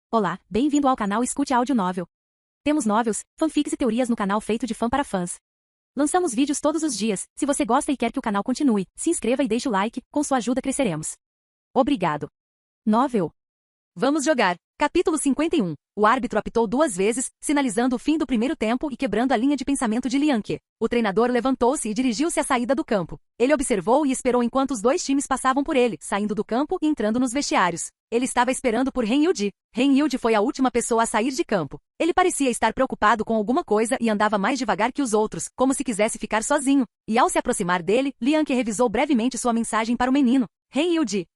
Olá, bem-vindo ao canal Escute Áudio Novel. Temos novels, fanfics e teorias no canal feito de fã para fãs. Lançamos vídeos todos os dias. Se você gosta e quer que o canal continue, se inscreva e deixe o like, com sua ajuda cresceremos. Obrigado. Novel. Vamos jogar. Capítulo 51. O árbitro apitou 2 vezes, sinalizando o fim do primeiro tempo e quebrando a linha de pensamento de Lianke. O treinador levantou-se e dirigiu-se à saída do campo. Ele observou e esperou enquanto os 2 times passavam por ele, saindo do campo e entrando nos vestiários. Ele estava esperando por Ren Yuji. Ren Yuji foi a última pessoa a sair de campo. Ele parecia estar preocupado com alguma coisa e andava mais devagar que os outros, como se quisesse ficar sozinho. E ao se aproximar dele, Lianke revisou brevemente sua mensagem para o menino. Ren Yuji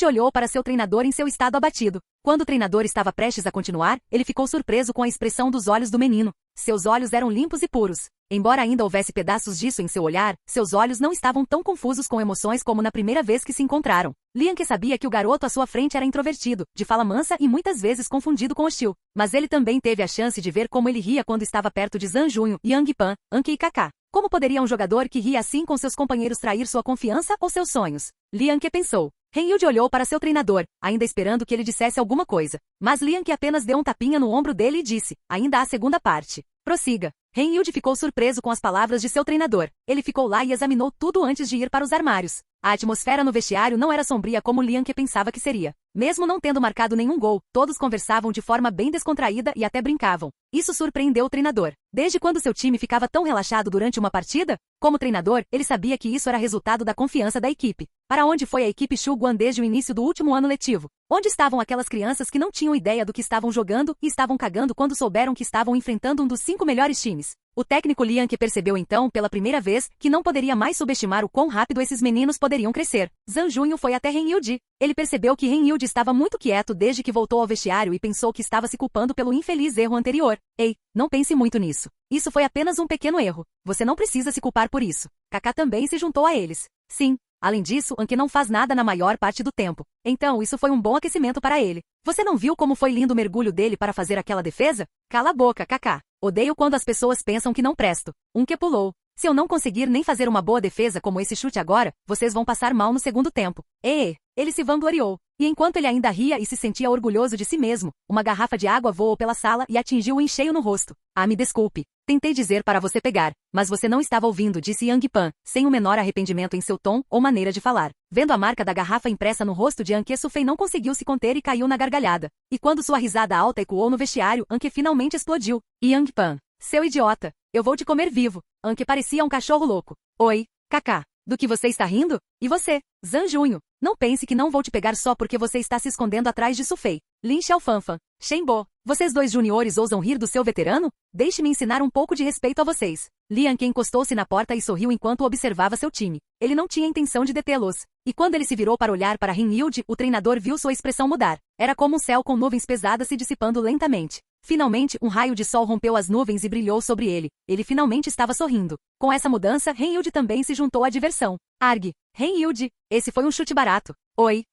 olhou para seu treinador em seu estado abatido. Quando o treinador estava prestes a continuar, ele ficou surpreso com a expressão dos olhos do menino. Seus olhos eram limpos e puros. Embora ainda houvesse pedaços disso em seu olhar, seus olhos não estavam tão confusos com emoções como na primeira vez que se encontraram. Lianke sabia que o garoto à sua frente era introvertido, de fala mansa e muitas vezes confundido com hostil. Mas ele também teve a chance de ver como ele ria quando estava perto de Zanjunho, Yang Pan, Anki e Kaká. Como poderia um jogador que ria assim com seus companheiros trair sua confiança ou seus sonhos? Lianke pensou. Ren Yuji olhou para seu treinador, ainda esperando que ele dissesse alguma coisa. Mas Lianke apenas deu um tapinha no ombro dele e disse, ainda há segunda parte. Prossiga. Ren Yuji ficou surpreso com as palavras de seu treinador. Ele ficou lá e examinou tudo antes de ir para os armários. A atmosfera no vestiário não era sombria como Lianke pensava que seria. Mesmo não tendo marcado nenhum gol, todos conversavam de forma bem descontraída e até brincavam. Isso surpreendeu o treinador. Desde quando seu time ficava tão relaxado durante uma partida? Como treinador, ele sabia que isso era resultado da confiança da equipe. Para onde foi a equipe Shuguan desde o início do último ano letivo? Onde estavam aquelas crianças que não tinham ideia do que estavam jogando e estavam cagando quando souberam que estavam enfrentando um dos 5 melhores times? O técnico Lianke percebeu então, pela primeira vez, que não poderia mais subestimar o quão rápido esses meninos poderiam crescer. Zanjunho foi até Ren Yuji. Ele percebeu que Ren Yuji estava muito quieto desde que voltou ao vestiário e pensou que estava se culpando pelo infeliz erro anterior. Ei, não pense muito nisso. Isso foi apenas um pequeno erro. Você não precisa se culpar por isso. Kaká também se juntou a eles. Sim. Além disso, Anki não faz nada na maior parte do tempo. Então isso foi um bom aquecimento para ele. Você não viu como foi lindo o mergulho dele para fazer aquela defesa? Cala a boca, Kaká. Odeio quando as pessoas pensam que não presto. Que pulou. Se eu não conseguir nem fazer uma boa defesa como esse chute agora, vocês vão passar mal no segundo tempo. Ele se vangloriou. E enquanto ele ainda ria e se sentia orgulhoso de si mesmo, uma garrafa de água voou pela sala e atingiu-o em cheio no rosto. Ah, me desculpe. Tentei dizer para você pegar, mas você não estava ouvindo, disse Yang Pan, sem o menor arrependimento em seu tom ou maneira de falar. Vendo a marca da garrafa impressa no rosto de Anke, Sufei não conseguiu se conter e caiu na gargalhada. E quando sua risada alta ecoou no vestiário, Anke finalmente explodiu. Yang Pan, seu idiota, eu vou te comer vivo. Anke parecia um cachorro louco. Oi, Kaká. Do que você está rindo? E você, Zanjunho? Não pense que não vou te pegar só porque você está se escondendo atrás de Sufei. Lin Xiaofanfan, Shenbo, vocês 2 juniores ousam rir do seu veterano? Deixe-me ensinar um pouco de respeito a vocês. Lianke encostou-se na porta e sorriu enquanto observava seu time. Ele não tinha intenção de detê-los. E quando ele se virou para olhar para Ren Yuji, o treinador viu sua expressão mudar. Era como um céu com nuvens pesadas se dissipando lentamente. Finalmente, um raio de sol rompeu as nuvens e brilhou sobre ele. Ele finalmente estava sorrindo. Com essa mudança, Ren Yuji também se juntou à diversão. Arg, Ren Yuji, esse foi um chute barato. Oi,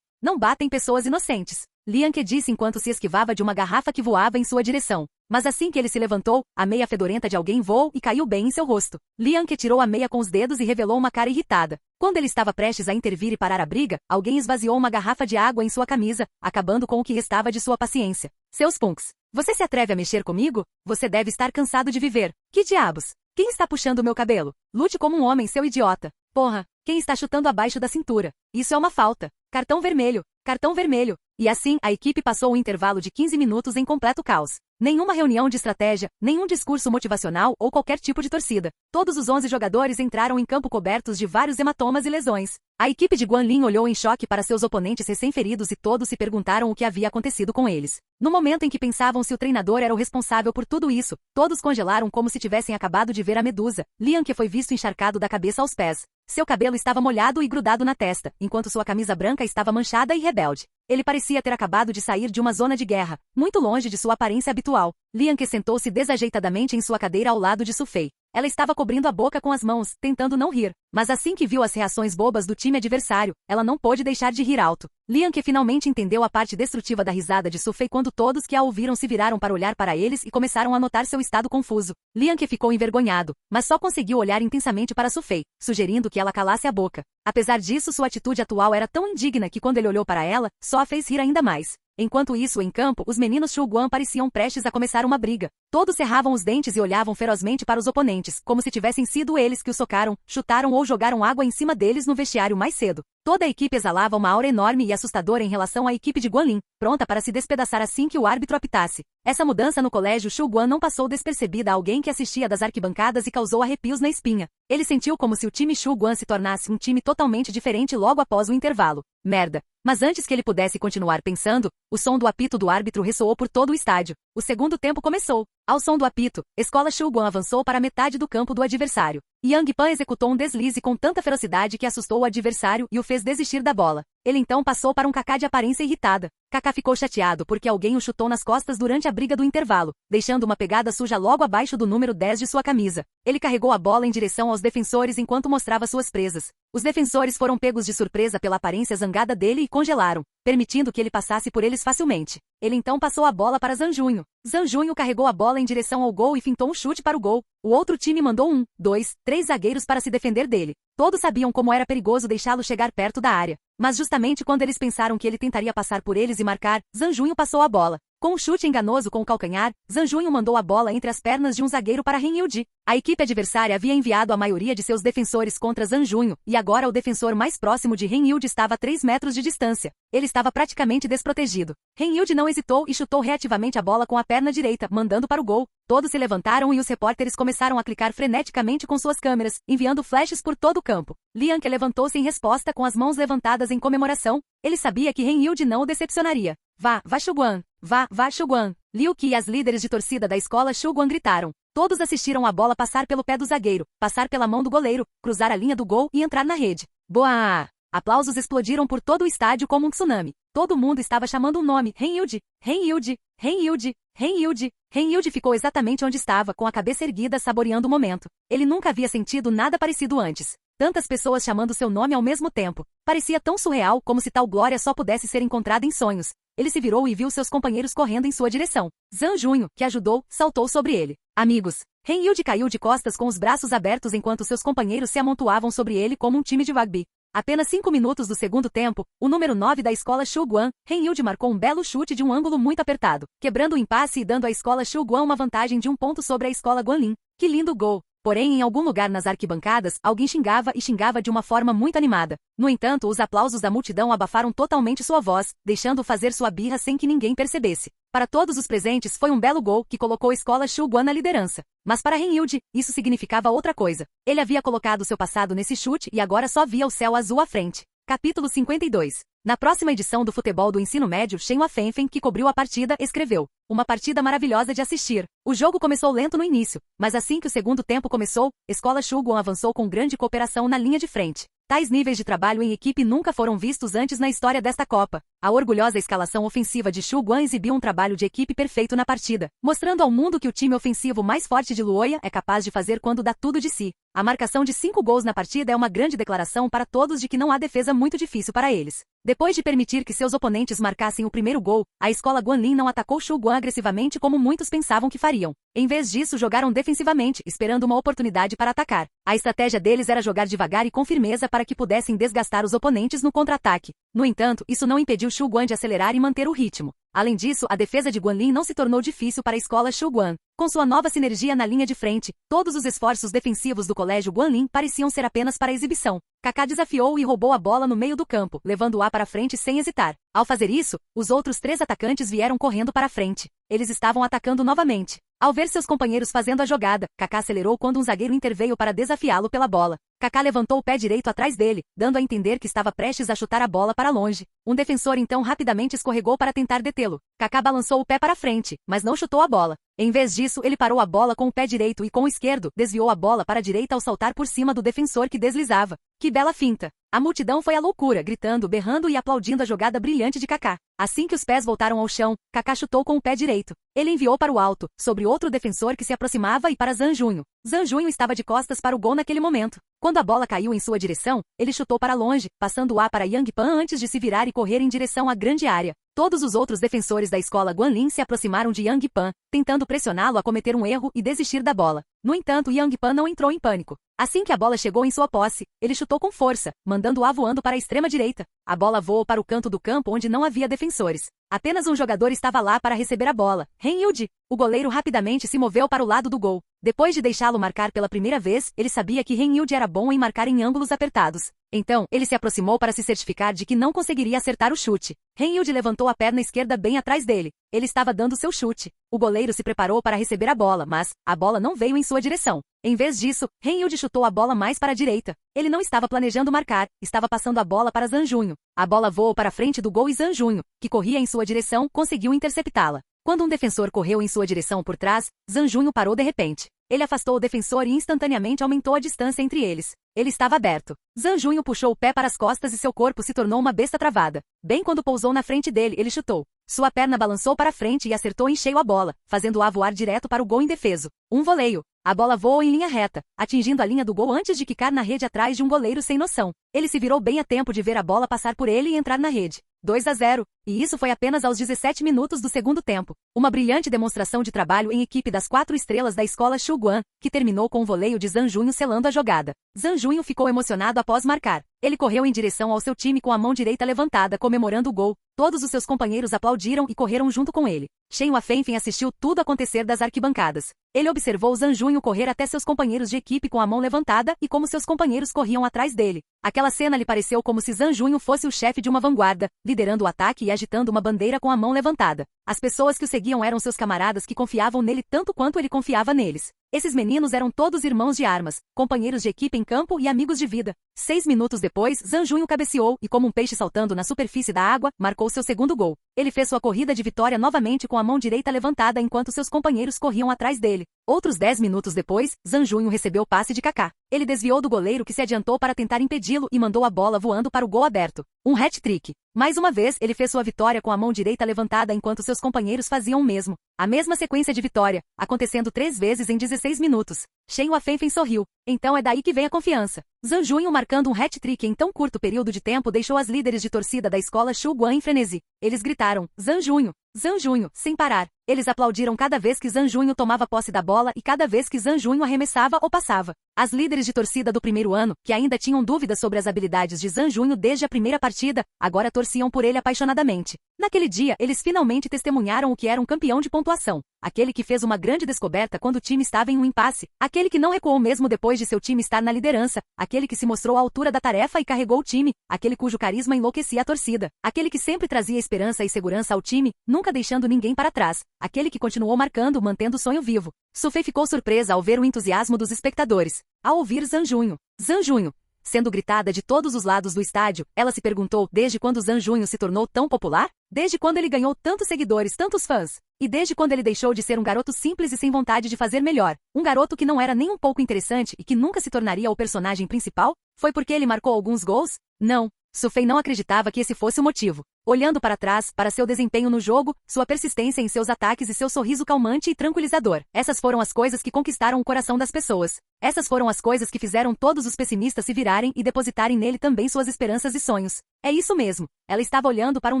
não batem pessoas inocentes. Lianke disse enquanto se esquivava de uma garrafa que voava em sua direção. Mas assim que ele se levantou, a meia fedorenta de alguém voou e caiu bem em seu rosto. Lianke tirou a meia com os dedos e revelou uma cara irritada. Quando ele estava prestes a intervir e parar a briga, alguém esvaziou uma garrafa de água em sua camisa, acabando com o que restava de sua paciência. Seus punks. Você se atreve a mexer comigo? Você deve estar cansado de viver. Que diabos? Quem está puxando meu cabelo? Lute como um homem, seu idiota. Porra, quem está chutando abaixo da cintura? Isso é uma falta. Cartão vermelho. Cartão vermelho. E assim, a equipe passou um intervalo de 15 minutos em completo caos. Nenhuma reunião de estratégia, nenhum discurso motivacional ou qualquer tipo de torcida. Todos os 11 jogadores entraram em campo cobertos de vários hematomas e lesões. A equipe de Guanlin olhou em choque para seus oponentes recém-feridos e todos se perguntaram o que havia acontecido com eles. No momento em que pensavam se o treinador era o responsável por tudo isso, todos congelaram como se tivessem acabado de ver a medusa. Lianke foi visto encharcado da cabeça aos pés. Seu cabelo estava molhado e grudado na testa, enquanto sua camisa branca estava manchada e rebelde. Ele parecia ter acabado de sair de uma zona de guerra, muito longe de sua aparência habitual. Lianke sentou-se desajeitadamente em sua cadeira ao lado de Sufei. Ela estava cobrindo a boca com as mãos, tentando não rir. Mas assim que viu as reações bobas do time adversário, ela não pôde deixar de rir alto. Lianke finalmente entendeu a parte destrutiva da risada de Sufei quando todos que a ouviram se viraram para olhar para eles e começaram a notar seu estado confuso. Lianke ficou envergonhado, mas só conseguiu olhar intensamente para Sufei, sugerindo que ela calasse a boca. Apesar disso, sua atitude atual era tão indigna que quando ele olhou para ela, só a fez rir ainda mais. Enquanto isso, em campo, os meninos Shuguan pareciam prestes a começar uma briga. Todos cerravam os dentes e olhavam ferozmente para os oponentes, como se tivessem sido eles que os socaram, chutaram ou jogaram água em cima deles no vestiário mais cedo. Toda a equipe exalava uma aura enorme e assustadora em relação à equipe de Guanlin, pronta para se despedaçar assim que o árbitro apitasse. Essa mudança no colégio Shuguan não passou despercebida a alguém que assistia das arquibancadas e causou arrepios na espinha. Ele sentiu como se o time Shuguan se tornasse um time totalmente diferente logo após o intervalo. Merda. Mas antes que ele pudesse continuar pensando, o som do apito do árbitro ressoou por todo o estádio. O segundo tempo começou. Ao som do apito, Escola Shuguan avançou para a metade do campo do adversário. Yang Pan executou um deslize com tanta ferocidade que assustou o adversário e o fez desistir da bola. Ele então passou para um Kaká de aparência irritada. Kaká ficou chateado porque alguém o chutou nas costas durante a briga do intervalo, deixando uma pegada suja logo abaixo do número 10 de sua camisa. Ele carregou a bola em direção aos defensores enquanto mostrava suas presas. Os defensores foram pegos de surpresa pela aparência zangada dele e congelaram, permitindo que ele passasse por eles facilmente. Ele então passou a bola para Zanjunho. Zanjunho carregou a bola em direção ao gol e fintou um chute para o gol. O outro time mandou 1, 2, 3 zagueiros para se defender dele. Todos sabiam como era perigoso deixá-lo chegar perto da área. Mas justamente quando eles pensaram que ele tentaria passar por eles e marcar, Zanjunho passou a bola. Com um chute enganoso com o calcanhar, Zanjunho mandou a bola entre as pernas de um zagueiro para Ren Yudi. A equipe adversária havia enviado a maioria de seus defensores contra Zanjunho, e agora o defensor mais próximo de Ren Yudi estava a 3 metros de distância. Ele estava praticamente desprotegido. Ren Yudi não hesitou e chutou reativamente a bola com a perna direita, mandando para o gol. Todos se levantaram e os repórteres começaram a clicar freneticamente com suas câmeras, enviando flashes por todo o campo. Liang levantou-se em resposta com as mãos levantadas em comemoração. Ele sabia que Ren Yudi não o decepcionaria. Vá Shuguan! Vá Shuguan! Liu Qi e as líderes de torcida da escola Shuguan gritaram. Todos assistiram a bola passar pelo pé do zagueiro, passar pela mão do goleiro, cruzar a linha do gol e entrar na rede. Boa! Aplausos explodiram por todo o estádio como um tsunami. Todo mundo estava chamando um nome. Ren Yudi! Ren Yudi! Ren Yudi! Ren Yudi! Ren Yudi ficou exatamente onde estava, com a cabeça erguida, saboreando o momento. Ele nunca havia sentido nada parecido antes. Tantas pessoas chamando seu nome ao mesmo tempo. Parecia tão surreal como se tal glória só pudesse ser encontrada em sonhos. Ele se virou e viu seus companheiros correndo em sua direção. Zanjunho, que ajudou, saltou sobre ele. Amigos. Ren Yudi caiu de costas com os braços abertos enquanto seus companheiros se amontoavam sobre ele como um time de rugby. Apenas 5 minutos do segundo tempo, o número 9 da escola Shuguan, Ren Yudi marcou um belo chute de um ângulo muito apertado, quebrando o impasse e dando à escola Shuguan uma vantagem de 1 ponto sobre a escola Guanlin. Que lindo gol! Porém, em algum lugar nas arquibancadas, alguém xingava e xingava de uma forma muito animada. No entanto, os aplausos da multidão abafaram totalmente sua voz, deixando-o fazer sua birra sem que ninguém percebesse. Para todos os presentes foi um belo gol que colocou a escola Shuguan na liderança. Mas para Ren Yudi, isso significava outra coisa. Ele havia colocado seu passado nesse chute e agora só via o céu azul à frente. Capítulo 52. Na próxima edição do futebol do ensino médio, Shen Fenfen, que cobriu a partida, escreveu: uma partida maravilhosa de assistir. O jogo começou lento no início, mas assim que o segundo tempo começou, Escola Shuguan avançou com grande cooperação na linha de frente. Tais níveis de trabalho em equipe nunca foram vistos antes na história desta Copa. A orgulhosa escalação ofensiva de Shuguan exibiu um trabalho de equipe perfeito na partida, mostrando ao mundo que o time ofensivo mais forte de Luoia é capaz de fazer quando dá tudo de si. A marcação de 5 gols na partida é uma grande declaração para todos de que não há defesa muito difícil para eles. Depois de permitir que seus oponentes marcassem o primeiro gol, a escola Guanlin não atacou Shuguan agressivamente como muitos pensavam que fariam. Em vez disso, jogaram defensivamente, esperando uma oportunidade para atacar. A estratégia deles era jogar devagar e com firmeza para que pudessem desgastar os oponentes no contra-ataque. No entanto, isso não impediu Shuguan de acelerar e manter o ritmo. Além disso, a defesa de Guanlin não se tornou difícil para a escola Shuguan. Com sua nova sinergia na linha de frente, todos os esforços defensivos do colégio Guanlin pareciam ser apenas para exibição. Kaká desafiou e roubou a bola no meio do campo, levando-a para frente sem hesitar. Ao fazer isso, os outros 3 atacantes vieram correndo para a frente. Eles estavam atacando novamente. Ao ver seus companheiros fazendo a jogada, Kaká acelerou quando um zagueiro interveio para desafiá-lo pela bola. Kaká levantou o pé direito atrás dele, dando a entender que estava prestes a chutar a bola para longe. Um defensor então rapidamente escorregou para tentar detê-lo. Kaká balançou o pé para frente, mas não chutou a bola. Em vez disso, ele parou a bola com o pé direito e com o esquerdo, desviou a bola para a direita ao saltar por cima do defensor que deslizava. Que bela finta! A multidão foi à loucura, gritando, berrando e aplaudindo a jogada brilhante de Kaká. Assim que os pés voltaram ao chão, Kaká chutou com o pé direito. Ele enviou para o alto, sobre outro defensor que se aproximava e para Zanjunho. Zhang Junho estava de costas para o gol naquele momento. Quando a bola caiu em sua direção, ele chutou para longe, passando-a para Yang Pan antes de se virar e correr em direção à grande área. Todos os outros defensores da escola Guanlin se aproximaram de Yang Pan, tentando pressioná-lo a cometer um erro e desistir da bola. No entanto, Yang Pan não entrou em pânico. Assim que a bola chegou em sua posse, ele chutou com força, mandando-a voando para a extrema-direita. A bola voou para o canto do campo onde não havia defensores. Apenas um jogador estava lá para receber a bola, Ren Yudi. O goleiro rapidamente se moveu para o lado do gol. Depois de deixá-lo marcar pela primeira vez, ele sabia que Ren Yudi era bom em marcar em ângulos apertados. Então, ele se aproximou para se certificar de que não conseguiria acertar o chute. Ren Yudi levantou a perna esquerda bem atrás dele. Ele estava dando seu chute. O goleiro se preparou para receber a bola, mas a bola não veio em sua direção. Em vez disso, Ren Yudi chutou a bola mais para a direita. Ele não estava planejando marcar, estava passando a bola para Zhang Junho. A bola voou para a frente do gol e Zhang Junho, que corria em sua direção, conseguiu interceptá-la. Quando um defensor correu em sua direção por trás, Zhang Junho parou de repente. Ele afastou o defensor e instantaneamente aumentou a distância entre eles. Ele estava aberto. Zhang Junho puxou o pé para as costas e seu corpo se tornou uma besta travada. Bem quando pousou na frente dele, ele chutou. Sua perna balançou para frente e acertou em cheio a bola, fazendo-a voar direto para o gol indefeso. Um voleio. A bola voou em linha reta, atingindo a linha do gol antes de quicar na rede atrás de um goleiro sem noção. Ele se virou bem a tempo de ver a bola passar por ele e entrar na rede. 2-0. E isso foi apenas aos 17 minutos do segundo tempo. Uma brilhante demonstração de trabalho em equipe das 4 estrelas da escola Shuguan, que terminou com o voleio de Zhang Junho selando a jogada. Zhang Junho ficou emocionado após marcar. Ele correu em direção ao seu time com a mão direita levantada, comemorando o gol. Todos os seus companheiros aplaudiram e correram junto com ele. Shen Huafenfen assistiu tudo acontecer das arquibancadas. Ele observou Zhang Junho correr até seus companheiros de equipe com a mão levantada e como seus companheiros corriam atrás dele. Aquela cena lhe pareceu como se Zhang Junho fosse o chefe de uma vanguarda, liderando o ataque e agitando uma bandeira com a mão levantada. As pessoas que o seguiam eram seus camaradas que confiavam nele tanto quanto ele confiava neles. Esses meninos eram todos irmãos de armas, companheiros de equipe em campo e amigos de vida. 6 minutos depois, Zhang Junho cabeceou e, como um peixe saltando na superfície da água, marcou seu segundo gol. Ele fez sua corrida de vitória novamente com a mão direita levantada enquanto seus companheiros corriam atrás dele. Outros 10 minutos depois, Zhang Junho recebeu o passe de Kaká. Ele desviou do goleiro que se adiantou para tentar impedi-lo e mandou a bola voando para o gol aberto. Um hat-trick. Mais uma vez, ele fez sua vitória com a mão direita levantada enquanto seus companheiros faziam o mesmo. A mesma sequência de vitória, acontecendo 3 vezes em 16 minutos. Shen Huafenfen sorriu. Então é daí que vem a confiança. Zhang Junho marcando um hat-trick em tão curto período de tempo deixou as líderes de torcida da escola Shuguan em frenesi. Eles gritaram, Zhang Junho, sem parar. Eles aplaudiram cada vez que Zhang Junho tomava posse da bola e cada vez que Zhang Junho arremessava ou passava. As líderes de torcida do primeiro ano, que ainda tinham dúvidas sobre as habilidades de Zhang Junho desde a primeira partida, agora torciam por ele apaixonadamente. Naquele dia, eles finalmente testemunharam o que era um campeão de pontuação. Aquele que fez uma grande descoberta quando o time estava em um impasse. Aquele que não recuou mesmo depois de seu time estar na liderança. Aquele que se mostrou à altura da tarefa e carregou o time. Aquele cujo carisma enlouquecia a torcida. Aquele que sempre trazia esperança e segurança ao time, nunca deixando ninguém para trás. Aquele que continuou marcando, mantendo o sonho vivo. Sufei ficou surpresa ao ver o entusiasmo dos espectadores. Ao ouvir Zhang Junho, sendo gritada de todos os lados do estádio, ela se perguntou desde quando Zhang Junho se tornou tão popular? Desde quando ele ganhou tantos seguidores, tantos fãs? E desde quando ele deixou de ser um garoto simples e sem vontade de fazer melhor? Um garoto que não era nem um pouco interessante e que nunca se tornaria o personagem principal? Foi porque ele marcou alguns gols? Não. Sufei não acreditava que esse fosse o motivo. Olhando para trás, para seu desempenho no jogo, sua persistência em seus ataques e seu sorriso calmante e tranquilizador. Essas foram as coisas que conquistaram o coração das pessoas. Essas foram as coisas que fizeram todos os pessimistas se virarem e depositarem nele também suas esperanças e sonhos. É isso mesmo. Ela estava olhando para um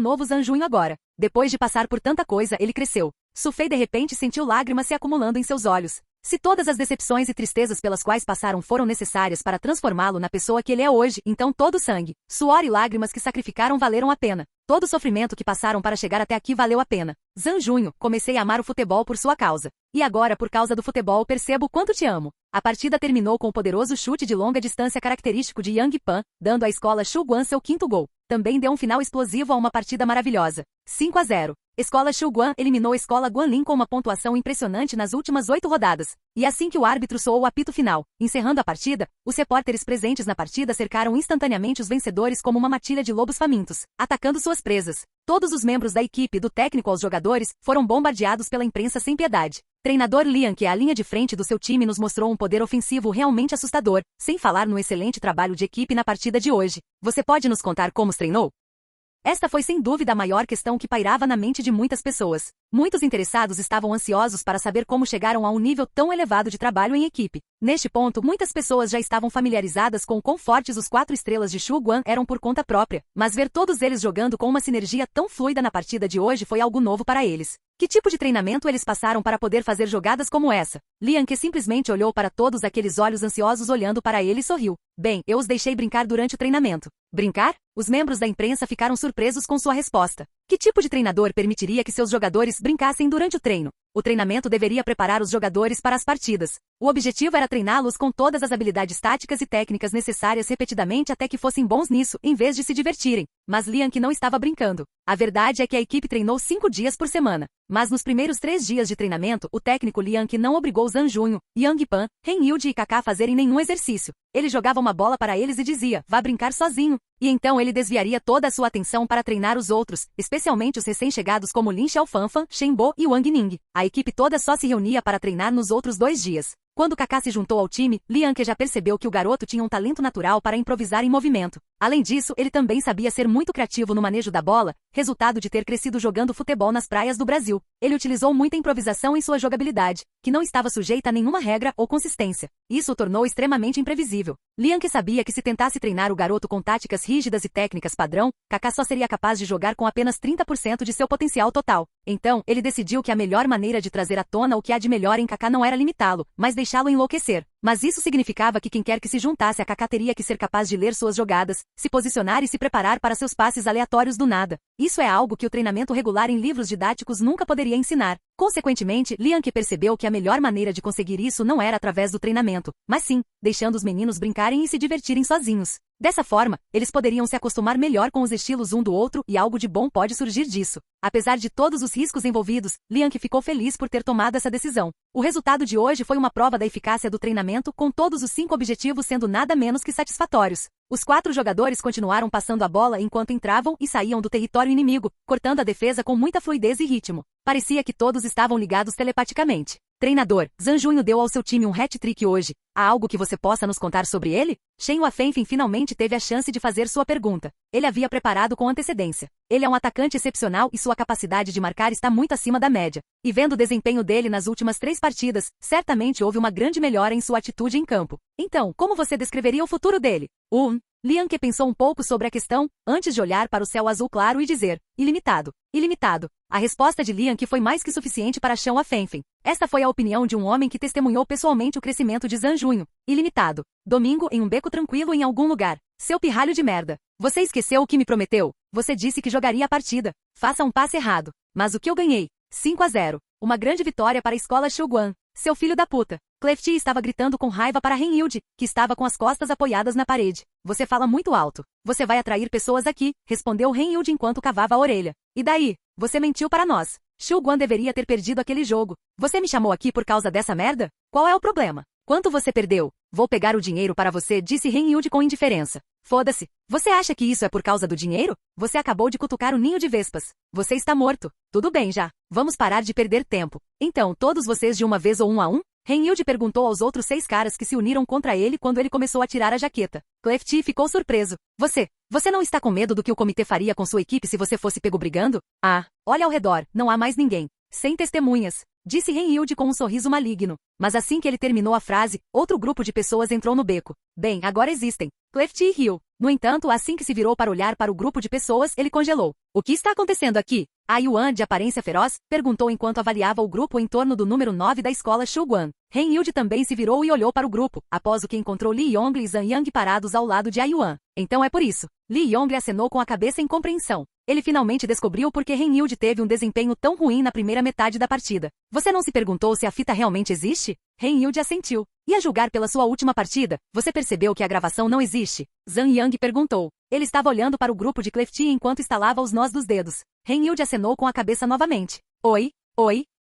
novo Zhang Junho agora. Depois de passar por tanta coisa, ele cresceu. Sufei de repente sentiu lágrimas se acumulando em seus olhos. Se todas as decepções e tristezas pelas quais passaram foram necessárias para transformá-lo na pessoa que ele é hoje, então todo o sangue, suor e lágrimas que sacrificaram valeram a pena. Todo o sofrimento que passaram para chegar até aqui valeu a pena. Zhang Junho, comecei a amar o futebol por sua causa. E agora, por causa do futebol, percebo o quanto te amo. A partida terminou com o poderoso chute de longa distância característico de Yang Pan, dando à escola Shuguan seu 5º gol. Também deu um final explosivo a uma partida maravilhosa. 5-0. Escola Shuguan eliminou a escola Guanlin com uma pontuação impressionante nas últimas 8 rodadas. E assim que o árbitro soou o apito final, encerrando a partida, os repórteres presentes na partida cercaram instantaneamente os vencedores como uma matilha de lobos famintos, atacando suas presas. Todos os membros da equipe, do técnico aos jogadores, foram bombardeados pela imprensa sem piedade. Treinador Lian, que é a linha de frente do seu time, nos mostrou um poder ofensivo realmente assustador, sem falar no excelente trabalho de equipe na partida de hoje. Você pode nos contar como os treinou? Esta foi sem dúvida a maior questão que pairava na mente de muitas pessoas. Muitos interessados estavam ansiosos para saber como chegaram a um nível tão elevado de trabalho em equipe. Neste ponto, muitas pessoas já estavam familiarizadas com o quão fortes os 4 estrelas de Shu Guan eram por conta própria, mas ver todos eles jogando com uma sinergia tão fluida na partida de hoje foi algo novo para eles. Que tipo de treinamento eles passaram para poder fazer jogadas como essa? Lian Ke simplesmente olhou para todos aqueles olhos ansiosos olhando para ele e sorriu. Bem, eu os deixei brincar durante o treinamento. Brincar? Os membros da imprensa ficaram surpresos com sua resposta. Que tipo de treinador permitiria que seus jogadores brincassem durante o treino? O treinamento deveria preparar os jogadores para as partidas. O objetivo era treiná-los com todas as habilidades táticas e técnicas necessárias repetidamente até que fossem bons nisso, em vez de se divertirem. Mas Lian Ke não estava brincando. A verdade é que a equipe treinou 5 dias por semana. Mas nos primeiros 3 dias de treinamento, o técnico Lian Ke não obrigou Zhang Junho, Yang Pan, Ren Yudi e Kaká a fazerem nenhum exercício. Ele jogava uma bola para eles e dizia, vá brincar sozinho. E então ele desviaria toda a sua atenção para treinar os outros, especialmente os recém-chegados como Lin Xiaofanfan, Shen Bo e Wang Ning. A equipe toda só se reunia para treinar nos outros 2 dias. Quando Kaká se juntou ao time, Lian Ke já percebeu que o garoto tinha um talento natural para improvisar em movimento. Além disso, ele também sabia ser muito criativo no manejo da bola, resultado de ter crescido jogando futebol nas praias do Brasil. Ele utilizou muita improvisação em sua jogabilidade, que não estava sujeita a nenhuma regra ou consistência. Isso o tornou extremamente imprevisível. Lian Ke sabia que se tentasse treinar o garoto com táticas rígidas e técnicas padrão, Kaká só seria capaz de jogar com apenas 30% de seu potencial total. Então, ele decidiu que a melhor maneira de trazer à tona o que há de melhor em Kaká não era limitá-lo, mas deixá-lo enlouquecer. Mas isso significava que quem quer que se juntasse a Kaká teria que ser capaz de ler suas jogadas, se posicionar e se preparar para seus passes aleatórios do nada. Isso é algo que o treinamento regular em livros didáticos nunca poderia ensinar. Consequentemente, Lian Ke percebeu que a melhor maneira de conseguir isso não era através do treinamento, mas sim, deixando os meninos brincarem e se divertirem sozinhos. Dessa forma, eles poderiam se acostumar melhor com os estilos um do outro e algo de bom pode surgir disso. Apesar de todos os riscos envolvidos, Lian Ke ficou feliz por ter tomado essa decisão. O resultado de hoje foi uma prova da eficácia do treinamento, com todos os 5 objetivos sendo nada menos que satisfatórios. Os 4 jogadores continuaram passando a bola enquanto entravam e saíam do território inimigo, cortando a defesa com muita fluidez e ritmo. Parecia que todos estavam ligados telepaticamente. Treinador, Zhang Junho deu ao seu time um hat-trick hoje. Há algo que você possa nos contar sobre ele? Shen Huafenfen finalmente teve a chance de fazer sua pergunta. Ele havia preparado com antecedência. Ele é um atacante excepcional e sua capacidade de marcar está muito acima da média. E vendo o desempenho dele nas últimas 3 partidas, certamente houve uma grande melhora em sua atitude em campo. Então, como você descreveria o futuro dele? Lian Ke pensou um pouco sobre a questão, antes de olhar para o céu azul claro e dizer, ilimitado. Ilimitado. A resposta de Lian Ke foi mais que suficiente para Shen Huafenfen. Esta foi a opinião de um homem que testemunhou pessoalmente o crescimento de Zhang Junho. Ilimitado. Domingo em um beco tranquilo em algum lugar. Seu pirralho de merda. Você esqueceu o que me prometeu? Você disse que jogaria a partida. Faça um passe errado. Mas o que eu ganhei? 5-0. Uma grande vitória para a escola Shuguan. Seu filho da puta. Clefty estava gritando com raiva para Ren Yudi, que estava com as costas apoiadas na parede. Você fala muito alto. Você vai atrair pessoas aqui, respondeu Ren Yudi enquanto cavava a orelha. E daí? Você mentiu para nós. Shuguan deveria ter perdido aquele jogo. Você me chamou aqui por causa dessa merda? Qual é o problema? Quanto você perdeu? Vou pegar o dinheiro para você, disse Ren Yudi com indiferença. Foda-se. Você acha que isso é por causa do dinheiro? Você acabou de cutucar o ninho de vespas. Você está morto. Tudo bem já. Vamos parar de perder tempo. Então, todos vocês de uma vez ou 1 a 1? Ren Yudi perguntou aos outros 6 caras que se uniram contra ele quando ele começou a tirar a jaqueta. Clefty ficou surpreso. Você não está com medo do que o comitê faria com sua equipe se você fosse pego brigando? Ah, olha ao redor, não há mais ninguém. Sem testemunhas, disse Ren Yudi com um sorriso maligno. Mas assim que ele terminou a frase, outro grupo de pessoas entrou no beco. Bem, agora existem. Clefty riu. No entanto, assim que se virou para olhar para o grupo de pessoas, ele congelou. O que está acontecendo aqui? A Yuan, de aparência feroz, perguntou enquanto avaliava o grupo em torno do número 9 da escola Shuguan. Ren Yudi também se virou e olhou para o grupo, após o que encontrou Li Yongle e Zhang Yang parados ao lado de A Yuan. Então é por isso. Li Yongle acenou com a cabeça em compreensão. Ele finalmente descobriu por que Ren Yudi teve um desempenho tão ruim na primeira metade da partida. Você não se perguntou se a fita realmente existe? Ren Yudi assentiu. E a julgar pela sua última partida, você percebeu que a gravação não existe? Zhang Yang perguntou. Ele estava olhando para o grupo de Clefty enquanto estalava os nós dos dedos. Ren Yudi acenou com a cabeça novamente. Oi?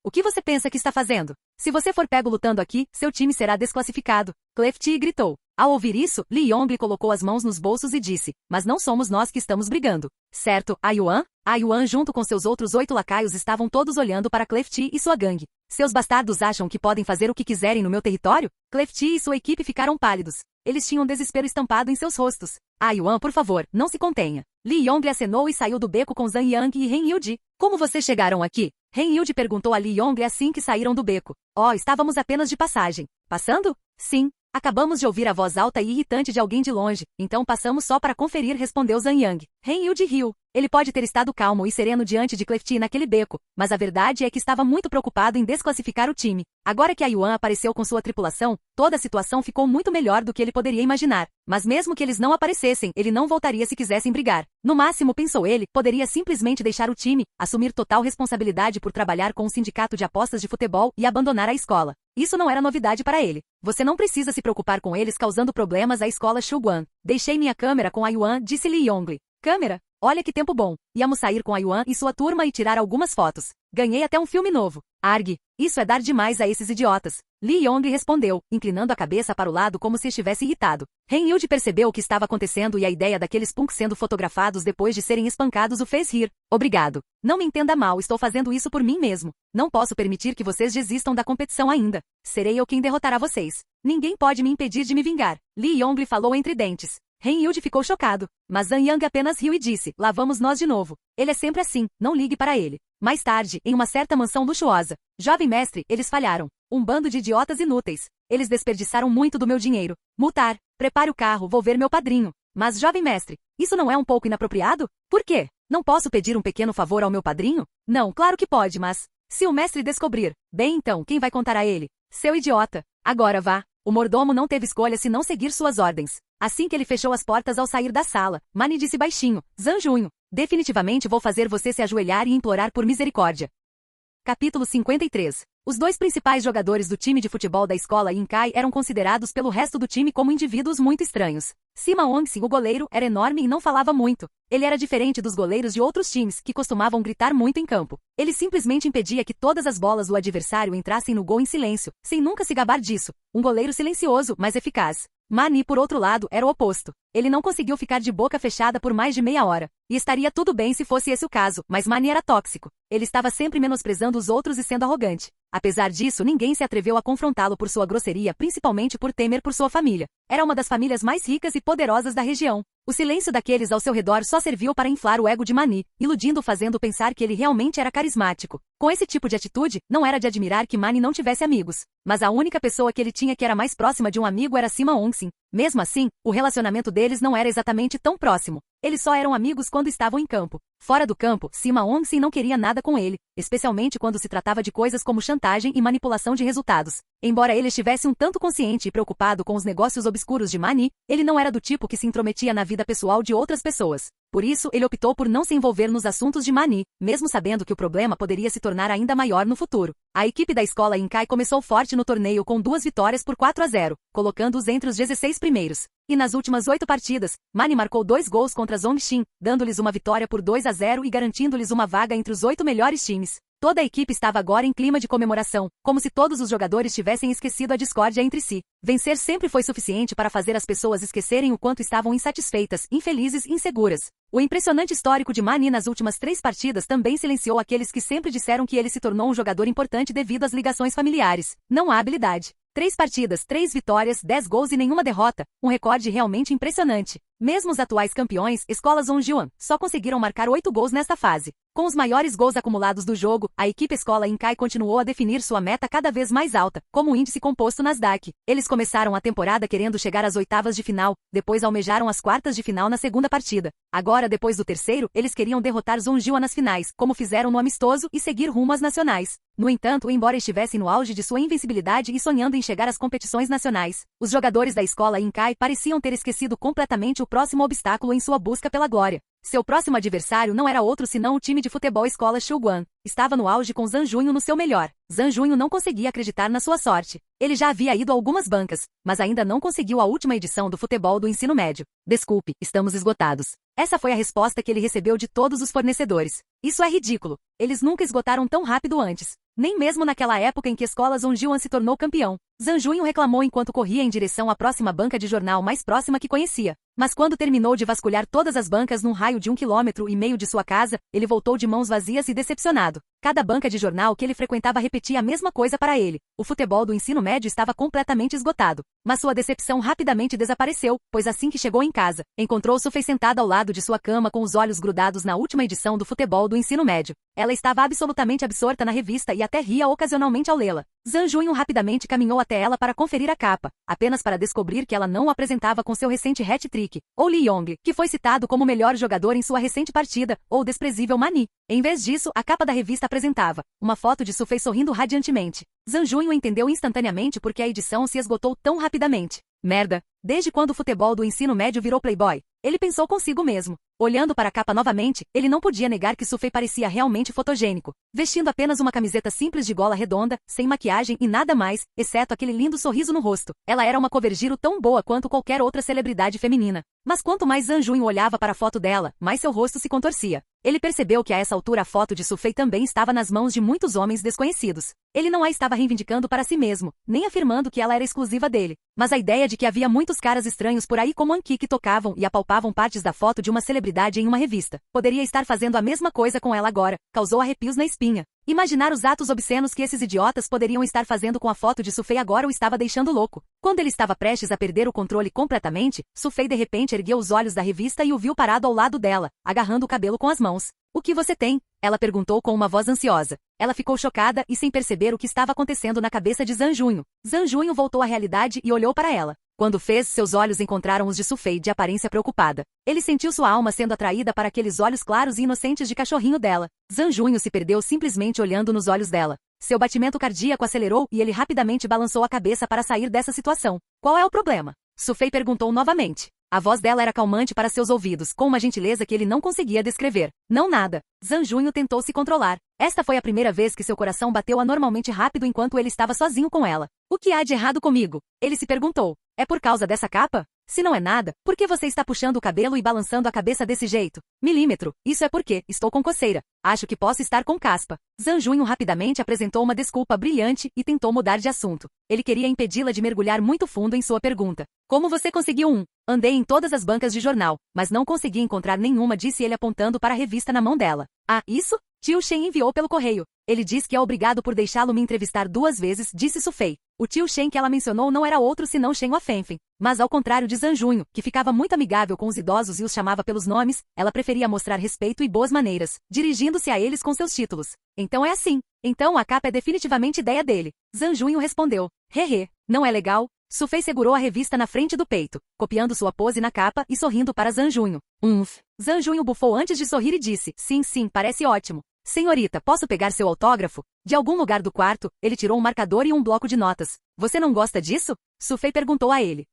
O que você pensa que está fazendo? Se você for pego lutando aqui, seu time será desclassificado. Clefty gritou. Ao ouvir isso, Li Yongle colocou as mãos nos bolsos e disse, mas não somos nós que estamos brigando. Certo, A Yuan? A Yuan junto com seus outros 8 lacaios estavam todos olhando para Clefty e sua gangue. Seus bastardos acham que podem fazer o que quiserem no meu território? Clefty e sua equipe ficaram pálidos. Eles tinham desespero estampado em seus rostos. A Yuan, por favor, não se contenha. Li Yongle acenou e saiu do beco com Zhang Yang e Ren Yudi. Como vocês chegaram aqui? Ren-Yulde perguntou a Lee Yong assim que saíram do beco. Oh, estávamos apenas de passagem. Passando? Sim. Acabamos de ouvir a voz alta e irritante de alguém de longe, então passamos só para conferir, respondeu Zhang Yang. Ren-Yulde riu. Ele pode ter estado calmo e sereno diante de Clefty naquele beco, mas a verdade é que estava muito preocupado em desclassificar o time. Agora que a Yuan apareceu com sua tripulação, toda a situação ficou muito melhor do que ele poderia imaginar. Mas mesmo que eles não aparecessem, ele não voltaria se quisessem brigar. No máximo, pensou ele, poderia simplesmente deixar o time, assumir total responsabilidade por trabalhar com um sindicato de apostas de futebol e abandonar a escola. Isso não era novidade para ele. Você não precisa se preocupar com eles causando problemas à escola Shuguan. Deixei minha câmera com a Yuan, disse Li Yongli. Câmera? Olha que tempo bom. Íamos sair com a Yuan e sua turma e tirar algumas fotos. Ganhei até um filme novo. Arg, isso é dar demais a esses idiotas. Li Yongli respondeu, inclinando a cabeça para o lado como se estivesse irritado. Ren-Yulde percebeu o que estava acontecendo e a ideia daqueles punks sendo fotografados depois de serem espancados o fez rir. Obrigado. Não me entenda mal, estou fazendo isso por mim mesmo. Não posso permitir que vocês desistam da competição ainda. Serei eu quem derrotará vocês. Ninguém pode me impedir de me vingar. Li Yongli falou entre dentes. Ren-Yulde ficou chocado, mas Zhang Yang apenas riu e disse, lá vamos nós de novo. Ele é sempre assim, não ligue para ele. Mais tarde, em uma certa mansão luxuosa. Jovem mestre, eles falharam. Um bando de idiotas inúteis. Eles desperdiçaram muito do meu dinheiro. Multar. Prepare o carro, vou ver meu padrinho. Mas, jovem mestre, isso não é um pouco inapropriado? Por quê? Não posso pedir um pequeno favor ao meu padrinho? Não, claro que pode, mas... Se o mestre descobrir, bem então, quem vai contar a ele? Seu idiota. Agora vá. O mordomo não teve escolha senão seguir suas ordens. Assim que ele fechou as portas ao sair da sala, Mani disse baixinho, Zanjunho, definitivamente vou fazer você se ajoelhar e implorar por misericórdia. Capítulo 53. Os dois principais jogadores do time de futebol da escola Inkai eram considerados pelo resto do time como indivíduos muito estranhos. Sima Ongxin, o goleiro, era enorme e não falava muito. Ele era diferente dos goleiros de outros times, que costumavam gritar muito em campo. Ele simplesmente impedia que todas as bolas do adversário entrassem no gol em silêncio, sem nunca se gabar disso. Um goleiro silencioso, mas eficaz. Mani, por outro lado, era o oposto. Ele não conseguiu ficar de boca fechada por mais de meia hora. E estaria tudo bem se fosse esse o caso, mas Mani era tóxico. Ele estava sempre menosprezando os outros e sendo arrogante. Apesar disso, ninguém se atreveu a confrontá-lo por sua grosseria, principalmente por temer por sua família. Era uma das famílias mais ricas e poderosas da região. O silêncio daqueles ao seu redor só serviu para inflar o ego de Mani, iludindo-o, fazendo pensar que ele realmente era carismático. Com esse tipo de atitude, não era de admirar que Mani não tivesse amigos. Mas a única pessoa que ele tinha que era mais próxima de um amigo era Sima Ongxin. Mesmo assim, o relacionamento deles não era exatamente tão próximo. Eles só eram amigos quando estavam em campo. Fora do campo, Sima Ongxin não queria nada com ele, especialmente quando se tratava de coisas como chantagem e manipulação de resultados. Embora ele estivesse um tanto consciente e preocupado com os negócios obscuros de Mani, ele não era do tipo que se intrometia na vida pessoal de outras pessoas. Por isso, ele optou por não se envolver nos assuntos de Mani, mesmo sabendo que o problema poderia se tornar ainda maior no futuro. A equipe da escola Inkai começou forte no torneio com 2 vitórias por 4-0, colocando-os entre os 16 primeiros. E nas últimas 8 partidas, Mani marcou 2 gols contra Zhongxin, dando-lhes uma vitória por 2-0 e garantindo-lhes uma vaga entre os 8 melhores times. Toda a equipe estava agora em clima de comemoração, como se todos os jogadores tivessem esquecido a discórdia entre si. Vencer sempre foi suficiente para fazer as pessoas esquecerem o quanto estavam insatisfeitas, infelizes e inseguras. O impressionante histórico de Mani nas últimas 3 partidas também silenciou aqueles que sempre disseram que ele se tornou um jogador importante devido às ligações familiares, não à habilidade. 3 partidas, 3 vitórias, 10 gols e nenhuma derrota, um recorde realmente impressionante. Mesmo os atuais campeões, Escola Zhongjuan, só conseguiram marcar 8 gols nesta fase. Com os maiores gols acumulados do jogo, a equipe Escola Inkai continuou a definir sua meta cada vez mais alta, como o índice composto Nasdaq. Eles começaram a temporada querendo chegar às oitavas de final, depois almejaram as quartas de final na segunda partida. Agora, depois do terceiro, eles queriam derrotar Zhongjuan nas finais, como fizeram no amistoso, e seguir rumo às nacionais. No entanto, embora estivessem no auge de sua invencibilidade e sonhando em chegar às competições nacionais, os jogadores da escola Inkai pareciam ter esquecido completamente o próximo obstáculo em sua busca pela glória. Seu próximo adversário não era outro senão o time de futebol escola Shuguan. Estava no auge com Zanjunho no seu melhor. Zanjunho não conseguia acreditar na sua sorte. Ele já havia ido a algumas bancas, mas ainda não conseguiu a última edição do futebol do ensino médio. Desculpe, estamos esgotados. Essa foi a resposta que ele recebeu de todos os fornecedores. Isso é ridículo. Eles nunca esgotaram tão rápido antes. Nem mesmo naquela época em que a escola Zhongjuan se tornou campeão. Zanjunho reclamou enquanto corria em direção à próxima banca de jornal mais próxima que conhecia. Mas quando terminou de vasculhar todas as bancas num raio de 1,5 km de sua casa, ele voltou de mãos vazias e decepcionado. Cada banca de jornal que ele frequentava repetia a mesma coisa para ele. O futebol do ensino médio estava completamente esgotado. Mas sua decepção rapidamente desapareceu, pois assim que chegou em casa, encontrou Sufei sentada ao lado de sua cama com os olhos grudados na última edição do futebol do ensino médio. Ela estava absolutamente absorta na revista e até ria ocasionalmente ao lê-la. Zanjunho rapidamente caminhou até ela para conferir a capa, apenas para descobrir que ela não o apresentava com seu recente hat-trick, ou Lee Yong, que foi citado como o melhor jogador em sua recente partida, ou o desprezível Mani. Em vez disso, a capa da revista apresentava uma foto de Sufei sorrindo radiantemente. Zanjunho entendeu instantaneamente porque a edição se esgotou tão rapidamente. Merda! Desde quando o futebol do ensino médio virou playboy? Ele pensou consigo mesmo. Olhando para a capa novamente, ele não podia negar que Sufei parecia realmente fotogênico, vestindo apenas uma camiseta simples de gola redonda, sem maquiagem e nada mais, exceto aquele lindo sorriso no rosto. Ela era uma cover giro tão boa quanto qualquer outra celebridade feminina. Mas quanto mais Zanjunho olhava para a foto dela, mais seu rosto se contorcia. Ele percebeu que a essa altura a foto de Sufei também estava nas mãos de muitos homens desconhecidos. Ele não a estava reivindicando para si mesmo, nem afirmando que ela era exclusiva dele. Mas a ideia de que havia muitos caras estranhos por aí como Anki que tocavam e apalpavam partes da foto de uma celebridade em uma revista, poderia estar fazendo a mesma coisa com ela agora, causou arrepios na espinha. Imaginar os atos obscenos que esses idiotas poderiam estar fazendo com a foto de Sufei agora o estava deixando louco. Quando ele estava prestes a perder o controle completamente, Sufei de repente ergueu os olhos da revista e o viu parado ao lado dela, agarrando o cabelo com as mãos. O que você tem? Ela perguntou com uma voz ansiosa. Ela ficou chocada e sem perceber o que estava acontecendo na cabeça de Zanjunho. Zanjunho voltou à realidade e olhou para ela. Quando fez, seus olhos encontraram os de Sufei de aparência preocupada. Ele sentiu sua alma sendo atraída para aqueles olhos claros e inocentes de cachorrinho dela. Zanjunho se perdeu simplesmente olhando nos olhos dela. Seu batimento cardíaco acelerou e ele rapidamente balançou a cabeça para sair dessa situação. Qual é o problema? Sufei perguntou novamente. A voz dela era calmante para seus ouvidos, com uma gentileza que ele não conseguia descrever. Não nada. Zanjunho tentou se controlar. Esta foi a primeira vez que seu coração bateu anormalmente rápido enquanto ele estava sozinho com ela. O que há de errado comigo? Ele se perguntou. É por causa dessa capa? Se não é nada, por que você está puxando o cabelo e balançando a cabeça desse jeito? Milímetro, isso é porque estou com coceira. Acho que posso estar com caspa. Zanjunho rapidamente apresentou uma desculpa brilhante e tentou mudar de assunto. Ele queria impedi-la de mergulhar muito fundo em sua pergunta. Como você conseguiu um? Andei em todas as bancas de jornal, mas não consegui encontrar nenhuma, disse ele apontando para a revista na mão dela. Ah, isso? Tio Shen enviou pelo correio. Ele diz que é obrigado por deixá-lo me entrevistar 2 vezes, disse Sufei. O tio Shen que ela mencionou não era outro senão Shen Wafenfen. Mas ao contrário de Zanjunho, que ficava muito amigável com os idosos e os chamava pelos nomes, ela preferia mostrar respeito e boas maneiras, dirigindo-se a eles com seus títulos. Então é assim. Então a capa é definitivamente ideia dele. Zanjunho respondeu. Hehe, não é legal? Sufei segurou a revista na frente do peito, copiando sua pose na capa e sorrindo para Zanjunho. Zanjunho bufou antes de sorrir e disse, sim, parece ótimo. Senhorita, posso pegar seu autógrafo? De algum lugar do quarto, ele tirou um marcador e um bloco de notas. Você não gosta disso? Sufei perguntou a ele.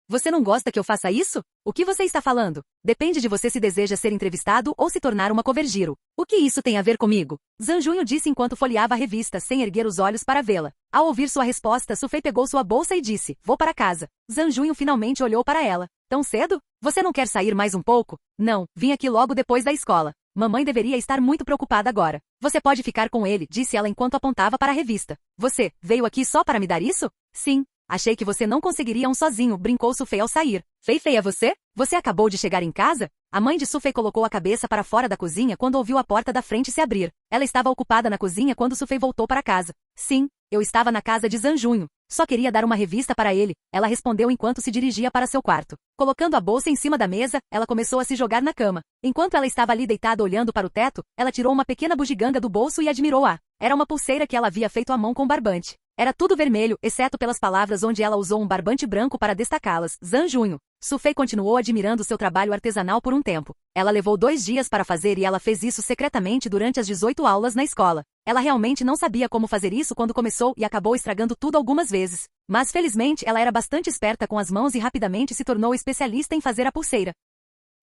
Você não gosta que eu faça isso? O que você está falando? Depende de você se deseja ser entrevistado ou se tornar uma cover giro. O que isso tem a ver comigo? Zanjunho disse enquanto folheava a revista sem erguer os olhos para vê-la. Ao ouvir sua resposta, Sufei pegou sua bolsa e disse, vou para casa. Zanjunho finalmente olhou para ela. Tão cedo? Você não quer sair mais um pouco? Não, vim aqui logo depois da escola. Mamãe deveria estar muito preocupada agora. Você pode ficar com ele, disse ela enquanto apontava para a revista. Você veio aqui só para me dar isso? Sim. Achei que você não conseguiria um sozinho, brincou Sufei ao sair. Fei é você? Você acabou de chegar em casa? A mãe de Sufei colocou a cabeça para fora da cozinha quando ouviu a porta da frente se abrir. Ela estava ocupada na cozinha quando Sufei voltou para casa. Sim, eu estava na casa de Zanjunho. Só queria dar uma revista para ele, ela respondeu enquanto se dirigia para seu quarto. Colocando a bolsa em cima da mesa, ela começou a se jogar na cama. Enquanto ela estava ali deitada olhando para o teto, ela tirou uma pequena bugiganga do bolso e admirou-a. Era uma pulseira que ela havia feito à mão com barbante. Era tudo vermelho, exceto pelas palavras onde ela usou um barbante branco para destacá-las. Zanjunho. Sufei continuou admirando seu trabalho artesanal por um tempo. Ela levou 2 dias para fazer e ela fez isso secretamente durante as 18 aulas na escola. Ela realmente não sabia como fazer isso quando começou e acabou estragando tudo algumas vezes. Mas felizmente ela era bastante esperta com as mãos e rapidamente se tornou especialista em fazer a pulseira.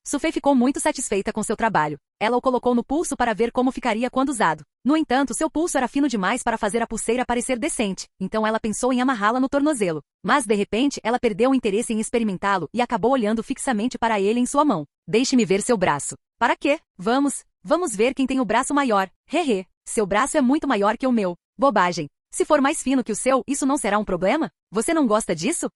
Sufei ficou muito satisfeita com seu trabalho. Ela o colocou no pulso para ver como ficaria quando usado. No entanto, seu pulso era fino demais para fazer a pulseira parecer decente, então ela pensou em amarrá-la no tornozelo. Mas de repente, ela perdeu o interesse em experimentá-lo e acabou olhando fixamente para ele em sua mão. Deixe-me ver seu braço. Para quê? Vamos ver quem tem o braço maior. Hehe, seu braço é muito maior que o meu. Bobagem. Se for mais fino que o seu, isso não será um problema? Você não gosta disso?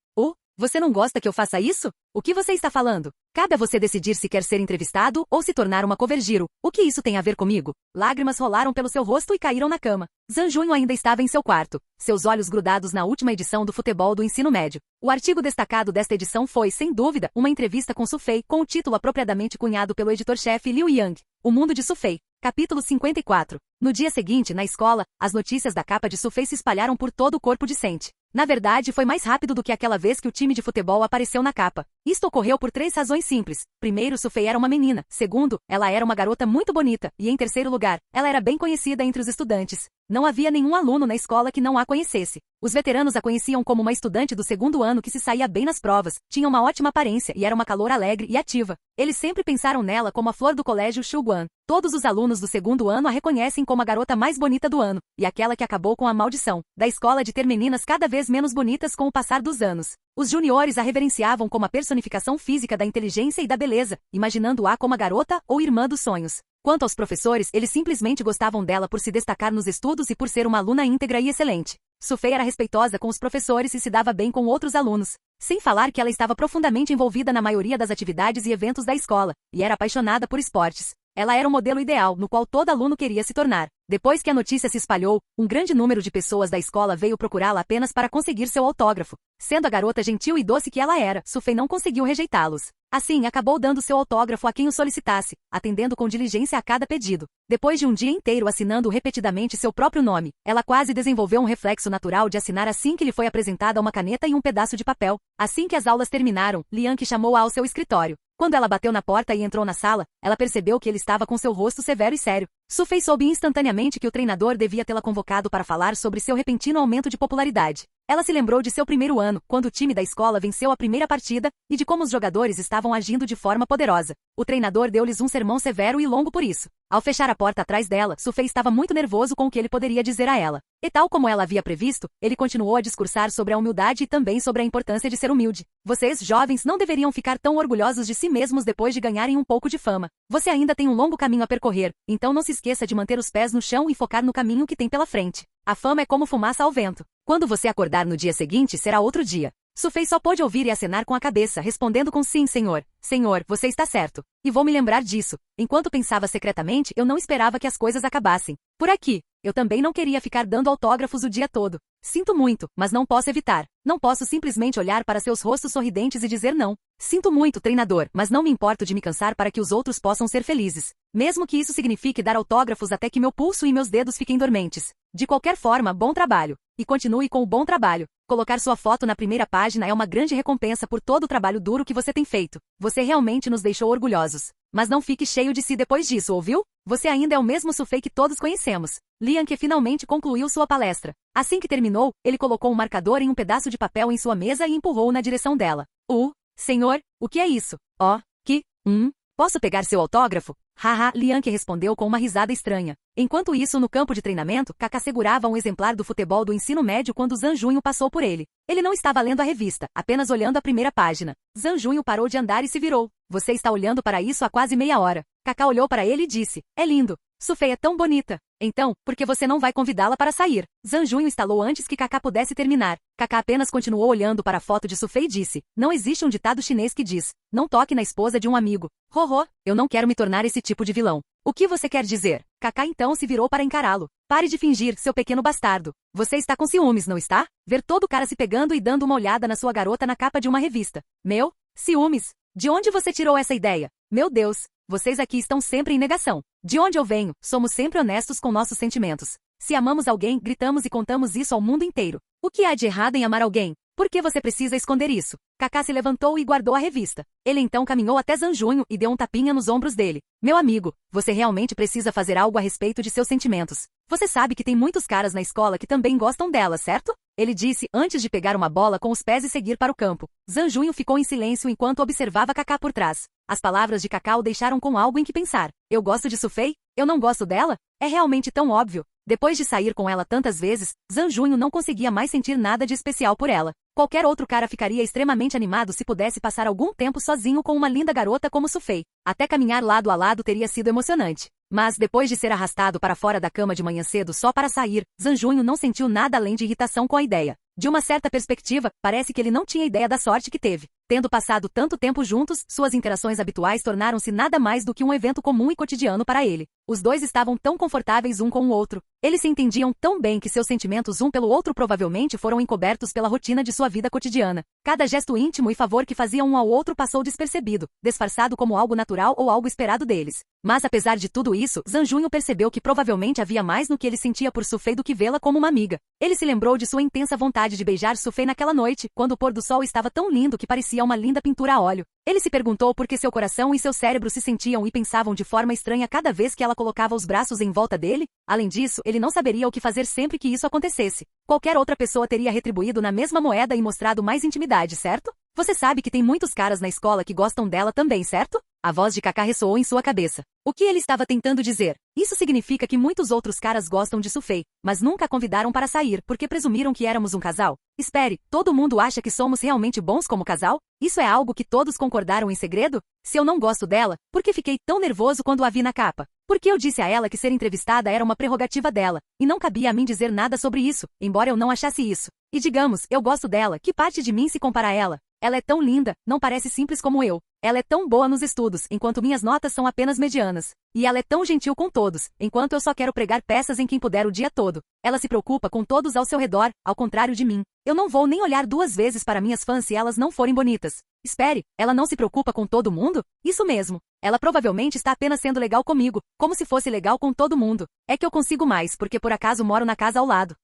Você não gosta que eu faça isso? O que você está falando? Cabe a você decidir se quer ser entrevistado ou se tornar uma covergiro. O que isso tem a ver comigo? Lágrimas rolaram pelo seu rosto e caíram na cama. Zhang Junho ainda estava em seu quarto, seus olhos grudados na última edição do futebol do ensino médio. O artigo destacado desta edição foi, sem dúvida, uma entrevista com Su Fei, com o título apropriadamente cunhado pelo editor-chefe Liu Yang. O mundo de Su Fei. Capítulo 54. No dia seguinte, na escola, as notícias da capa de Su Fei se espalharam por todo o corpo discente. Na verdade, foi mais rápido do que aquela vez que o time de futebol apareceu na capa. Isto ocorreu por 3 razões simples. Primeiro, Su Fei era uma menina. Segundo, ela era uma garota muito bonita. E em terceiro lugar, ela era bem conhecida entre os estudantes. Não havia nenhum aluno na escola que não a conhecesse. Os veteranos a conheciam como uma estudante do segundo ano que se saía bem nas provas, tinha uma ótima aparência e era uma caloura alegre e ativa. Eles sempre pensaram nela como a flor do colégio Shuguan. Todos os alunos do segundo ano a reconhecem como a garota mais bonita do ano, e aquela que acabou com a maldição da escola de ter meninas cada vez menos bonitas com o passar dos anos. Os juniores a reverenciavam como a personificação física da inteligência e da beleza, imaginando-a como a garota ou irmã dos sonhos. Quanto aos professores, eles simplesmente gostavam dela por se destacar nos estudos e por ser uma aluna íntegra e excelente. Su Fei era respeitosa com os professores e se dava bem com outros alunos. Sem falar que ela estava profundamente envolvida na maioria das atividades e eventos da escola, e era apaixonada por esportes. Ela era o modelo ideal, no qual todo aluno queria se tornar. Depois que a notícia se espalhou, um grande número de pessoas da escola veio procurá-la apenas para conseguir seu autógrafo. Sendo a garota gentil e doce que ela era, Su Fei não conseguiu rejeitá-los. Assim, acabou dando seu autógrafo a quem o solicitasse, atendendo com diligência a cada pedido. Depois de um dia inteiro assinando repetidamente seu próprio nome, ela quase desenvolveu um reflexo natural de assinar assim que lhe foi apresentada uma caneta e um pedaço de papel. Assim que as aulas terminaram, Liang chamou-a ao seu escritório. Quando ela bateu na porta e entrou na sala, ela percebeu que ele estava com seu rosto severo e sério. Su Fei soube instantaneamente que o treinador devia tê-la convocado para falar sobre seu repentino aumento de popularidade. Ela se lembrou de seu primeiro ano, quando o time da escola venceu a primeira partida, e de como os jogadores estavam agindo de forma poderosa. O treinador deu-lhes um sermão severo e longo por isso. Ao fechar a porta atrás dela, Su Fei estava muito nervoso com o que ele poderia dizer a ela. E tal como ela havia previsto, ele continuou a discursar sobre a humildade e também sobre a importância de ser humilde. Vocês, jovens, não deveriam ficar tão orgulhosos de si mesmos depois de ganharem um pouco de fama. Você ainda tem um longo caminho a percorrer, então não se esqueça de manter os pés no chão e focar no caminho que tem pela frente. A fama é como fumaça ao vento. Quando você acordar no dia seguinte, será outro dia. Su Fei só pôde ouvir e acenar com a cabeça, respondendo com sim, senhor. Senhor, você está certo. E vou me lembrar disso. Enquanto pensava secretamente, eu não esperava que as coisas acabassem. Por aqui. Eu também não queria ficar dando autógrafos o dia todo. Sinto muito, mas não posso evitar. Não posso simplesmente olhar para seus rostos sorridentes e dizer não. Sinto muito, treinador, mas não me importo de me cansar para que os outros possam ser felizes. Mesmo que isso signifique dar autógrafos até que meu pulso e meus dedos fiquem dormentes. De qualquer forma, bom trabalho. E continue com o bom trabalho. Colocar sua foto na primeira página é uma grande recompensa por todo o trabalho duro que você tem feito. Você realmente nos deixou orgulhosos. Mas não fique cheio de si depois disso, ouviu? Você ainda é o mesmo Su Fei que todos conhecemos. Liang finalmente concluiu sua palestra. Assim que terminou, ele colocou um marcador em um pedaço de papel em sua mesa e empurrou na direção dela. Senhor, o que é isso? Posso pegar seu autógrafo? Haha, Liang respondeu com uma risada estranha. Enquanto isso, no campo de treinamento, Kaká segurava um exemplar do futebol do ensino médio quando Zhang Junho passou por ele. Ele não estava lendo a revista, apenas olhando a primeira página. Zhang Junho parou de andar e se virou. Você está olhando para isso há quase meia hora. Kaká olhou para ele e disse, é lindo. Su Fei é tão bonita. Então, por que você não vai convidá-la para sair? Zhang Junho estalou antes que Kaká pudesse terminar. Kaká apenas continuou olhando para a foto de Su Fei e disse, não existe um ditado chinês que diz, não toque na esposa de um amigo. Eu não quero me tornar esse tipo de vilão. O que você quer dizer? Kaká então se virou para encará-lo. Pare de fingir, seu pequeno bastardo. Você está com ciúmes, não está? Ver todo o cara se pegando e dando uma olhada na sua garota na capa de uma revista. Ciúmes? De onde você tirou essa ideia? Meu Deus, vocês aqui estão sempre em negação. De onde eu venho, somos sempre honestos com nossos sentimentos. Se amamos alguém, gritamos e contamos isso ao mundo inteiro. O que há de errado em amar alguém? Por que você precisa esconder isso? Kaká se levantou e guardou a revista. Ele então caminhou até Zhang Junho e deu um tapinha nos ombros dele. Meu amigo, você realmente precisa fazer algo a respeito de seus sentimentos. Você sabe que tem muitos caras na escola que também gostam dela, certo? Ele disse antes de pegar uma bola com os pés e seguir para o campo. Zhang Junho ficou em silêncio enquanto observava Kaká por trás. As palavras de Kaká o deixaram com algo em que pensar. Eu gosto de Su Fei? Eu não gosto dela? É realmente tão óbvio. Depois de sair com ela tantas vezes, Zhang Junho não conseguia mais sentir nada de especial por ela. Qualquer outro cara ficaria extremamente animado se pudesse passar algum tempo sozinho com uma linda garota como Su Fei. Até caminhar lado a lado teria sido emocionante. Mas, depois de ser arrastado para fora da cama de manhã cedo só para sair, Zhang Junho não sentiu nada além de irritação com a ideia. De uma certa perspectiva, parece que ele não tinha ideia da sorte que teve. Tendo passado tanto tempo juntos, suas interações habituais tornaram-se nada mais do que um evento comum e cotidiano para ele. Os dois estavam tão confortáveis um com o outro. Eles se entendiam tão bem que seus sentimentos um pelo outro provavelmente foram encobertos pela rotina de sua vida cotidiana. Cada gesto íntimo e favor que faziam um ao outro passou despercebido, disfarçado como algo natural ou algo esperado deles. Mas apesar de tudo isso, Zanjunho percebeu que provavelmente havia mais no que ele sentia por Sufei do que vê-la como uma amiga. Ele se lembrou de sua intensa vontade de beijar Sufei naquela noite, quando o pôr do sol estava tão lindo que parecia uma linda pintura a óleo. Ele se perguntou por que seu coração e seu cérebro se sentiam e pensavam de forma estranha cada vez que ela colocava os braços em volta dele. Além disso, ele não saberia o que fazer sempre que isso acontecesse. Qualquer outra pessoa teria retribuído na mesma moeda e mostrado mais intimidade, certo? Você sabe que tem muitos caras na escola que gostam dela também, certo? A voz de Kaká ressoou em sua cabeça. O que ele estava tentando dizer? Isso significa que muitos outros caras gostam de Sufei, mas nunca a convidaram para sair porque presumiram que éramos um casal? Espere, todo mundo acha que somos realmente bons como casal? Isso é algo que todos concordaram em segredo? Se eu não gosto dela, por que fiquei tão nervoso quando a vi na capa? Porque eu disse a ela que ser entrevistada era uma prerrogativa dela, e não cabia a mim dizer nada sobre isso, embora eu não achasse isso. E digamos, eu gosto dela, que parte de mim se compara a ela? Ela é tão linda, não parece simples como eu. Ela é tão boa nos estudos, enquanto minhas notas são apenas medianas. E ela é tão gentil com todos, enquanto eu só quero pregar peças em quem puder o dia todo. Ela se preocupa com todos ao seu redor, ao contrário de mim. Eu não vou nem olhar duas vezes para minhas fãs se elas não forem bonitas. Espere, ela não se preocupa com todo mundo? Isso mesmo. Ela provavelmente está apenas sendo legal comigo, como se fosse legal com todo mundo. É que eu consigo mais porque por acaso moro na casa ao lado.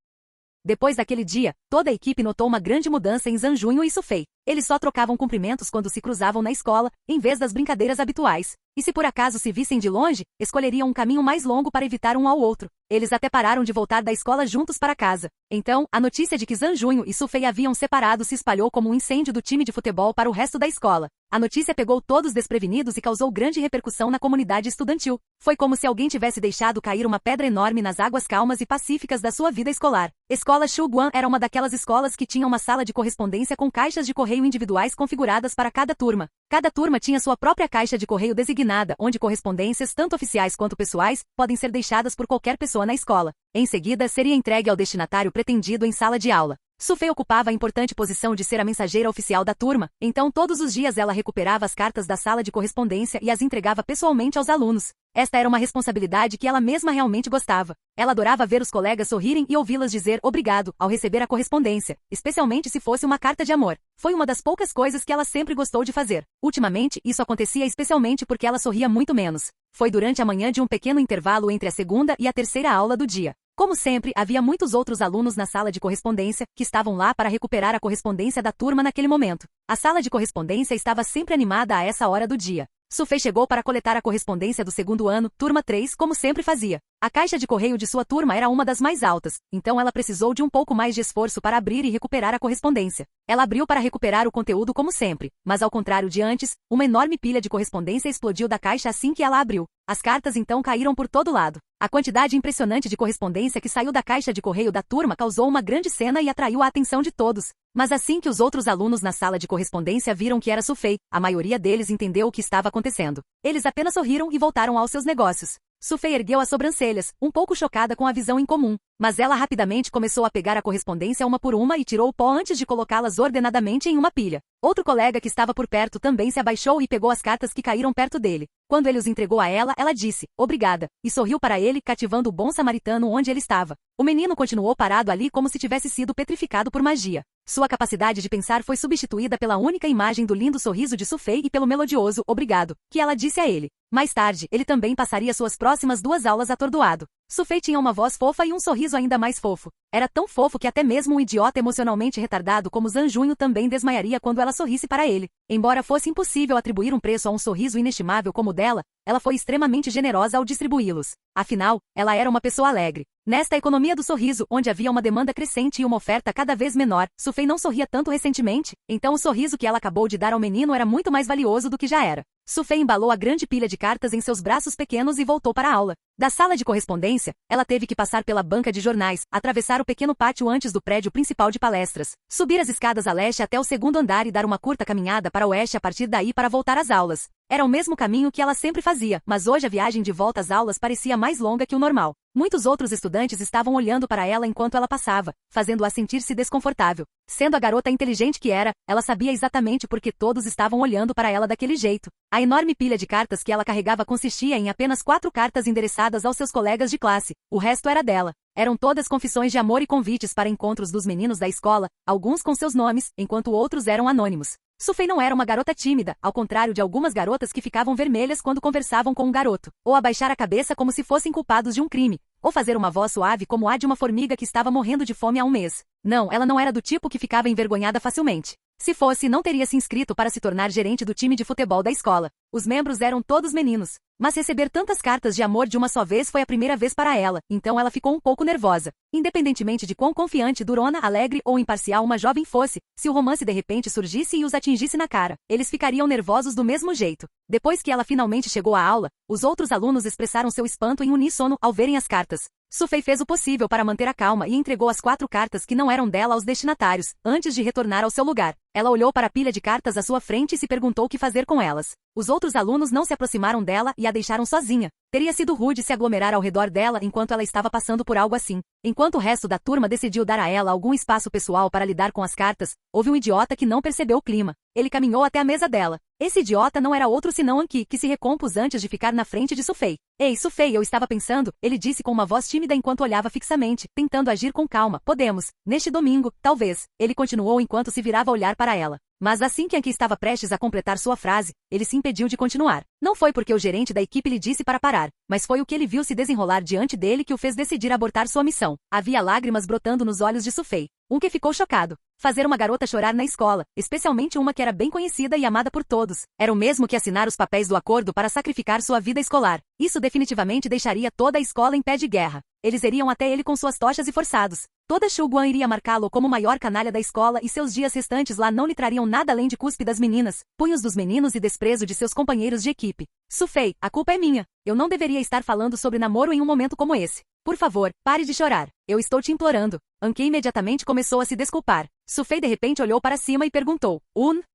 Depois daquele dia, toda a equipe notou uma grande mudança em Zanjunho e Sufei. Eles só trocavam cumprimentos quando se cruzavam na escola, em vez das brincadeiras habituais. E se por acaso se vissem de longe, escolheriam um caminho mais longo para evitar um ao outro. Eles até pararam de voltar da escola juntos para casa. Então, a notícia de que Zanjunho e Sufei haviam separado se espalhou como um incêndio do time de futebol para o resto da escola. A notícia pegou todos desprevenidos e causou grande repercussão na comunidade estudantil. Foi como se alguém tivesse deixado cair uma pedra enorme nas águas calmas e pacíficas da sua vida escolar. Escola Shuguan era uma daquelas escolas que tinha uma sala de correspondência com caixas de correio individuais configuradas para cada turma. Cada turma tinha sua própria caixa de correio designada, onde correspondências, tanto oficiais quanto pessoais, podem ser deixadas por qualquer pessoa na escola. Em seguida, seria entregue ao destinatário pretendido em sala de aula. Sufei ocupava a importante posição de ser a mensageira oficial da turma, então todos os dias ela recuperava as cartas da sala de correspondência e as entregava pessoalmente aos alunos. Esta era uma responsabilidade que ela mesma realmente gostava. Ela adorava ver os colegas sorrirem e ouvi-las dizer obrigado ao receber a correspondência, especialmente se fosse uma carta de amor. Foi uma das poucas coisas que ela sempre gostou de fazer. Ultimamente, isso acontecia especialmente porque ela sorria muito menos. Foi durante a manhã de um pequeno intervalo entre a segunda e a terceira aula do dia. Como sempre, havia muitos outros alunos na sala de correspondência, que estavam lá para recuperar a correspondência da turma naquele momento. A sala de correspondência estava sempre animada a essa hora do dia. Sufei chegou para coletar a correspondência do segundo ano, turma 3, como sempre fazia. A caixa de correio de sua turma era uma das mais altas, então ela precisou de um pouco mais de esforço para abrir e recuperar a correspondência. Ela abriu para recuperar o conteúdo como sempre, mas ao contrário de antes, uma enorme pilha de correspondência explodiu da caixa assim que ela abriu. As cartas então caíram por todo lado. A quantidade impressionante de correspondência que saiu da caixa de correio da turma causou uma grande cena e atraiu a atenção de todos. Mas assim que os outros alunos na sala de correspondência viram que era Sufei, a maioria deles entendeu o que estava acontecendo. Eles apenas sorriram e voltaram aos seus negócios. Sufei ergueu as sobrancelhas, um pouco chocada com a visão incomum, mas ela rapidamente começou a pegar a correspondência uma por uma e tirou o pó antes de colocá-las ordenadamente em uma pilha. Outro colega que estava por perto também se abaixou e pegou as cartas que caíram perto dele. Quando ele os entregou a ela, ela disse, obrigada, e sorriu para ele, cativando o bom samaritano onde ele estava. O menino continuou parado ali como se tivesse sido petrificado por magia. Sua capacidade de pensar foi substituída pela única imagem do lindo sorriso de Sufei e pelo melodioso obrigado, que ela disse a ele. Mais tarde, ele também passaria suas próximas 2 aulas atordoado. Sufei tinha uma voz fofa e um sorriso ainda mais fofo. Era tão fofo que até mesmo um idiota emocionalmente retardado como Zanjunho também desmaiaria quando ela sorrisse para ele. Embora fosse impossível atribuir um preço a um sorriso inestimável como o dela, ela foi extremamente generosa ao distribuí-los. Afinal, ela era uma pessoa alegre. Nesta economia do sorriso, onde havia uma demanda crescente e uma oferta cada vez menor, Sufei não sorria tanto recentemente, então o sorriso que ela acabou de dar ao menino era muito mais valioso do que já era. Sufei embalou a grande pilha de cartas em seus braços pequenos e voltou para a aula. Da sala de correspondência, ela teve que passar pela banca de jornais, atravessar o pequeno pátio antes do prédio principal de palestras, subir as escadas a leste até o segundo andar e dar uma curta caminhada para oeste a partir daí para voltar às aulas. Era o mesmo caminho que ela sempre fazia, mas hoje a viagem de volta às aulas parecia mais longa que o normal. Muitos outros estudantes estavam olhando para ela enquanto ela passava, fazendo-a sentir-se desconfortável. Sendo a garota inteligente que era, ela sabia exatamente por que todos estavam olhando para ela daquele jeito. A enorme pilha de cartas que ela carregava consistia em apenas 4 cartas endereçadas aos seus colegas de classe. O resto era dela. Eram todas confissões de amor e convites para encontros dos meninos da escola, alguns com seus nomes, enquanto outros eram anônimos. Sufei não era uma garota tímida, ao contrário de algumas garotas que ficavam vermelhas quando conversavam com um garoto, ou abaixar a cabeça como se fossem culpados de um crime, ou fazer uma voz suave como a de uma formiga que estava morrendo de fome há um mês. Não, ela não era do tipo que ficava envergonhada facilmente. Se fosse, não teria se inscrito para se tornar gerente do time de futebol da escola. Os membros eram todos meninos. Mas receber tantas cartas de amor de uma só vez foi a primeira vez para ela, então ela ficou um pouco nervosa. Independentemente de quão confiante, durona, alegre ou imparcial uma jovem fosse, se o romance de repente surgisse e os atingisse na cara, eles ficariam nervosos do mesmo jeito. Depois que ela finalmente chegou à aula, os outros alunos expressaram seu espanto em uníssono ao verem as cartas. Sufei fez o possível para manter a calma e entregou as 4 cartas que não eram dela aos destinatários, antes de retornar ao seu lugar. Ela olhou para a pilha de cartas à sua frente e se perguntou o que fazer com elas. Os outros alunos não se aproximaram dela e a deixaram sozinha. Teria sido rude se aglomerar ao redor dela enquanto ela estava passando por algo assim. Enquanto o resto da turma decidiu dar a ela algum espaço pessoal para lidar com as cartas, houve um idiota que não percebeu o clima. Ele caminhou até a mesa dela. Esse idiota não era outro senão Anki, que se recompôs antes de ficar na frente de Sufei. Ei, Sufei, eu estava pensando, ele disse com uma voz tímida enquanto olhava fixamente, tentando agir com calma. Podemos, neste domingo, talvez. Ele continuou enquanto se virava a olhar para ela. Mas assim que Anki estava prestes a completar sua frase, ele se impediu de continuar. Não foi porque o gerente da equipe lhe disse para parar, mas foi o que ele viu se desenrolar diante dele que o fez decidir abortar sua missão. Havia lágrimas brotando nos olhos de Sufei. Que ficou chocado. Fazer uma garota chorar na escola, especialmente uma que era bem conhecida e amada por todos, era o mesmo que assinar os papéis do acordo para sacrificar sua vida escolar. Isso definitivamente deixaria toda a escola em pé de guerra. Eles iriam até ele com suas tochas e forçados. Toda Shuguan iria marcá-lo como o maior canalha da escola e seus dias restantes lá não lhe trariam nada além de cuspe das meninas, punhos dos meninos e desprezo de seus companheiros de equipe. Sufei, a culpa é minha. Eu não deveria estar falando sobre namoro em um momento como esse. Por favor, pare de chorar. Eu estou te implorando. Anki imediatamente começou a se desculpar. Sufei de repente olhou para cima e perguntou.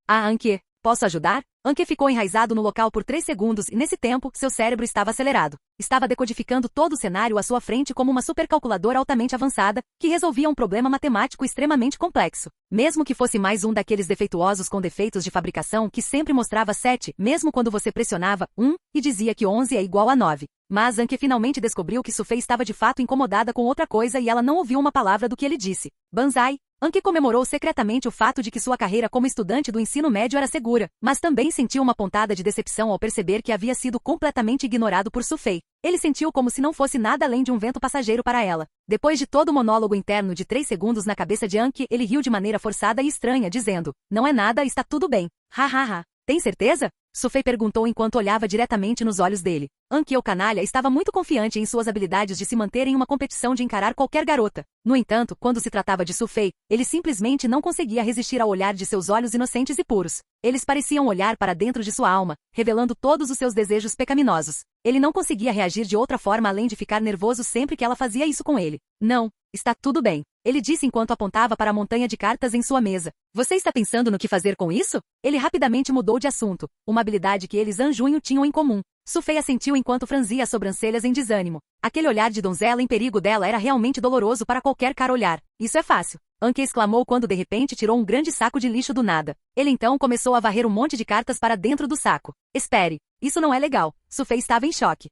Anki, posso ajudar? Anki ficou enraizado no local por 3 segundos e nesse tempo, seu cérebro estava acelerado. Estava decodificando todo o cenário à sua frente como uma supercalculadora altamente avançada, que resolvia um problema matemático extremamente complexo. Mesmo que fosse mais um daqueles defeituosos com defeitos de fabricação que sempre mostrava 7, mesmo quando você pressionava 1, e dizia que 11 é igual a 9. Mas Anki finalmente descobriu que Sufei estava de fato incomodada com outra coisa e ela não ouviu uma palavra do que ele disse. Banzai. Anki comemorou secretamente o fato de que sua carreira como estudante do ensino médio era segura, mas também sentiu uma pontada de decepção ao perceber que havia sido completamente ignorado por Sufei. Ele sentiu como se não fosse nada além de um vento passageiro para ela. Depois de todo o monólogo interno de 3 segundos na cabeça de Anki, ele riu de maneira forçada e estranha, dizendo, não é nada, está tudo bem. Hahaha. Tem certeza? Sufei perguntou enquanto olhava diretamente nos olhos dele. Anki, o canalha, estava muito confiante em suas habilidades de se manter em uma competição de encarar qualquer garota. No entanto, quando se tratava de Sufei, ele simplesmente não conseguia resistir ao olhar de seus olhos inocentes e puros. Eles pareciam olhar para dentro de sua alma, revelando todos os seus desejos pecaminosos. Ele não conseguia reagir de outra forma além de ficar nervoso sempre que ela fazia isso com ele. Não, está tudo bem. Ele disse enquanto apontava para a montanha de cartas em sua mesa. Você está pensando no que fazer com isso? Ele rapidamente mudou de assunto, uma habilidade que eles Anjunho tinham em comum. Sufei assentiu enquanto franzia as sobrancelhas em desânimo. Aquele olhar de donzela em perigo dela era realmente doloroso para qualquer cara olhar. Isso é fácil. Anki exclamou quando de repente tirou um grande saco de lixo do nada. Ele então começou a varrer um monte de cartas para dentro do saco. Espere. Isso não é legal. Sufei estava em choque.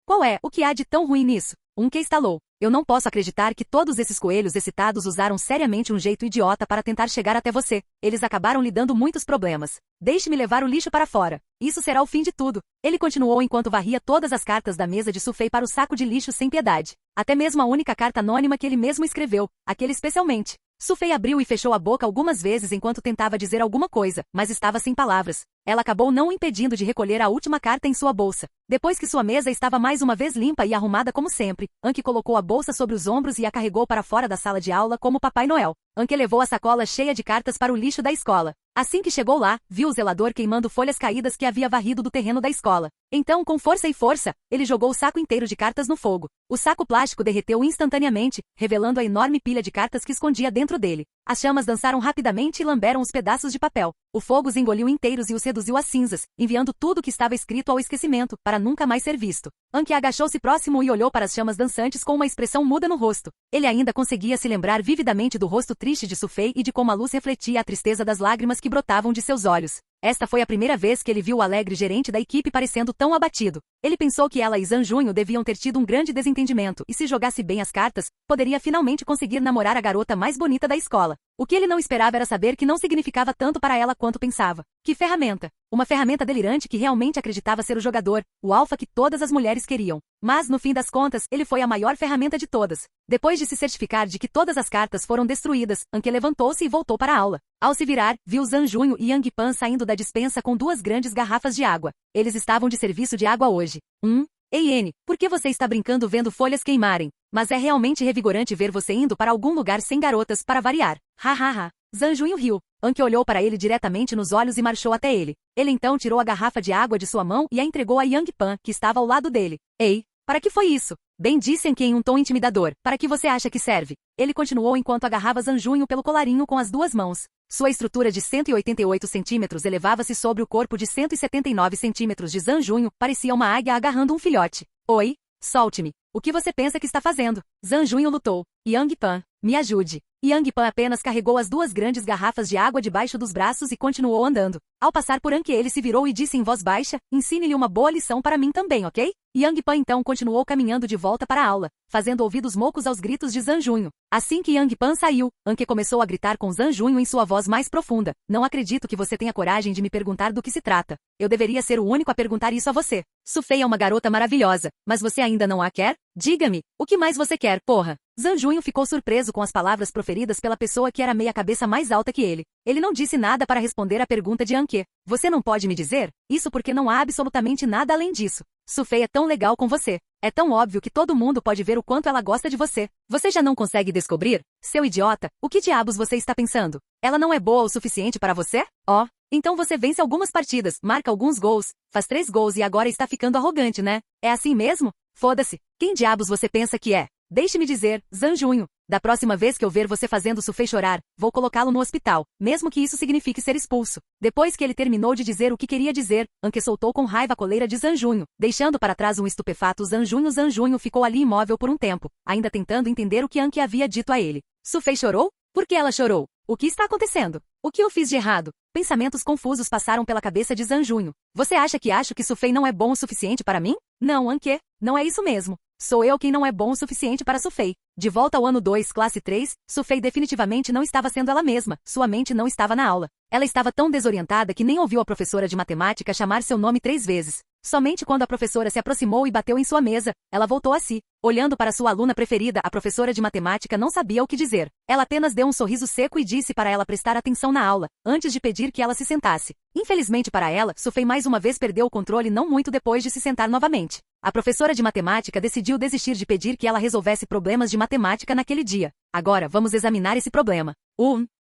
Qual é? O que há de tão ruim nisso? Anki estalou. Eu não posso acreditar que todos esses coelhos excitados usaram seriamente um jeito idiota para tentar chegar até você. Eles acabaram lhe dando muitos problemas. Deixe-me levar o lixo para fora. Isso será o fim de tudo. Ele continuou enquanto varria todas as cartas da mesa de Sufei para o saco de lixo sem piedade. Até mesmo a única carta anônima que ele mesmo escreveu, aquele especialmente. Sufei abriu e fechou a boca algumas vezes enquanto tentava dizer alguma coisa, mas estava sem palavras. Ela acabou não o impedindo de recolher a última carta em sua bolsa. Depois que sua mesa estava mais uma vez limpa e arrumada como sempre, Anki colocou a bolsa sobre os ombros e a carregou para fora da sala de aula como Papai Noel. Anki levou a sacola cheia de cartas para o lixo da escola. Assim que chegou lá, viu o zelador queimando folhas caídas que havia varrido do terreno da escola. Então, com força e força, ele jogou o saco inteiro de cartas no fogo. O saco plástico derreteu instantaneamente, revelando a enorme pilha de cartas que escondia dentro dele. As chamas dançaram rapidamente e lamberam os pedaços de papel. O fogo os engoliu inteiros e os reduziu às cinzas, enviando tudo o que estava escrito ao esquecimento, para nunca mais ser visto. Anki agachou-se próximo e olhou para as chamas dançantes com uma expressão muda no rosto. Ele ainda conseguia se lembrar vividamente do rosto triste de Sufei e de como a luz refletia a tristeza das lágrimas que brotavam de seus olhos. Esta foi a primeira vez que ele viu o alegre gerente da equipe parecendo tão abatido. Ele pensou que ela e Zhan Junho deviam ter tido um grande desentendimento e se jogasse bem as cartas, poderia finalmente conseguir namorar a garota mais bonita da escola. O que ele não esperava era saber que não significava tanto para ela quanto pensava. Que ferramenta! Uma ferramenta delirante que realmente acreditava ser o jogador, o alfa que todas as mulheres queriam. Mas, no fim das contas, ele foi a maior ferramenta de todas. Depois de se certificar de que todas as cartas foram destruídas, Anki levantou-se e voltou para a aula. Ao se virar, viu Zhan Junho e Yang Pan saindo da despensa com 2 grandes garrafas de água. Eles estavam de serviço de água hoje. Ei N, por que você está brincando vendo folhas queimarem? Mas é realmente revigorante ver você indo para algum lugar sem garotas, para variar. Ha. Zhan Junho riu. Anki olhou para ele diretamente nos olhos e marchou até ele. Ele então tirou a garrafa de água de sua mão e a entregou a Yang Pan, que estava ao lado dele. Ei, para que foi isso? Bem disse Anki em um tom intimidador. Para que você acha que serve? Ele continuou enquanto agarrava Zhan Junho pelo colarinho com as 2 mãos. Sua estrutura de 188 centímetros elevava-se sobre o corpo de 179 centímetros de Zhan Junho, parecia uma águia agarrando um filhote. Oi? Solte-me. O que você pensa que está fazendo? Zhan Junho lutou. Yang Pan, me ajude. Yang Pan apenas carregou as 2 grandes garrafas de água debaixo dos braços e continuou andando. Ao passar por Anki ele se virou e disse em voz baixa, ensine-lhe uma boa lição para mim também, ok? Yang Pan então continuou caminhando de volta para a aula, fazendo ouvidos moucos aos gritos de Zhan Junho. Assim que Yang Pan saiu, Anki começou a gritar com Zhan Junho em sua voz mais profunda. Não acredito que você tenha coragem de me perguntar do que se trata. Eu deveria ser o único a perguntar isso a você. Sufei é uma garota maravilhosa, mas você ainda não a quer? Diga-me, o que mais você quer, porra? Zhan Junho ficou surpreso com as palavras proferidas pela pessoa que era meia cabeça mais alta que ele. Ele não disse nada para responder à pergunta de Anki. Você não pode me dizer? Isso porque não há absolutamente nada além disso. Sufei é tão legal com você. É tão óbvio que todo mundo pode ver o quanto ela gosta de você. Você já não consegue descobrir? Seu idiota, o que diabos você está pensando? Ela não é boa o suficiente para você? Então você vence algumas partidas, marca alguns gols, faz 3 gols e agora está ficando arrogante, né? É assim mesmo? Foda-se. Quem diabos você pensa que é? Deixe-me dizer, Zhan Junho, da próxima vez que eu ver você fazendo Sufei chorar, vou colocá-lo no hospital, mesmo que isso signifique ser expulso. Depois que ele terminou de dizer o que queria dizer, Anki soltou com raiva a coleira de Zhan Junho, deixando para trás um estupefato Zhan Junho ficou ali imóvel por um tempo, ainda tentando entender o que Anki havia dito a ele. Sufei chorou? Por que ela chorou? O que está acontecendo? O que eu fiz de errado? Pensamentos confusos passaram pela cabeça de Zhan Junho. Você acha que acho que Sufei não é bom o suficiente para mim? Não, Anki, não é isso mesmo. Sou eu quem não é bom o suficiente para Sufei. De volta ao ano 2, classe 3, Sufei definitivamente não estava sendo ela mesma, sua mente não estava na aula. Ela estava tão desorientada que nem ouviu a professora de matemática chamar seu nome 3 vezes. Somente quando a professora se aproximou e bateu em sua mesa, ela voltou a si. Olhando para sua aluna preferida, a professora de matemática não sabia o que dizer. Ela apenas deu um sorriso seco e disse para ela prestar atenção na aula, antes de pedir que ela se sentasse. Infelizmente para ela, Sufei mais uma vez perdeu o controle não muito depois de se sentar novamente. A professora de matemática decidiu desistir de pedir que ela resolvesse problemas de matemática naquele dia. Agora vamos examinar esse problema.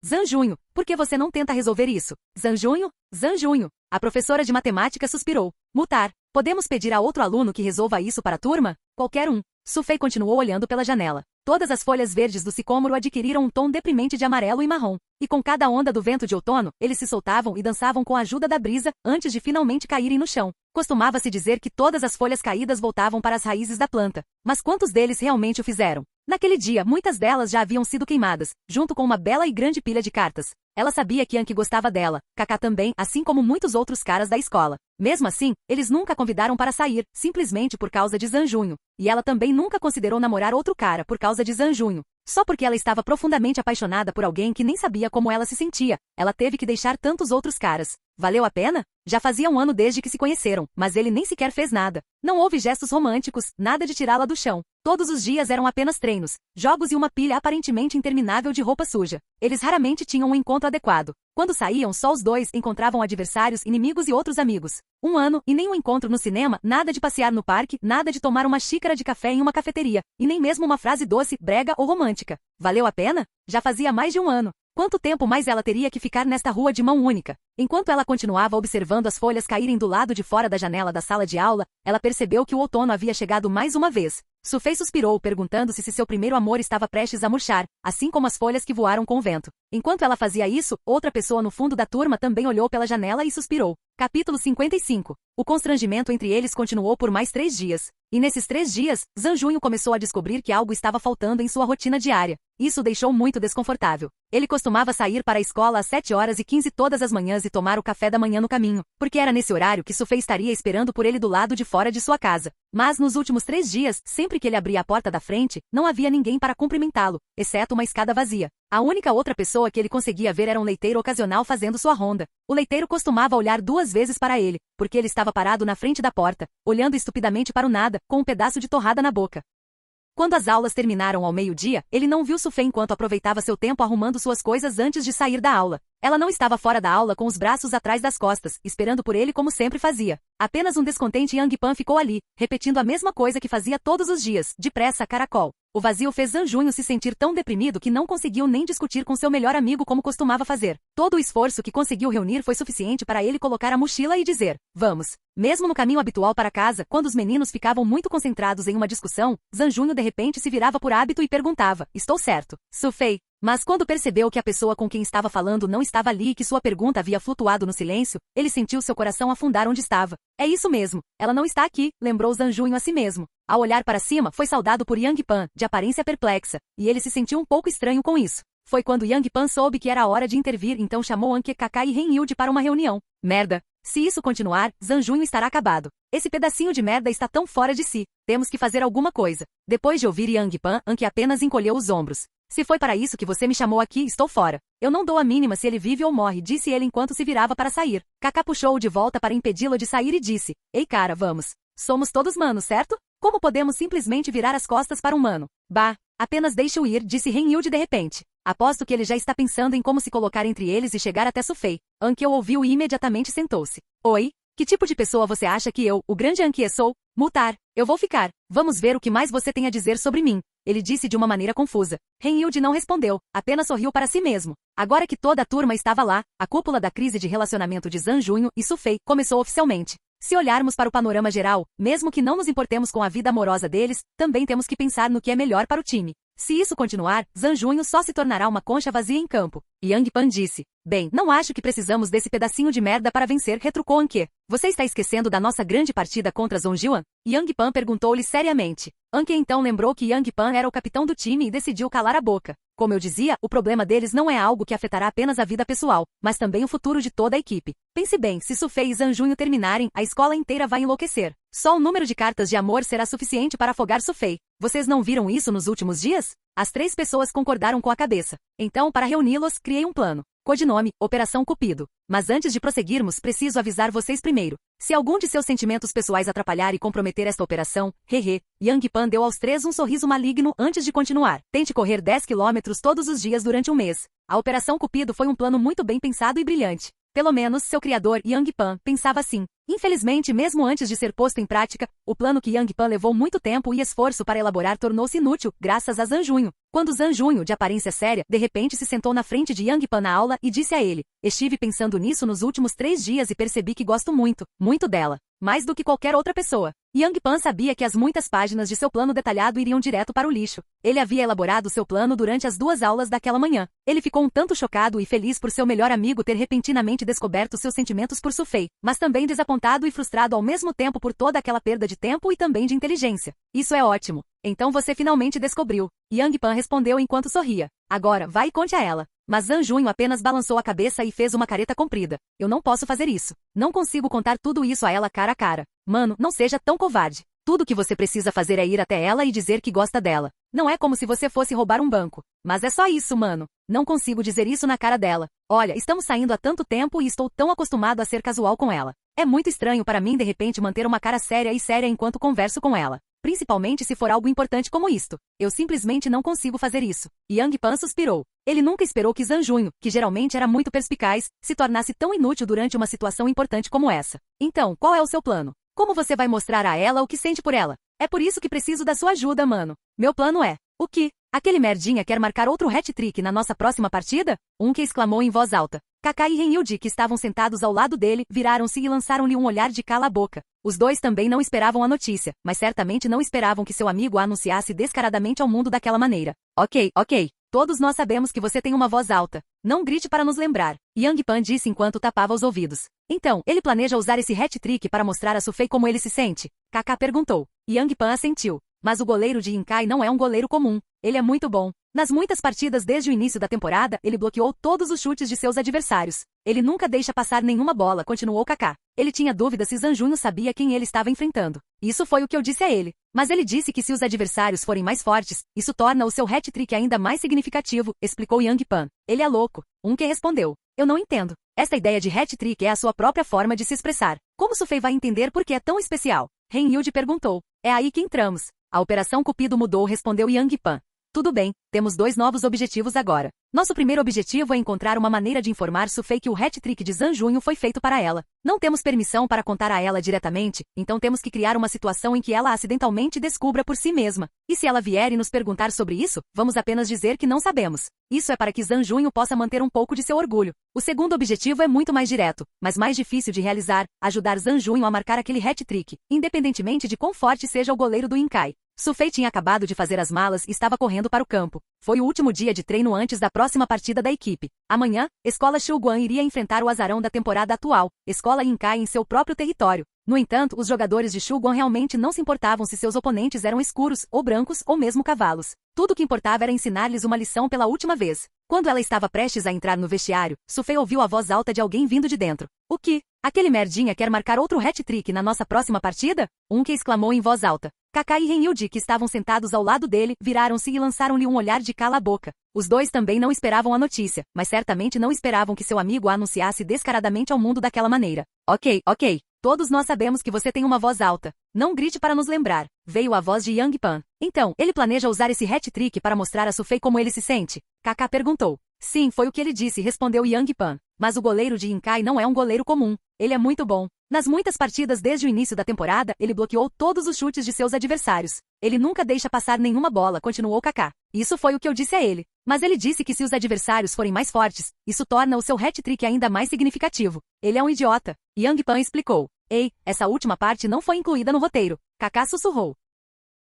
Zhan Junho, por que você não tenta resolver isso? Zhan Junho? Zhan Junho. A professora de matemática suspirou. Mutar. Podemos pedir a outro aluno que resolva isso para a turma? Qualquer um. Sufei continuou olhando pela janela. Todas as folhas verdes do sicômoro adquiriram um tom deprimente de amarelo e marrom. E com cada onda do vento de outono, eles se soltavam e dançavam com a ajuda da brisa, antes de finalmente caírem no chão. Costumava-se dizer que todas as folhas caídas voltavam para as raízes da planta. Mas quantos deles realmente o fizeram? Naquele dia, muitas delas já haviam sido queimadas, junto com uma bela e grande pilha de cartas. Ela sabia que Anki gostava dela, Kaká também, assim como muitos outros caras da escola. Mesmo assim, eles nunca a convidaram para sair, simplesmente por causa de Zhan Junho. E ela também nunca considerou namorar outro cara por causa de Zhan Junho. Só porque ela estava profundamente apaixonada por alguém que nem sabia como ela se sentia, ela teve que deixar tantos outros caras. Valeu a pena? Já fazia um ano desde que se conheceram, mas ele nem sequer fez nada. Não houve gestos românticos, nada de tirá-la do chão. Todos os dias eram apenas treinos, jogos e uma pilha aparentemente interminável de roupa suja. Eles raramente tinham um encontro adequado. Quando saíam, só os dois encontravam adversários, inimigos e outros amigos. Um ano, e nem um encontro no cinema, nada de passear no parque, nada de tomar uma xícara de café em uma cafeteria, e nem mesmo uma frase doce, brega ou romântica. Valeu a pena? Já fazia mais de um ano. Quanto tempo mais ela teria que ficar nesta rua de mão única? Enquanto ela continuava observando as folhas caírem do lado de fora da janela da sala de aula, ela percebeu que o outono havia chegado mais uma vez. Sufei suspirou, perguntando-se se seu primeiro amor estava prestes a murchar, assim como as folhas que voaram com o vento. Enquanto ela fazia isso, outra pessoa no fundo da turma também olhou pela janela e suspirou. Capítulo 55. O constrangimento entre eles continuou por mais 3 dias. E nesses 3 dias, Zanjunho começou a descobrir que algo estava faltando em sua rotina diária. Isso o deixou muito desconfortável. Ele costumava sair para a escola às 7h15 todas as manhãs e tomar o café da manhã no caminho, porque era nesse horário que Sufei estaria esperando por ele do lado de fora de sua casa. Mas nos últimos 3 dias, sempre que ele abria a porta da frente, não havia ninguém para cumprimentá-lo, exceto uma escada vazia. A única outra pessoa que ele conseguia ver era um leiteiro ocasional fazendo sua ronda. O leiteiro costumava olhar 2 vezes para ele, porque ele estava parado na frente da porta, olhando estupidamente para o nada, com um pedaço de torrada na boca. Quando as aulas terminaram ao meio-dia, ele não viu Sufei enquanto aproveitava seu tempo arrumando suas coisas antes de sair da aula. Ela não estava fora da aula com os braços atrás das costas, esperando por ele como sempre fazia. Apenas um descontente Yang Pan ficou ali, repetindo a mesma coisa que fazia todos os dias, depressa, caracol. O vazio fez Zanjunho se sentir tão deprimido que não conseguiu nem discutir com seu melhor amigo como costumava fazer. Todo o esforço que conseguiu reunir foi suficiente para ele colocar a mochila e dizer, vamos. Mesmo no caminho habitual para casa, quando os meninos ficavam muito concentrados em uma discussão, Zanjunho de repente se virava por hábito e perguntava, estou certo, Sufei? Mas quando percebeu que a pessoa com quem estava falando não estava ali e que sua pergunta havia flutuado no silêncio, ele sentiu seu coração afundar onde estava. É isso mesmo, ela não está aqui, lembrou Zanjunho a si mesmo. Ao olhar para cima, foi saudado por Yang Pan, de aparência perplexa, e ele se sentiu um pouco estranho com isso. Foi quando Yang Pan soube que era a hora de intervir, então chamou Anke Kakai e Renhilde para uma reunião. Merda! Se isso continuar, Zanjunho estará acabado. Esse pedacinho de merda está tão fora de si. Temos que fazer alguma coisa. Depois de ouvir Yang Pan, Anke apenas encolheu os ombros. Se foi para isso que você me chamou aqui, estou fora. Eu não dou a mínima se ele vive ou morre, disse ele enquanto se virava para sair. Kaká puxou-o de volta para impedi-lo de sair e disse, ei cara, vamos. Somos todos manos, certo? Como podemos simplesmente virar as costas para um mano? Bah, apenas deixe-o ir, disse Renhilde de repente. Aposto que ele já está pensando em como se colocar entre eles e chegar até Sufei. Anke o ouviu e imediatamente sentou-se. Oi? Que tipo de pessoa você acha que eu, o grande Anke, sou? Mutar. Eu vou ficar. Vamos ver o que mais você tem a dizer sobre mim. Ele disse de uma maneira confusa. Renhilde não respondeu, apenas sorriu para si mesmo. Agora que toda a turma estava lá, a cúpula da crise de relacionamento de Zanjunho e Sufei começou oficialmente. Se olharmos para o panorama geral, mesmo que não nos importemos com a vida amorosa deles, também temos que pensar no que é melhor para o time. Se isso continuar, Zanjunho só se tornará uma concha vazia em campo. Yang Pan disse, bem, não acho que precisamos desse pedacinho de merda para vencer, retrucou Anke. Você está esquecendo da nossa grande partida contra Zonjian? Yang Pan perguntou-lhe seriamente. Anke então lembrou que Yang Pan era o capitão do time e decidiu calar a boca. Como eu dizia, o problema deles não é algo que afetará apenas a vida pessoal, mas também o futuro de toda a equipe. Pense bem, se Sufei e Zanjunho terminarem, a escola inteira vai enlouquecer. Só o número de cartas de amor será suficiente para afogar Sufei. Vocês não viram isso nos últimos dias? As 3 pessoas concordaram com a cabeça. Então, para reuni-los, criei um plano. Codinome, Operação Cupido. Mas antes de prosseguirmos, preciso avisar vocês primeiro. Se algum de seus sentimentos pessoais atrapalhar e comprometer esta operação, Yang Pan deu aos 3 um sorriso maligno antes de continuar. Tente correr 10 quilômetros todos os dias durante um mês. A Operação Cupido foi um plano muito bem pensado e brilhante. Pelo menos, seu criador, Yang Pan, pensava assim. Infelizmente, mesmo antes de ser posto em prática, o plano que Yang Pan levou muito tempo e esforço para elaborar tornou-se inútil, graças a Zanjunho. Quando Zanjunho, de aparência séria, de repente se sentou na frente de Yang Pan na aula e disse a ele, estive pensando nisso nos últimos 3 dias e percebi que gosto muito, muito dela. Mais do que qualquer outra pessoa. Yang Pan sabia que as muitas páginas de seu plano detalhado iriam direto para o lixo. Ele havia elaborado seu plano durante as 2 aulas daquela manhã. Ele ficou um tanto chocado e feliz por seu melhor amigo ter repentinamente descoberto seus sentimentos por Sufei, mas também desapontado e frustrado ao mesmo tempo por toda aquela perda de tempo e também de inteligência. Isso é ótimo. Então você finalmente descobriu. Yang Pan respondeu enquanto sorria. Agora, vai e conte a ela. Mas Zanjunho apenas balançou a cabeça e fez uma careta comprida. Eu não posso fazer isso. Não consigo contar tudo isso a ela cara a cara. Mano, não seja tão covarde. Tudo que você precisa fazer é ir até ela e dizer que gosta dela. Não é como se você fosse roubar um banco. Mas é só isso, mano. Não consigo dizer isso na cara dela. Olha, estamos saindo há tanto tempo e estou tão acostumado a ser casual com ela. É muito estranho para mim de repente manter uma cara séria enquanto converso com ela. Principalmente se for algo importante como isto. Eu simplesmente não consigo fazer isso. Yang Pan suspirou. Ele nunca esperou que Zanjunho, que geralmente era muito perspicaz, se tornasse tão inútil durante uma situação importante como essa. Então, qual é o seu plano? Como você vai mostrar a ela o que sente por ela? É por isso que preciso da sua ajuda, mano. Meu plano é... O que? Aquele merdinha quer marcar outro hat-trick na nossa próxima partida? Que exclamou em voz alta. Kaká e Renilde, que estavam sentados ao lado dele, viraram-se e lançaram-lhe um olhar de cala a boca. Os dois também não esperavam a notícia, mas certamente não esperavam que seu amigo a anunciasse descaradamente ao mundo daquela maneira. Ok. Todos nós sabemos que você tem uma voz alta. Não grite para nos lembrar, Yang Pan disse enquanto tapava os ouvidos. Então, ele planeja usar esse hat-trick para mostrar a Sufei como ele se sente? Kaká perguntou. Yang Pan assentiu. Mas o goleiro de Inkai não é um goleiro comum. Ele é muito bom. Nas muitas partidas desde o início da temporada, ele bloqueou todos os chutes de seus adversários. Ele nunca deixa passar nenhuma bola, continuou Kaká. Ele tinha dúvida se Zanjunho sabia quem ele estava enfrentando. Isso foi o que eu disse a ele. Mas ele disse que se os adversários forem mais fortes, isso torna o seu hat-trick ainda mais significativo, explicou Yang Pan. Ele é louco. Que respondeu. Eu não entendo. Esta ideia de hat-trick é a sua própria forma de se expressar. Como Sufei vai entender por que é tão especial? Renilde perguntou. É aí que entramos. A Operação Cupido mudou, respondeu Yang Pan. Tudo bem, temos 2 novos objetivos agora. Nosso primeiro objetivo é encontrar uma maneira de informar Sufei que o hat-trick de Zanjunho foi feito para ela. Não temos permissão para contar a ela diretamente, então temos que criar uma situação em que ela acidentalmente descubra por si mesma. E se ela vier e nos perguntar sobre isso, vamos apenas dizer que não sabemos. Isso é para que Zanjunho possa manter um pouco de seu orgulho. O segundo objetivo é muito mais direto, mas mais difícil de realizar, ajudar Zanjunho a marcar aquele hat-trick, independentemente de quão forte seja o goleiro do Inkai. Sufei tinha acabado de fazer as malas e estava correndo para o campo. Foi o último dia de treino antes da próxima partida da equipe. Amanhã, Escola Shuguan iria enfrentar o azarão da temporada atual, Escola Inkai em seu próprio território. No entanto, os jogadores de Shuguan realmente não se importavam se seus oponentes eram escuros, ou brancos, ou mesmo cavalos. Tudo o que importava era ensinar-lhes uma lição pela última vez. Quando ela estava prestes a entrar no vestiário, Sufei ouviu a voz alta de alguém vindo de dentro. O que? Aquele merdinha quer marcar outro hat-trick na nossa próxima partida? Que exclamou em voz alta. Kaká e Renilde, que estavam sentados ao lado dele, viraram-se e lançaram-lhe um olhar de cala a boca. Os dois também não esperavam a notícia, mas certamente não esperavam que seu amigo a anunciasse descaradamente ao mundo daquela maneira. Ok. Todos nós sabemos que você tem uma voz alta. Não grite para nos lembrar. Veio a voz de Yang Pan. Então, ele planeja usar esse hat-trick para mostrar a Sufei como ele se sente? Kaká perguntou. Sim, foi o que ele disse, respondeu Yang Pan. Mas o goleiro de Inkai não é um goleiro comum. Ele é muito bom. Nas muitas partidas desde o início da temporada, ele bloqueou todos os chutes de seus adversários. Ele nunca deixa passar nenhuma bola, continuou Kaká. Isso foi o que eu disse a ele. Mas ele disse que se os adversários forem mais fortes, isso torna o seu hat-trick ainda mais significativo. Ele é um idiota. Yang Pan explicou. Ei, essa última parte não foi incluída no roteiro. Kaká sussurrou.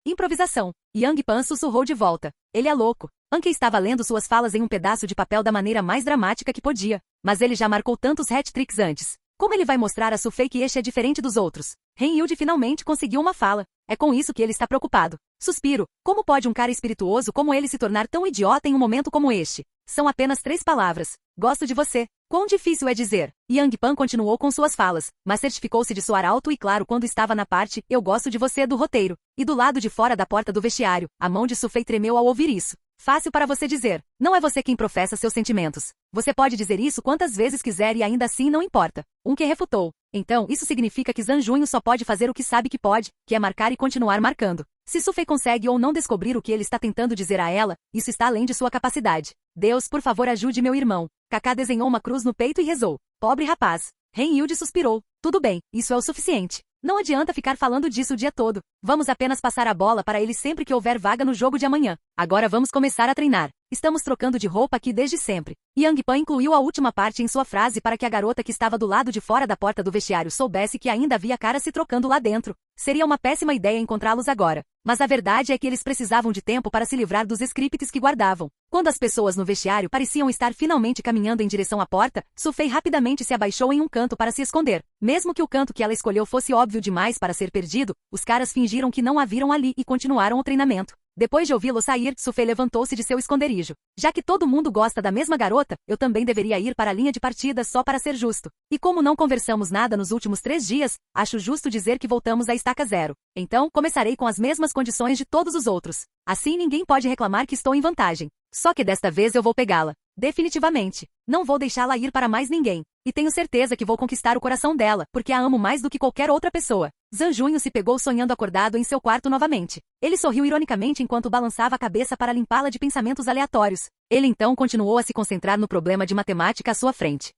Improvisação. Yang Pan sussurrou de volta. Ele é louco. Anki estava lendo suas falas em um pedaço de papel da maneira mais dramática que podia. Mas ele já marcou tantos hat-tricks antes. Como ele vai mostrar a Sufei que este é diferente dos outros? Renilde finalmente conseguiu uma fala. É com isso que ele está preocupado. Suspiro. Como pode um cara espirituoso como ele se tornar tão idiota em um momento como este? São apenas 3 palavras. Gosto de você. Quão difícil é dizer? Yang Pan continuou com suas falas, mas certificou-se de soar alto e claro quando estava na parte "Eu gosto de você" do roteiro. E do lado de fora da porta do vestiário, a mão de Sufei tremeu ao ouvir isso. Fácil para você dizer. Não é você quem professa seus sentimentos. Você pode dizer isso quantas vezes quiser e ainda assim não importa. Que refutou. Então, isso significa que Zanjunho só pode fazer o que sabe que pode, que é marcar e continuar marcando. Se Sufei consegue ou não descobrir o que ele está tentando dizer a ela, isso está além de sua capacidade. Deus, por favor, ajude meu irmão. Kaká desenhou uma cruz no peito e rezou. Pobre rapaz. Renilde suspirou. Tudo bem, isso é o suficiente. Não adianta ficar falando disso o dia todo. Vamos apenas passar a bola para ele sempre que houver vaga no jogo de amanhã. Agora vamos começar a treinar. Estamos trocando de roupa aqui desde sempre. Yang Pan incluiu a última parte em sua frase para que a garota que estava do lado de fora da porta do vestiário soubesse que ainda havia caras se trocando lá dentro. Seria uma péssima ideia encontrá-los agora. Mas a verdade é que eles precisavam de tempo para se livrar dos scripts que guardavam. Quando as pessoas no vestiário pareciam estar finalmente caminhando em direção à porta, Sufei rapidamente se abaixou em um canto para se esconder. Mesmo que o canto que ela escolheu fosse óbvio demais para ser perdido, os caras fingiram que não a viram ali e continuaram o treinamento. Depois de ouvi-lo sair, Sufei levantou-se de seu esconderijo. Já que todo mundo gosta da mesma garota, eu também deveria ir para a linha de partida só para ser justo. E como não conversamos nada nos últimos 3 dias, acho justo dizer que voltamos à estaca 0. Então, começarei com as mesmas condições de todos os outros. Assim ninguém pode reclamar que estou em vantagem. Só que desta vez eu vou pegá-la. Definitivamente. Não vou deixá-la ir para mais ninguém. E tenho certeza que vou conquistar o coração dela, porque a amo mais do que qualquer outra pessoa. Zanjunho se pegou sonhando acordado em seu quarto novamente. Ele sorriu ironicamente enquanto balançava a cabeça para limpá-la de pensamentos aleatórios. Ele então continuou a se concentrar no problema de matemática à sua frente.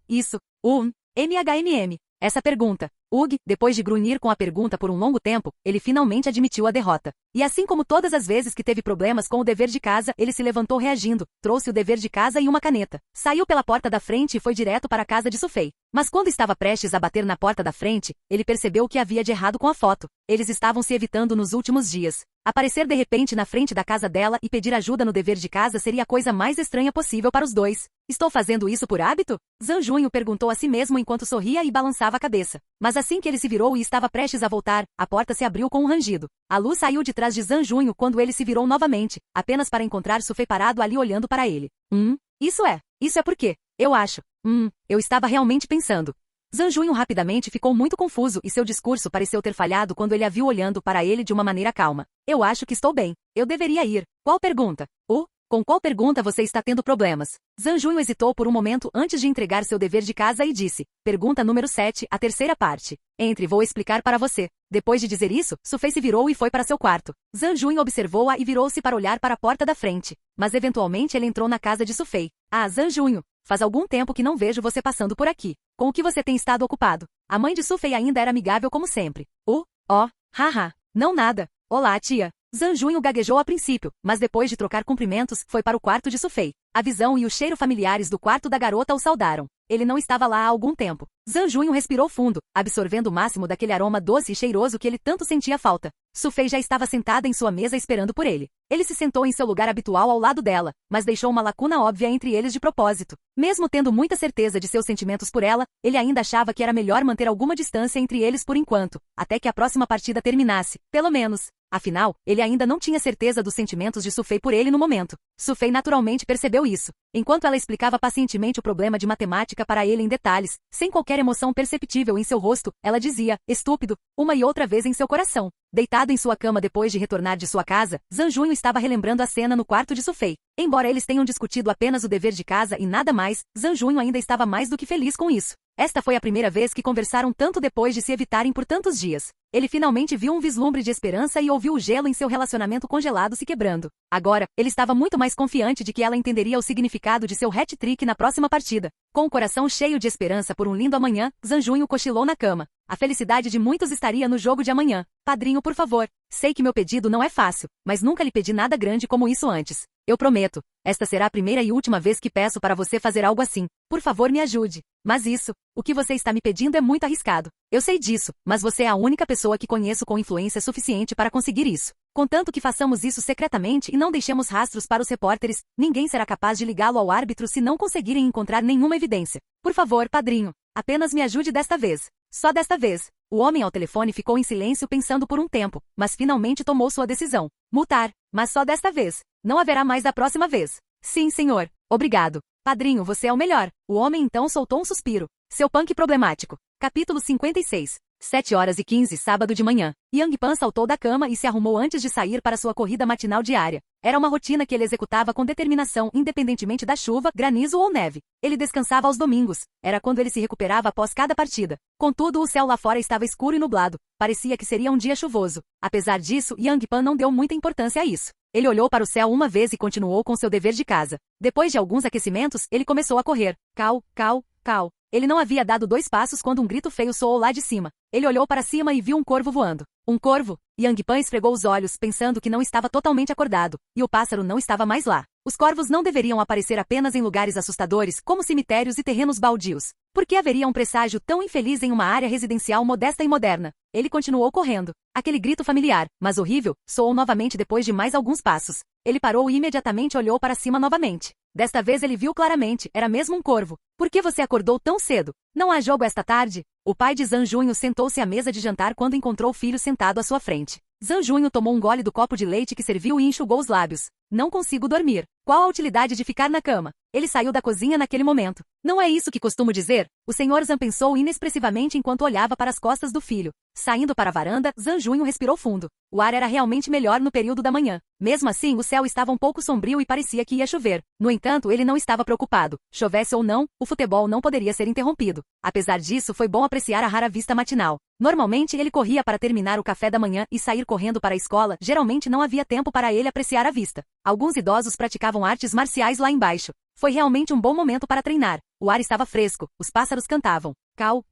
Isso. MHMM. Essa pergunta. Hugh, depois de grunhir com a pergunta por um longo tempo, ele finalmente admitiu a derrota. E assim como todas as vezes que teve problemas com o dever de casa, ele se levantou reagindo, trouxe o dever de casa e uma caneta. Saiu pela porta da frente e foi direto para a casa de Sufei. Mas quando estava prestes a bater na porta da frente, ele percebeu o que havia de errado com a foto. Eles estavam se evitando nos últimos dias. Aparecer de repente na frente da casa dela e pedir ajuda no dever de casa seria a coisa mais estranha possível para os dois. Estou fazendo isso por hábito? Zhang Junho perguntou a si mesmo enquanto sorria e balançava a cabeça. Mas assim que ele se virou e estava prestes a voltar, a porta se abriu com um rangido. A luz saiu de trás de Zhang Junho quando ele se virou novamente, apenas para encontrar Sufei parado ali olhando para ele. Isso é por quê? Eu acho. Eu estava realmente pensando. Zhang Junho rapidamente ficou muito confuso e seu discurso pareceu ter falhado quando ele a viu olhando para ele de uma maneira calma. Eu acho que estou bem. Eu deveria ir. Qual pergunta? Com qual pergunta você está tendo problemas? Zhang Junho hesitou por um momento antes de entregar seu dever de casa e disse, pergunta número 7, a terceira parte. Entre, vou explicar para você. Depois de dizer isso, Sufei se virou e foi para seu quarto. Zhang Junho observou-a e virou-se para olhar para a porta da frente. Mas eventualmente ele entrou na casa de Sufei. Zhang Junho, faz algum tempo que não vejo você passando por aqui. Com o que você tem estado ocupado? A mãe de Sufei ainda era amigável como sempre. Não nada. Olá, tia. Zhang Junho gaguejou a princípio, mas depois de trocar cumprimentos, foi para o quarto de Sufei. A visão e o cheiro familiares do quarto da garota o saudaram. Ele não estava lá há algum tempo. Zhang Junho respirou fundo, absorvendo o máximo daquele aroma doce e cheiroso que ele tanto sentia falta. Sufei já estava sentada em sua mesa esperando por ele. Ele se sentou em seu lugar habitual ao lado dela, mas deixou uma lacuna óbvia entre eles de propósito. Mesmo tendo muita certeza de seus sentimentos por ela, ele ainda achava que era melhor manter alguma distância entre eles por enquanto, até que a próxima partida terminasse, pelo menos. Afinal, ele ainda não tinha certeza dos sentimentos de Sufei por ele no momento. Sufei naturalmente percebeu isso. Enquanto ela explicava pacientemente o problema de matemática para ele em detalhes, sem qualquer emoção perceptível em seu rosto, ela dizia, estúpido, uma e outra vez em seu coração. Deitado em sua cama depois de retornar de sua casa, Zhang Junho estava relembrando a cena no quarto de Sufei. Embora eles tenham discutido apenas o dever de casa e nada mais, Zhang Junho ainda estava mais do que feliz com isso. Esta foi a primeira vez que conversaram tanto depois de se evitarem por tantos dias. Ele finalmente viu um vislumbre de esperança e ouviu o gelo em seu relacionamento congelado se quebrando. Agora, ele estava muito mais confiante de que ela entenderia o significado de seu hat-trick na próxima partida. Com o coração cheio de esperança por um lindo amanhã, Zhang Junho cochilou na cama. A felicidade de muitos estaria no jogo de amanhã. Padrinho, por favor. Sei que meu pedido não é fácil, mas nunca lhe pedi nada grande como isso antes. Eu prometo. Esta será a primeira e última vez que peço para você fazer algo assim. Por favor, me ajude. Mas o que você está me pedindo é muito arriscado. Eu sei disso, mas você é a única pessoa que conheço com influência suficiente para conseguir isso. Contanto que façamos isso secretamente e não deixemos rastros para os repórteres, ninguém será capaz de ligá-lo ao árbitro se não conseguirem encontrar nenhuma evidência. Por favor, padrinho, apenas me ajude desta vez. Só desta vez. O homem ao telefone ficou em silêncio pensando por um tempo, mas finalmente tomou sua decisão. Multar, mas só desta vez. Não haverá mais da próxima vez. Sim, senhor. Obrigado. Padrinho, você é o melhor. O homem então soltou um suspiro. Seu punk problemático. Capítulo 56. 7h15, sábado de manhã. Yang Pan saltou da cama e se arrumou antes de sair para sua corrida matinal diária. Era uma rotina que ele executava com determinação, independentemente da chuva, granizo ou neve. Ele descansava aos domingos. Era quando ele se recuperava após cada partida. Contudo, o céu lá fora estava escuro e nublado. Parecia que seria um dia chuvoso. Apesar disso, Yang Pan não deu muita importância a isso. Ele olhou para o céu uma vez e continuou com seu dever de casa. Depois de alguns aquecimentos, ele começou a correr. Cal. Ele não havia dado 2 passos quando um grito feio soou lá de cima. Ele olhou para cima e viu um corvo voando. Um corvo? Yang Pan esfregou os olhos, pensando que não estava totalmente acordado, e o pássaro não estava mais lá. Os corvos não deveriam aparecer apenas em lugares assustadores, como cemitérios e terrenos baldios. Por que haveria um presságio tão infeliz em uma área residencial modesta e moderna? Ele continuou correndo. Aquele grito familiar, mas horrível, soou novamente depois de mais alguns passos. Ele parou e imediatamente olhou para cima novamente. Desta vez ele viu claramente, era mesmo um corvo. Por que você acordou tão cedo? Não há jogo esta tarde? O pai de Zhang Junho sentou-se à mesa de jantar quando encontrou o filho sentado à sua frente. Zhang Junho tomou um gole do copo de leite que serviu e enxugou os lábios. Não consigo dormir. Qual a utilidade de ficar na cama? Ele saiu da cozinha naquele momento. Não é isso que costumo dizer? O Sr. Zhang pensou inexpressivamente enquanto olhava para as costas do filho. Saindo para a varanda, Zhang Junho respirou fundo. O ar era realmente melhor no período da manhã. Mesmo assim, o céu estava um pouco sombrio e parecia que ia chover. No entanto, ele não estava preocupado. Chovesse ou não, o futebol não poderia ser interrompido. Apesar disso, foi bom apreciar a rara vista matinal. Normalmente, ele corria para terminar o café da manhã e sair correndo para a escola. Geralmente não havia tempo para ele apreciar a vista. Alguns idosos praticavam artes marciais lá embaixo. Foi realmente um bom momento para treinar. O ar estava fresco, os pássaros cantavam. Cal.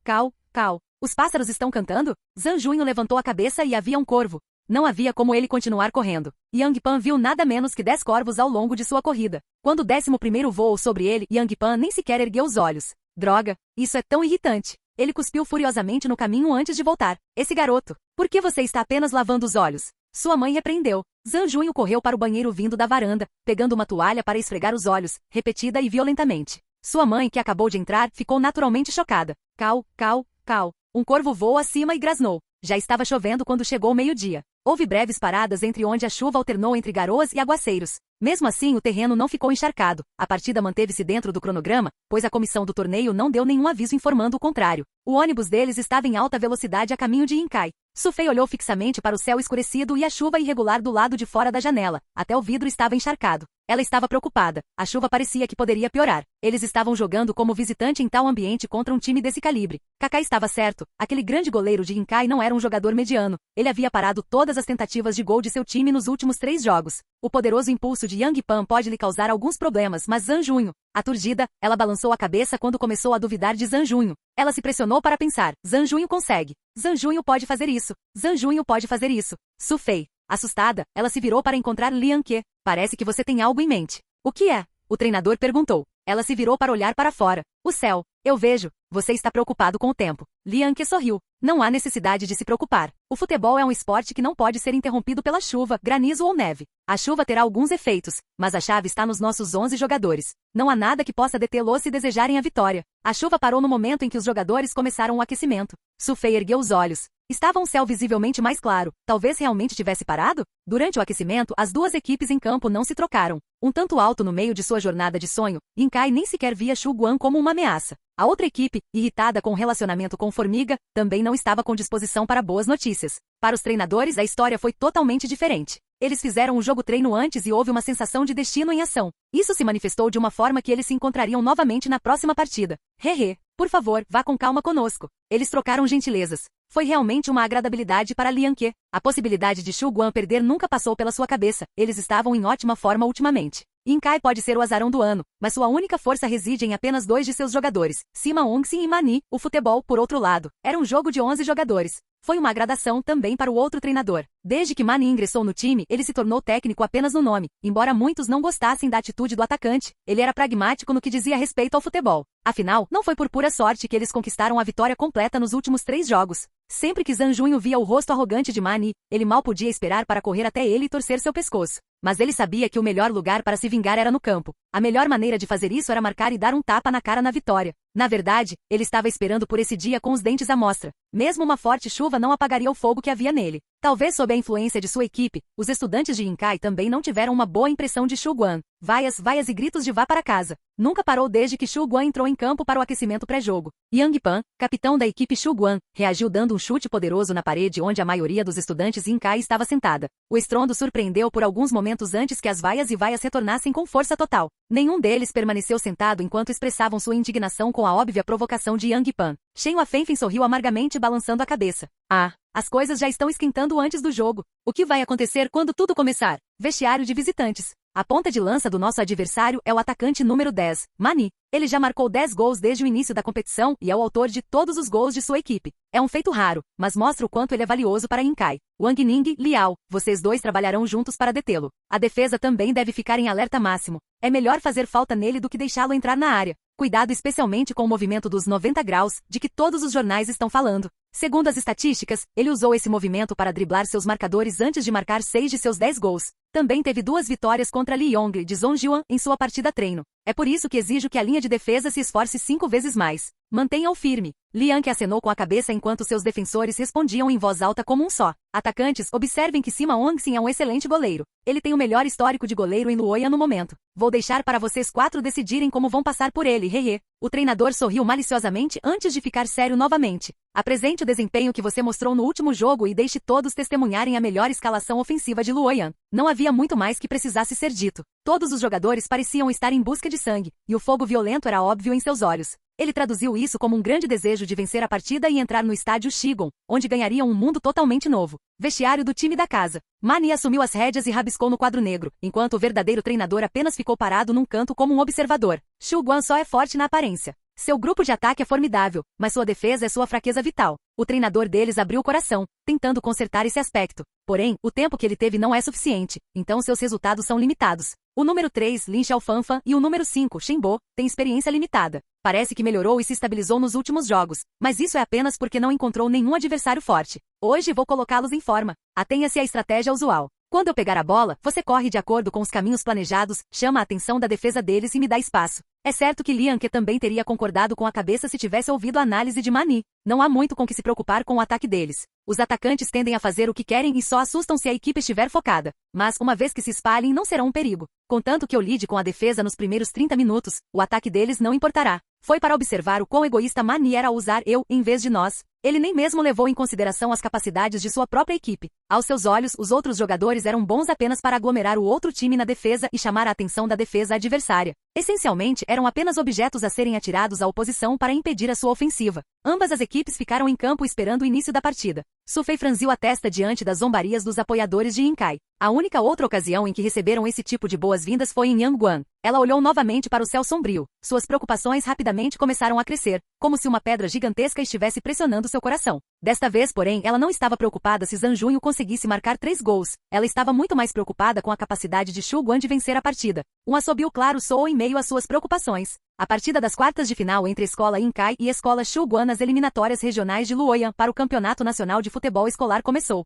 Os pássaros estão cantando? Zhang Junho levantou a cabeça e havia um corvo. Não havia como ele continuar correndo. Yang Pan viu nada menos que 10 corvos ao longo de sua corrida. Quando o 11º voou sobre ele, Yang Pan nem sequer ergueu os olhos. Droga, isso é tão irritante. Ele cuspiu furiosamente no caminho antes de voltar. Esse garoto, por que você está apenas lavando os olhos? Sua mãe repreendeu. Zhang Junho correu para o banheiro vindo da varanda, pegando uma toalha para esfregar os olhos, repetida e violentamente. Sua mãe, que acabou de entrar, ficou naturalmente chocada. Cau, cau, cau. Um corvo voou acima e grasnou. Já estava chovendo quando chegou o meio-dia. Houve breves paradas entre onde a chuva alternou entre garoas e aguaceiros. Mesmo assim, o terreno não ficou encharcado. A partida manteve-se dentro do cronograma, pois a comissão do torneio não deu nenhum aviso informando o contrário. O ônibus deles estava em alta velocidade a caminho de Yinkai. Sufei olhou fixamente para o céu escurecido e a chuva irregular do lado de fora da janela. Até o vidro estava encharcado. Ela estava preocupada. A chuva parecia que poderia piorar. Eles estavam jogando como visitante em tal ambiente contra um time desse calibre. Kaká estava certo. Aquele grande goleiro de Yinkai não era um jogador mediano. Ele havia parado todas as tentativas de gol de seu time nos últimos 3 jogos. O poderoso impulso de Yang Pan pode lhe causar alguns problemas, mas Zhang Junho, aturdida, ela balançou a cabeça quando começou a duvidar de Zhang Junho. Ela se pressionou para pensar. Zhang Junho consegue. Zhang Junho pode fazer isso. Zhang Junho pode fazer isso. Sufei. Assustada, ela se virou para encontrar Lian Ke. Parece que você tem algo em mente. O que é? O treinador perguntou. Ela se virou para olhar para fora. O céu. Eu vejo. Você está preocupado com o tempo. Lian Ke sorriu. Não há necessidade de se preocupar. O futebol é um esporte que não pode ser interrompido pela chuva, granizo ou neve. A chuva terá alguns efeitos, mas a chave está nos nossos 11 jogadores. Não há nada que possa detê-los se desejarem a vitória. A chuva parou no momento em que os jogadores começaram o aquecimento. Sufei ergueu os olhos. Estava um céu visivelmente mais claro. Talvez realmente tivesse parado? Durante o aquecimento, as duas equipes em campo não se trocaram. Um tanto alto no meio de sua jornada de sonho, Yinkai nem sequer via Shu Guan como uma ameaça. A outra equipe, irritada com o relacionamento com Formiga, também não estava com disposição para boas notícias. Para os treinadores, a história foi totalmente diferente. Eles fizeram um jogo-treino antes e houve uma sensação de destino em ação. Isso se manifestou de uma forma que eles se encontrariam novamente na próxima partida. Hehe, por favor, vá com calma conosco. Eles trocaram gentilezas. Foi realmente uma agradabilidade para Lian Ke. A possibilidade de Shu Guan perder nunca passou pela sua cabeça. Eles estavam em ótima forma ultimamente. Yinkai pode ser o azarão do ano, mas sua única força reside em apenas 2 de seus jogadores, Sima Ongxin e Mani. O futebol, por outro lado, era um jogo de 11 jogadores. Foi uma agradação também para o outro treinador. Desde que Mani ingressou no time, ele se tornou técnico apenas no nome. Embora muitos não gostassem da atitude do atacante, ele era pragmático no que dizia respeito ao futebol. Afinal, não foi por pura sorte que eles conquistaram a vitória completa nos últimos 3 jogos. Sempre que Zhang Junho via o rosto arrogante de Mani, ele mal podia esperar para correr até ele e torcer seu pescoço. Mas ele sabia que o melhor lugar para se vingar era no campo. A melhor maneira de fazer isso era marcar e dar um tapa na cara na vitória. Na verdade, ele estava esperando por esse dia com os dentes à mostra. Mesmo uma forte chuva não apagaria o fogo que havia nele. Talvez sob a influência de sua equipe, os estudantes de Yinkai também não tiveram uma boa impressão de Shu Guan. Vaias, vaias e gritos de vá para casa. Nunca parou desde que Shu Guan entrou em campo para o aquecimento pré-jogo. Yang Pan, capitão da equipe Shu Guan, reagiu dando um chute poderoso na parede onde a maioria dos estudantes Yinkai estava sentada. O estrondo surpreendeu por alguns momentos antes que as vaias e vaias retornassem com força total. Nenhum deles permaneceu sentado enquanto expressavam sua indignação com a óbvia provocação de Yang Pan. Shen Huafenfen sorriu amargamente balançando a cabeça. Ah, as coisas já estão esquentando antes do jogo. O que vai acontecer quando tudo começar? Vestiário de visitantes. A ponta de lança do nosso adversário é o atacante número 10, Mani. Ele já marcou 10 gols desde o início da competição e é o autor de todos os gols de sua equipe. É um feito raro, mas mostra o quanto ele é valioso para Yinkai. Wang Ning, Liao, vocês dois trabalharão juntos para detê-lo. A defesa também deve ficar em alerta máximo. É melhor fazer falta nele do que deixá-lo entrar na área. Cuidado especialmente com o movimento dos 90 graus, de que todos os jornais estão falando. Segundo as estatísticas, ele usou esse movimento para driblar seus marcadores antes de marcar 6 de seus 10 gols. Também teve 2 vitórias contra Li Yongli de Zhongjuan em sua partida treino. É por isso que exijo que a linha de defesa se esforce 5 vezes mais. Mantenha-o firme. Lian que acenou com a cabeça enquanto seus defensores respondiam em voz alta como um só. Atacantes, observem que Sima Ongxin é um excelente goleiro. Ele tem o melhor histórico de goleiro em Luoyang no momento. Vou deixar para vocês 4 decidirem como vão passar por ele, hehe. O treinador sorriu maliciosamente antes de ficar sério novamente. Apresente o desempenho que você mostrou no último jogo e deixe todos testemunharem a melhor escalação ofensiva de Luoyang. Não havia muito mais que precisasse ser dito. Todos os jogadores pareciam estar em busca de sangue, e o fogo violento era óbvio em seus olhos. Ele traduziu isso como um grande desejo de vencer a partida e entrar no estádio Shigon, onde ganhariam um mundo totalmente novo. Vestiário do time da casa. Mani assumiu as rédeas e rabiscou no quadro negro, enquanto o verdadeiro treinador apenas ficou parado num canto como um observador. Shu Guan só é forte na aparência. Seu grupo de ataque é formidável, mas sua defesa é sua fraqueza vital. O treinador deles abriu o coração, tentando consertar esse aspecto. Porém, o tempo que ele teve não é suficiente, então seus resultados são limitados. O número 3, Lin Xiaofanfan, e o número 5, Shenbo, têm experiência limitada. Parece que melhorou e se estabilizou nos últimos jogos, mas isso é apenas porque não encontrou nenhum adversário forte. Hoje vou colocá-los em forma. Atenha-se à estratégia usual. Quando eu pegar a bola, você corre de acordo com os caminhos planejados, chama a atenção da defesa deles e me dá espaço. É certo que Lian Ke também teria concordado com a cabeça se tivesse ouvido a análise de Mani. Não há muito com que se preocupar com o ataque deles. Os atacantes tendem a fazer o que querem e só assustam se a equipe estiver focada. Mas, uma vez que se espalhem, não serão um perigo. Contanto que eu lide com a defesa nos primeiros 30 minutos, o ataque deles não importará. Foi para observar o quão egoísta Mani era ao usar eu, em vez de nós. Ele nem mesmo levou em consideração as capacidades de sua própria equipe. Aos seus olhos, os outros jogadores eram bons apenas para aglomerar o outro time na defesa e chamar a atenção da defesa adversária. Essencialmente, eram apenas objetos a serem atirados à oposição para impedir a sua ofensiva. Ambas as equipes ficaram em campo esperando o início da partida. Su Fei franziu a testa diante das zombarias dos apoiadores de Inkai. A única outra ocasião em que receberam esse tipo de boas-vindas foi em Yangguan. Ela olhou novamente para o céu sombrio. Suas preocupações rapidamente começaram a crescer, como se uma pedra gigantesca estivesse pressionando seu coração. Desta vez, porém, ela não estava preocupada se Zhang Junyu conseguisse marcar 3 gols. Ela estava muito mais preocupada com a capacidade de Shu Guan de vencer a partida. Um assobio claro soou em meio às suas preocupações. A partida das quartas de final entre a Escola Inkai e a Escola Shu Guan nas eliminatórias regionais de Luoyang para o Campeonato Nacional de Futebol Escolar começou.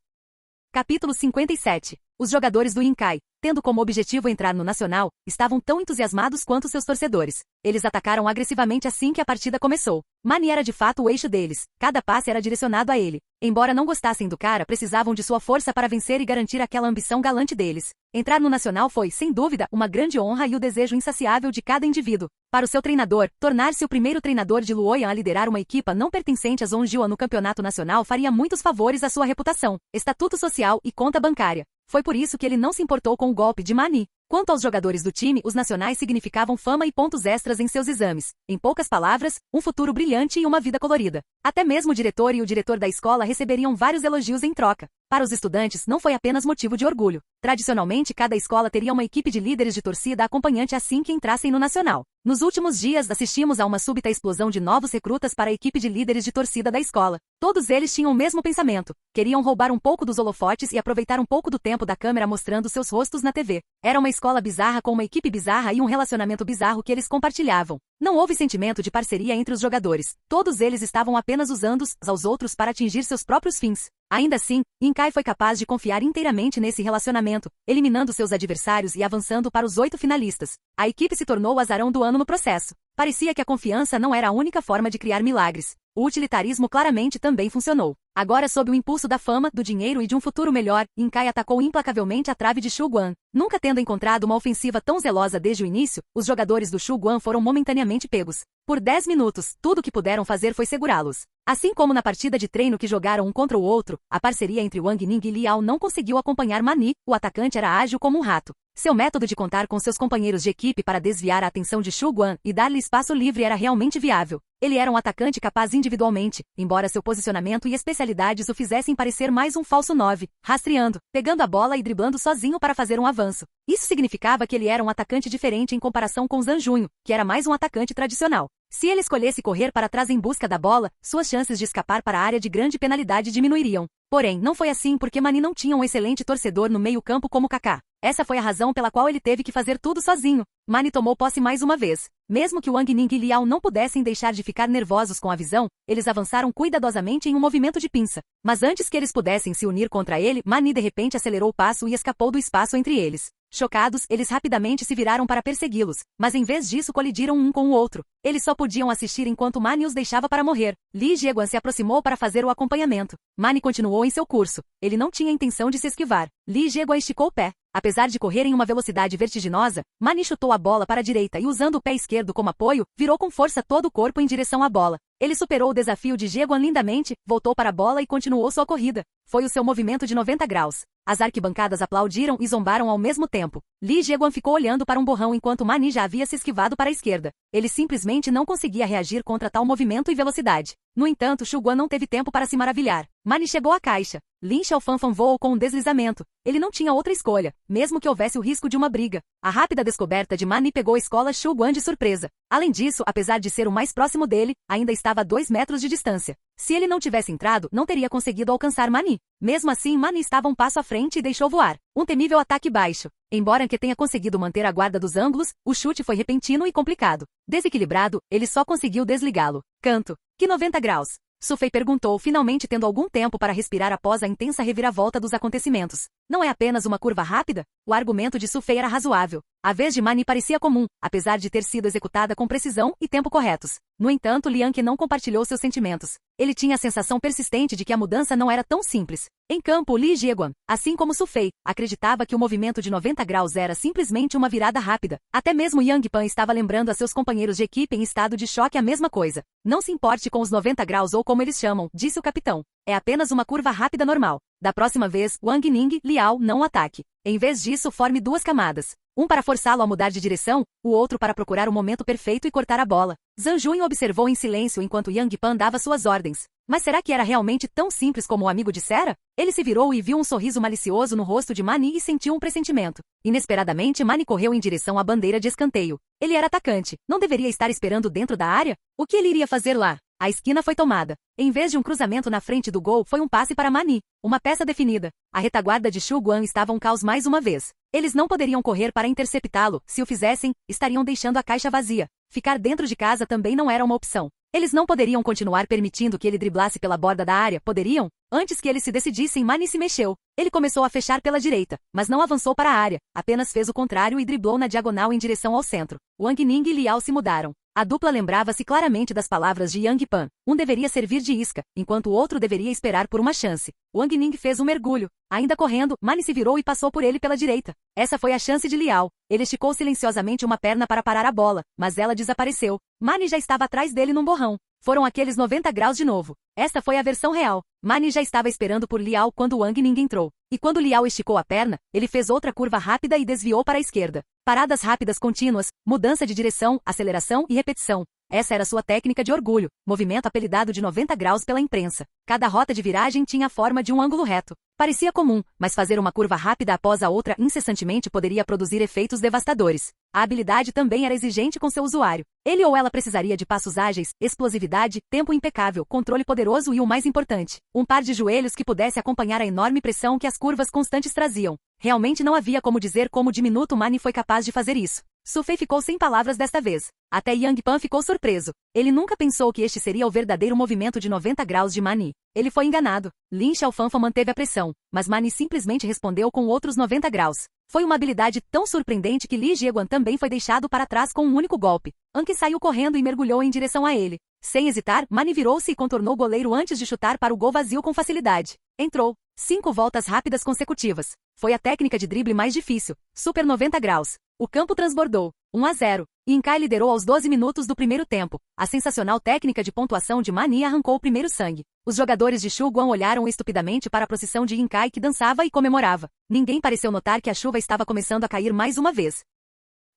Capítulo 57. Os jogadores do Inkai, tendo como objetivo entrar no Nacional, estavam tão entusiasmados quanto seus torcedores. Eles atacaram agressivamente assim que a partida começou. Mani era de fato o eixo deles. Cada passe era direcionado a ele. Embora não gostassem do cara, precisavam de sua força para vencer e garantir aquela ambição galante deles. Entrar no Nacional foi, sem dúvida, uma grande honra e o desejo insaciável de cada indivíduo. Para o seu treinador, tornar-se o primeiro treinador de Luoyang a liderar uma equipa não pertencente a Zongjua no campeonato nacional faria muitos favores à sua reputação, estatuto social e conta bancária. Foi por isso que ele não se importou com o golpe de Mani. Quanto aos jogadores do time, os nacionais significavam fama e pontos extras em seus exames. Em poucas palavras, um futuro brilhante e uma vida colorida. Até mesmo o diretor e o diretor da escola receberiam vários elogios em troca. Para os estudantes, não foi apenas motivo de orgulho. Tradicionalmente, cada escola teria uma equipe de líderes de torcida acompanhante assim que entrassem no nacional. Nos últimos dias, assistimos a uma súbita explosão de novos recrutas para a equipe de líderes de torcida da escola. Todos eles tinham o mesmo pensamento. Queriam roubar um pouco dos holofotes e aproveitar um pouco do tempo da câmera mostrando seus rostos na TV. Era uma escola bizarra com uma equipe bizarra e um relacionamento bizarro que eles compartilhavam. Não houve sentimento de parceria entre os jogadores. Todos eles estavam apenas usando uns aos outros para atingir seus próprios fins. Ainda assim, Inkai foi capaz de confiar inteiramente nesse relacionamento, eliminando seus adversários e avançando para os 8 finalistas. A equipe se tornou o azarão do ano no processo. Parecia que a confiança não era a única forma de criar milagres. O utilitarismo claramente também funcionou. Agora, sob o impulso da fama, do dinheiro e de um futuro melhor, Inkai atacou implacavelmente a trave de Shu Guan. Nunca tendo encontrado uma ofensiva tão zelosa desde o início, os jogadores do Shu Guan foram momentaneamente pegos. Por 10 minutos, tudo o que puderam fazer foi segurá-los. Assim como na partida de treino que jogaram um contra o outro, a parceria entre Wang Ning e Liao não conseguiu acompanhar Mani, o atacante era ágil como um rato. Seu método de contar com seus companheiros de equipe para desviar a atenção de Shu Guan e dar-lhe espaço livre era realmente viável. Ele era um atacante capaz individualmente, embora seu posicionamento e especialidades o fizessem parecer mais um falso 9, rastreando, pegando a bola e driblando sozinho para fazer um avanço. Isso significava que ele era um atacante diferente em comparação com Zhang Junyu, que era mais um atacante tradicional. Se ele escolhesse correr para trás em busca da bola, suas chances de escapar para a área de grande penalidade diminuiriam. Porém, não foi assim porque Mani não tinha um excelente torcedor no meio-campo como Kaká. Essa foi a razão pela qual ele teve que fazer tudo sozinho. Mani tomou posse mais uma vez. Mesmo que Wang Ning e Liao não pudessem deixar de ficar nervosos com a visão, eles avançaram cuidadosamente em um movimento de pinça. Mas antes que eles pudessem se unir contra ele, Mani de repente acelerou o passo e escapou do espaço entre eles. Chocados, eles rapidamente se viraram para persegui-los, mas em vez disso colidiram um com o outro. Eles só podiam assistir enquanto Mani os deixava para morrer. Li Jieguan se aproximou para fazer o acompanhamento. Mani continuou em seu curso. Ele não tinha intenção de se esquivar. Li Jieguan esticou o pé. Apesar de correr em uma velocidade vertiginosa, Mani chutou a bola para a direita e usando o pé esquerdo como apoio, virou com força todo o corpo em direção à bola. Ele superou o desafio de Jieguan lindamente, voltou para a bola e continuou sua corrida. Foi o seu movimento de 90 graus. As arquibancadas aplaudiram e zombaram ao mesmo tempo. Li Jieguan ficou olhando para um borrão enquanto Mani já havia se esquivado para a esquerda. Ele simplesmente não conseguia reagir contra tal movimento e velocidade. No entanto, Shu Guan não teve tempo para se maravilhar. Mani chegou à caixa. Lin Xiaofanfan voou com um deslizamento. Ele não tinha outra escolha, mesmo que houvesse o risco de uma briga. A rápida descoberta de Mani pegou a escola Shu Guan de surpresa. Além disso, apesar de ser o mais próximo dele, ainda estava a 2 metros de distância. Se ele não tivesse entrado, não teria conseguido alcançar Mani. Mesmo assim, Mani estava um passo à frente e deixou voar. Um temível ataque baixo. Embora Anke tenha conseguido manter a guarda dos ângulos, o chute foi repentino e complicado. Desequilibrado, ele só conseguiu desligá-lo. Canto. Que 90 graus? Sufei perguntou, finalmente tendo algum tempo para respirar após a intensa reviravolta dos acontecimentos. Não é apenas uma curva rápida? O argumento de Sufei era razoável. A vez de Mani parecia comum, apesar de ter sido executada com precisão e tempo corretos. No entanto, Lianke não compartilhou seus sentimentos. Ele tinha a sensação persistente de que a mudança não era tão simples. Em campo, Li Jieguan, assim como Sufei, acreditava que o movimento de 90 graus era simplesmente uma virada rápida. Até mesmo Yang Pan estava lembrando a seus companheiros de equipe em estado de choque a mesma coisa. Não se importe com os 90 graus ou como eles chamam, disse o capitão. É apenas uma curva rápida normal. Da próxima vez, Wang Ning, Liao, não ataque. Em vez disso, forme 2 camadas. Um para forçá-lo a mudar de direção, o outro para procurar o momento perfeito e cortar a bola. Zhang Juin observou em silêncio enquanto Yang Pan dava suas ordens. Mas será que era realmente tão simples como o amigo dissera? Ele se virou e viu um sorriso malicioso no rosto de Mani e sentiu um pressentimento. Inesperadamente, Mani correu em direção à bandeira de escanteio. Ele era atacante. Não deveria estar esperando dentro da área? O que ele iria fazer lá? A esquina foi tomada. Em vez de um cruzamento na frente do gol, foi um passe para Mani. Uma peça definida. A retaguarda de Shu Guan estava um caos mais uma vez. Eles não poderiam correr para interceptá-lo. Se o fizessem, estariam deixando a caixa vazia. Ficar dentro de casa também não era uma opção. Eles não poderiam continuar permitindo que ele driblasse pela borda da área, poderiam? Antes que eles se decidissem, Mani se mexeu. Ele começou a fechar pela direita, mas não avançou para a área. Apenas fez o contrário e driblou na diagonal em direção ao centro. Wang Ning e Liao se mudaram. A dupla lembrava-se claramente das palavras de Yang Pan. Um deveria servir de isca, enquanto o outro deveria esperar por uma chance. Wang Ning fez um mergulho. Ainda correndo, Mani se virou e passou por ele pela direita. Essa foi a chance de Liao. Ele esticou silenciosamente uma perna para parar a bola, mas ela desapareceu. Mani já estava atrás dele num borrão. Foram aqueles 90 graus de novo. Esta foi a versão real. Mani já estava esperando por Liao quando Wang Ning entrou. E quando Liao esticou a perna, ele fez outra curva rápida e desviou para a esquerda. Paradas rápidas contínuas, mudança de direção, aceleração e repetição. Essa era sua técnica de orgulho, movimento apelidado de 90 graus pela imprensa. Cada rota de viragem tinha a forma de um ângulo reto. Parecia comum, mas fazer uma curva rápida após a outra incessantemente poderia produzir efeitos devastadores. A habilidade também era exigente com seu usuário. Ele ou ela precisaria de passos ágeis, explosividade, tempo impecável, controle poderoso e o mais importante, um par de joelhos que pudesse acompanhar a enorme pressão que as curvas constantes traziam. Realmente não havia como dizer como o diminuto Mani foi capaz de fazer isso. Sufei ficou sem palavras desta vez. Até Yang Pan ficou surpreso. Ele nunca pensou que este seria o verdadeiro movimento de 90 graus de Mani. Ele foi enganado. Lin Xiaofanfa manteve a pressão, mas Mani simplesmente respondeu com outros 90 graus. Foi uma habilidade tão surpreendente que Li Jieguan também foi deixado para trás com um único golpe. Anke saiu correndo e mergulhou em direção a ele. Sem hesitar, Mani virou-se e contornou o goleiro antes de chutar para o gol vazio com facilidade. Entrou. 5 voltas rápidas consecutivas. Foi a técnica de drible mais difícil. Super 90 graus. O campo transbordou. 1-0. Inkai liderou aos 12 minutos do primeiro tempo. A sensacional técnica de pontuação de Mani arrancou o primeiro sangue. Os jogadores de Shu Guan olharam estupidamente para a procissão de Inkai que dançava e comemorava. Ninguém pareceu notar que a chuva estava começando a cair mais uma vez.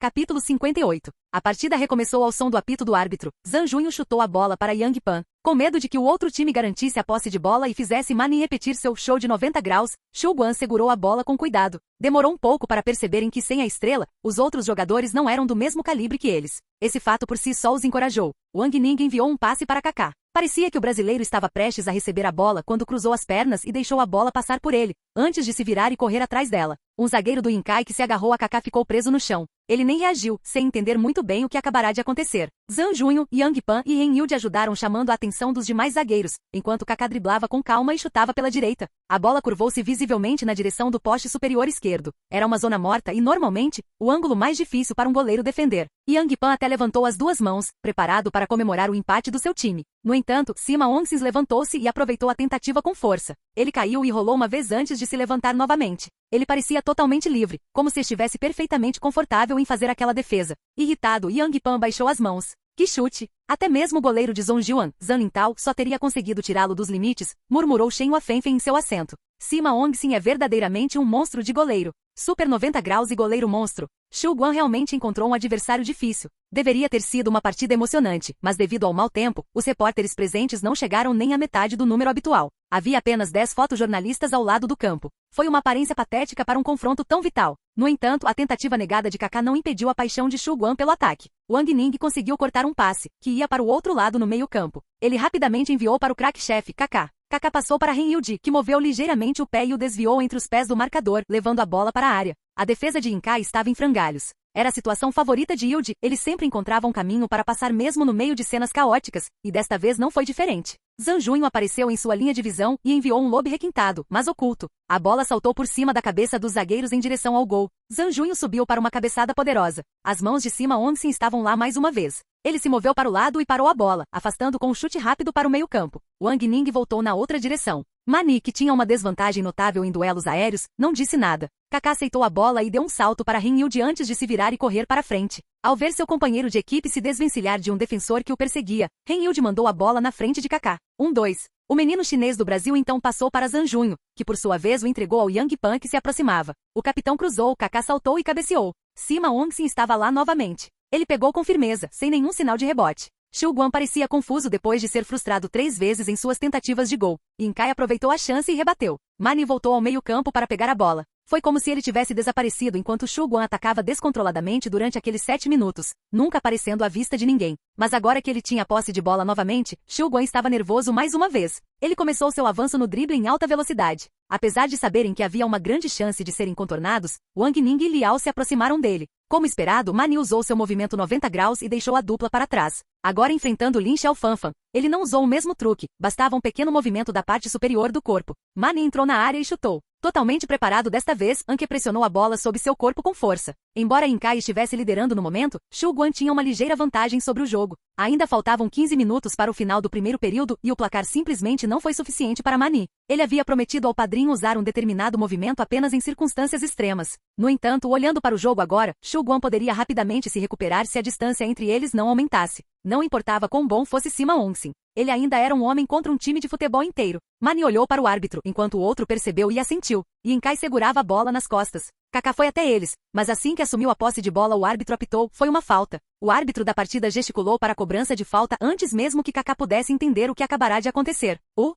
Capítulo 58. A partida recomeçou ao som do apito do árbitro. Zhang Juin chutou a bola para Yang Pan. Com medo de que o outro time garantisse a posse de bola e fizesse Mani repetir seu show de 90 graus, Shu Guan segurou a bola com cuidado. Demorou um pouco para perceberem que sem a estrela, os outros jogadores não eram do mesmo calibre que eles. Esse fato por si só os encorajou. Wang Ning enviou um passe para Kaká. Parecia que o brasileiro estava prestes a receber a bola quando cruzou as pernas e deixou a bola passar por ele, antes de se virar e correr atrás dela. Um zagueiro do Inkai que se agarrou a Kaká ficou preso no chão. Ele nem reagiu, sem entender muito bem o que acabará de acontecer. Zhang Juin, Yang Pan e Ren Yilde ajudaram chamando a atenção dos demais zagueiros, enquanto Kaká driblava com calma e chutava pela direita. A bola curvou-se visivelmente na direção do poste superior esquerdo. Era uma zona morta e, normalmente, o ângulo mais difícil para um goleiro defender. Yang Pan até levantou as 2 mãos, preparado para comemorar o empate do seu time. No entanto, Sima Ongxin levantou-se e aproveitou a tentativa com força. Ele caiu e rolou uma vez antes de se levantar novamente. Ele parecia totalmente livre, como se estivesse perfeitamente confortável em fazer aquela defesa. Irritado, Yang Pan baixou as mãos. Que chute! Até mesmo o goleiro de Zhongjuan, Zhang Lintao, só teria conseguido tirá-lo dos limites, murmurou Shen Huafenfen em seu assento. Sima Ongxin é verdadeiramente um monstro de goleiro. Super 90 graus e goleiro monstro. Shu Guan realmente encontrou um adversário difícil. Deveria ter sido uma partida emocionante, mas devido ao mau tempo, os repórteres presentes não chegaram nem à metade do número habitual. Havia apenas 10 fotojornalistas ao lado do campo. Foi uma aparência patética para um confronto tão vital. No entanto, a tentativa negada de Kaká não impediu a paixão de Shu Guan pelo ataque. Wang Ning conseguiu cortar um passe, que ia para o outro lado no meio-campo. Ele rapidamente enviou para o craque-chefe, Kaká. Kaká passou para Ren Yudi, que moveu ligeiramente o pé e o desviou entre os pés do marcador, levando a bola para a área. A defesa de Inkai estava em frangalhos. Era a situação favorita de Yudi, ele sempre encontrava um caminho para passar mesmo no meio de cenas caóticas, e desta vez não foi diferente. Zhang Junho apareceu em sua linha de visão e enviou um lobe requintado, mas oculto. A bola saltou por cima da cabeça dos zagueiros em direção ao gol. Zhang Junho subiu para uma cabeçada poderosa. As mãos de Sima Ongxin estavam lá mais uma vez. Ele se moveu para o lado e parou a bola, afastando com um chute rápido para o meio-campo. Wang Ning voltou na outra direção. Mani, que tinha uma desvantagem notável em duelos aéreos, não disse nada. Kaká aceitou a bola e deu um salto para Ren Yudi antes de se virar e correr para frente. Ao ver seu companheiro de equipe se desvencilhar de um defensor que o perseguia, Ren Yudi mandou a bola na frente de Kaká. 1-2. O menino chinês do Brasil então passou para Zhang Junho, que por sua vez o entregou ao Yang Pan que se aproximava. O capitão cruzou, Kaká saltou e cabeceou. Sima Ongxin estava lá novamente. Ele pegou com firmeza, sem nenhum sinal de rebote. Xu Guan parecia confuso depois de ser frustrado 3 vezes em suas tentativas de gol. Inkai aproveitou a chance e rebateu. Mani voltou ao meio-campo para pegar a bola. Foi como se ele tivesse desaparecido enquanto Xu Guan atacava descontroladamente durante aqueles 7 minutos, nunca aparecendo à vista de ninguém. Mas agora que ele tinha posse de bola novamente, Xu Guan estava nervoso mais uma vez. Ele começou seu avanço no drible em alta velocidade. Apesar de saberem que havia uma grande chance de serem contornados, Wang Ning e Liao se aproximaram dele. Como esperado, Mani usou seu movimento 90 graus e deixou a dupla para trás. Agora enfrentando Lin Xiaofanfan, ele não usou o mesmo truque, bastava um pequeno movimento da parte superior do corpo. Mani entrou na área e chutou. Totalmente preparado desta vez, Anke pressionou a bola sob seu corpo com força. Embora Inkai estivesse liderando no momento, Xu Guan tinha uma ligeira vantagem sobre o jogo. Ainda faltavam 15 minutos para o final do primeiro período e o placar simplesmente não foi suficiente para Mani. Ele havia prometido ao padrinho usar um determinado movimento apenas em circunstâncias extremas. No entanto, olhando para o jogo agora, Xu Guan poderia rapidamente se recuperar se a distância entre eles não aumentasse. Não importava quão bom fosse Sima Ongxin. Ele ainda era um homem contra um time de futebol inteiro. Mani olhou para o árbitro, enquanto o outro percebeu e assentiu. Inkai segurava a bola nas costas. Kaká foi até eles, mas assim que assumiu a posse de bola o árbitro apitou, foi uma falta. O árbitro da partida gesticulou para a cobrança de falta antes mesmo que Kaká pudesse entender o que acabará de acontecer. O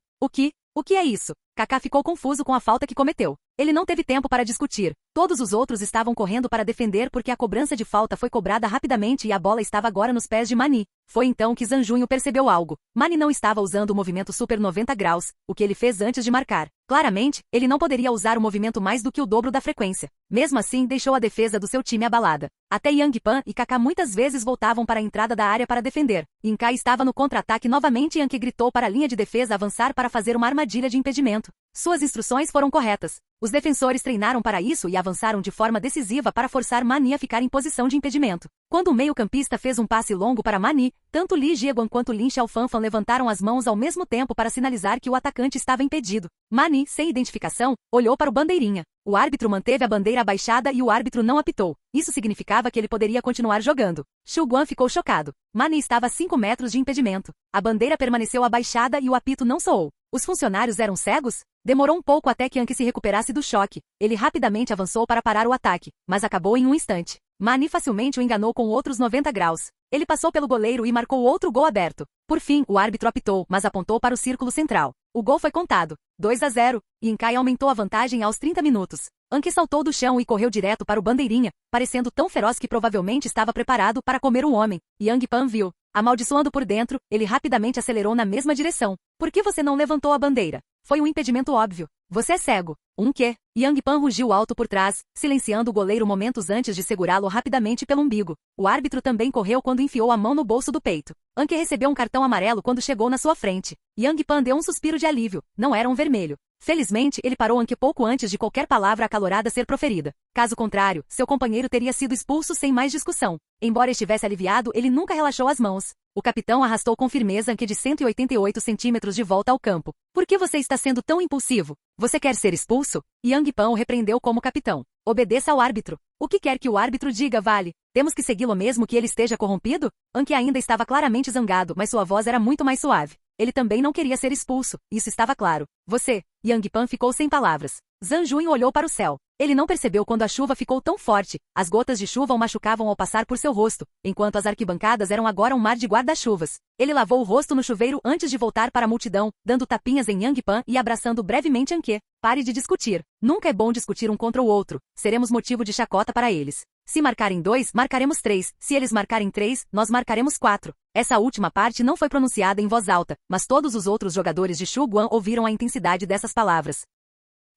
que é isso? Kaká ficou confuso com a falta que cometeu. Ele não teve tempo para discutir. Todos os outros estavam correndo para defender porque a cobrança de falta foi cobrada rapidamente e a bola estava agora nos pés de Mani. Foi então que Zhang Junho percebeu algo. Mani não estava usando o movimento Super 90 graus, o que ele fez antes de marcar. Claramente, ele não poderia usar o movimento mais do que o dobro da frequência. Mesmo assim, deixou a defesa do seu time abalada. Até Yang Pan e Kaká muitas vezes voltavam para a entrada da área para defender. Inkai estava no contra-ataque novamente e Anke gritou para a linha de defesa avançar para fazer uma armadilha de impedimento. Suas instruções foram corretas. Os defensores treinaram para isso e avançaram de forma decisiva para forçar Mani a ficar em posição de impedimento. Quando o meio-campista fez um passe longo para Mani, tanto Li Jieguan quanto Lin Xiaofanfan levantaram as mãos ao mesmo tempo para sinalizar que o atacante estava impedido. Mani, sem identificação, olhou para o bandeirinha. O árbitro manteve a bandeira abaixada e o árbitro não apitou. Isso significava que ele poderia continuar jogando. Xu Guan ficou chocado. Mani estava a 5 metros de impedimento. A bandeira permaneceu abaixada e o apito não soou. Os funcionários eram cegos? Demorou um pouco até que Anke se recuperasse do choque. Ele rapidamente avançou para parar o ataque, mas acabou em um instante. Mani facilmente o enganou com outros 90 graus. Ele passou pelo goleiro e marcou outro gol aberto. Por fim, o árbitro apitou, mas apontou para o círculo central. O gol foi contado. 2-0. E Inkai aumentou a vantagem aos 30 minutos. Anke saltou do chão e correu direto para o bandeirinha, parecendo tão feroz que provavelmente estava preparado para comer o homem. Yang Pan viu. Amaldiçoando por dentro, ele rapidamente acelerou na mesma direção. Por que você não levantou a bandeira? Foi um impedimento óbvio. Você é cego. Quê? Yang Pan rugiu alto por trás, silenciando o goleiro momentos antes de segurá-lo rapidamente pelo umbigo. O árbitro também correu quando enfiou a mão no bolso do peito. Anke recebeu um cartão amarelo quando chegou na sua frente. Yang Pan deu um suspiro de alívio. Não era um vermelho. Felizmente, ele parou Anke pouco antes de qualquer palavra acalorada ser proferida. Caso contrário, seu companheiro teria sido expulso sem mais discussão. Embora estivesse aliviado, ele nunca relaxou as mãos. O capitão arrastou com firmeza Anke de 188 centímetros de volta ao campo. Por que você está sendo tão impulsivo? Você quer ser expulso? Yang Pan o repreendeu como capitão. Obedeça ao árbitro. O que quer que o árbitro diga vale. Temos que segui-lo mesmo que ele esteja corrompido? Anke ainda estava claramente zangado, mas sua voz era muito mais suave. Ele também não queria ser expulso, isso estava claro. Você. Yang Pan ficou sem palavras. Zhang Junho olhou para o céu. Ele não percebeu quando a chuva ficou tão forte. As gotas de chuva o machucavam ao passar por seu rosto, enquanto as arquibancadas eram agora um mar de guarda-chuvas. Ele lavou o rosto no chuveiro antes de voltar para a multidão, dando tapinhas em Yang Pan e abraçando brevemente Anke. Pare de discutir. Nunca é bom discutir um contra o outro. Seremos motivo de chacota para eles. Se marcarem 2, marcaremos 3. Se eles marcarem 3, nós marcaremos 4. Essa última parte não foi pronunciada em voz alta, mas todos os outros jogadores de Shuguan ouviram a intensidade dessas palavras.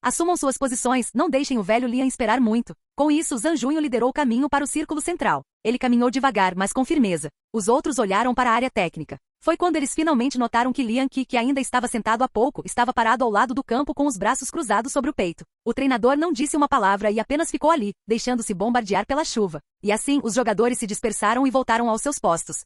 Assumam suas posições, não deixem o velho Lian esperar muito. Com isso, Zhang Junho liderou o caminho para o círculo central. Ele caminhou devagar, mas com firmeza. Os outros olharam para a área técnica. Foi quando eles finalmente notaram que Lian Qi, que ainda estava sentado há pouco, estava parado ao lado do campo com os braços cruzados sobre o peito. O treinador não disse uma palavra e apenas ficou ali, deixando-se bombardear pela chuva. E assim, os jogadores se dispersaram e voltaram aos seus postos.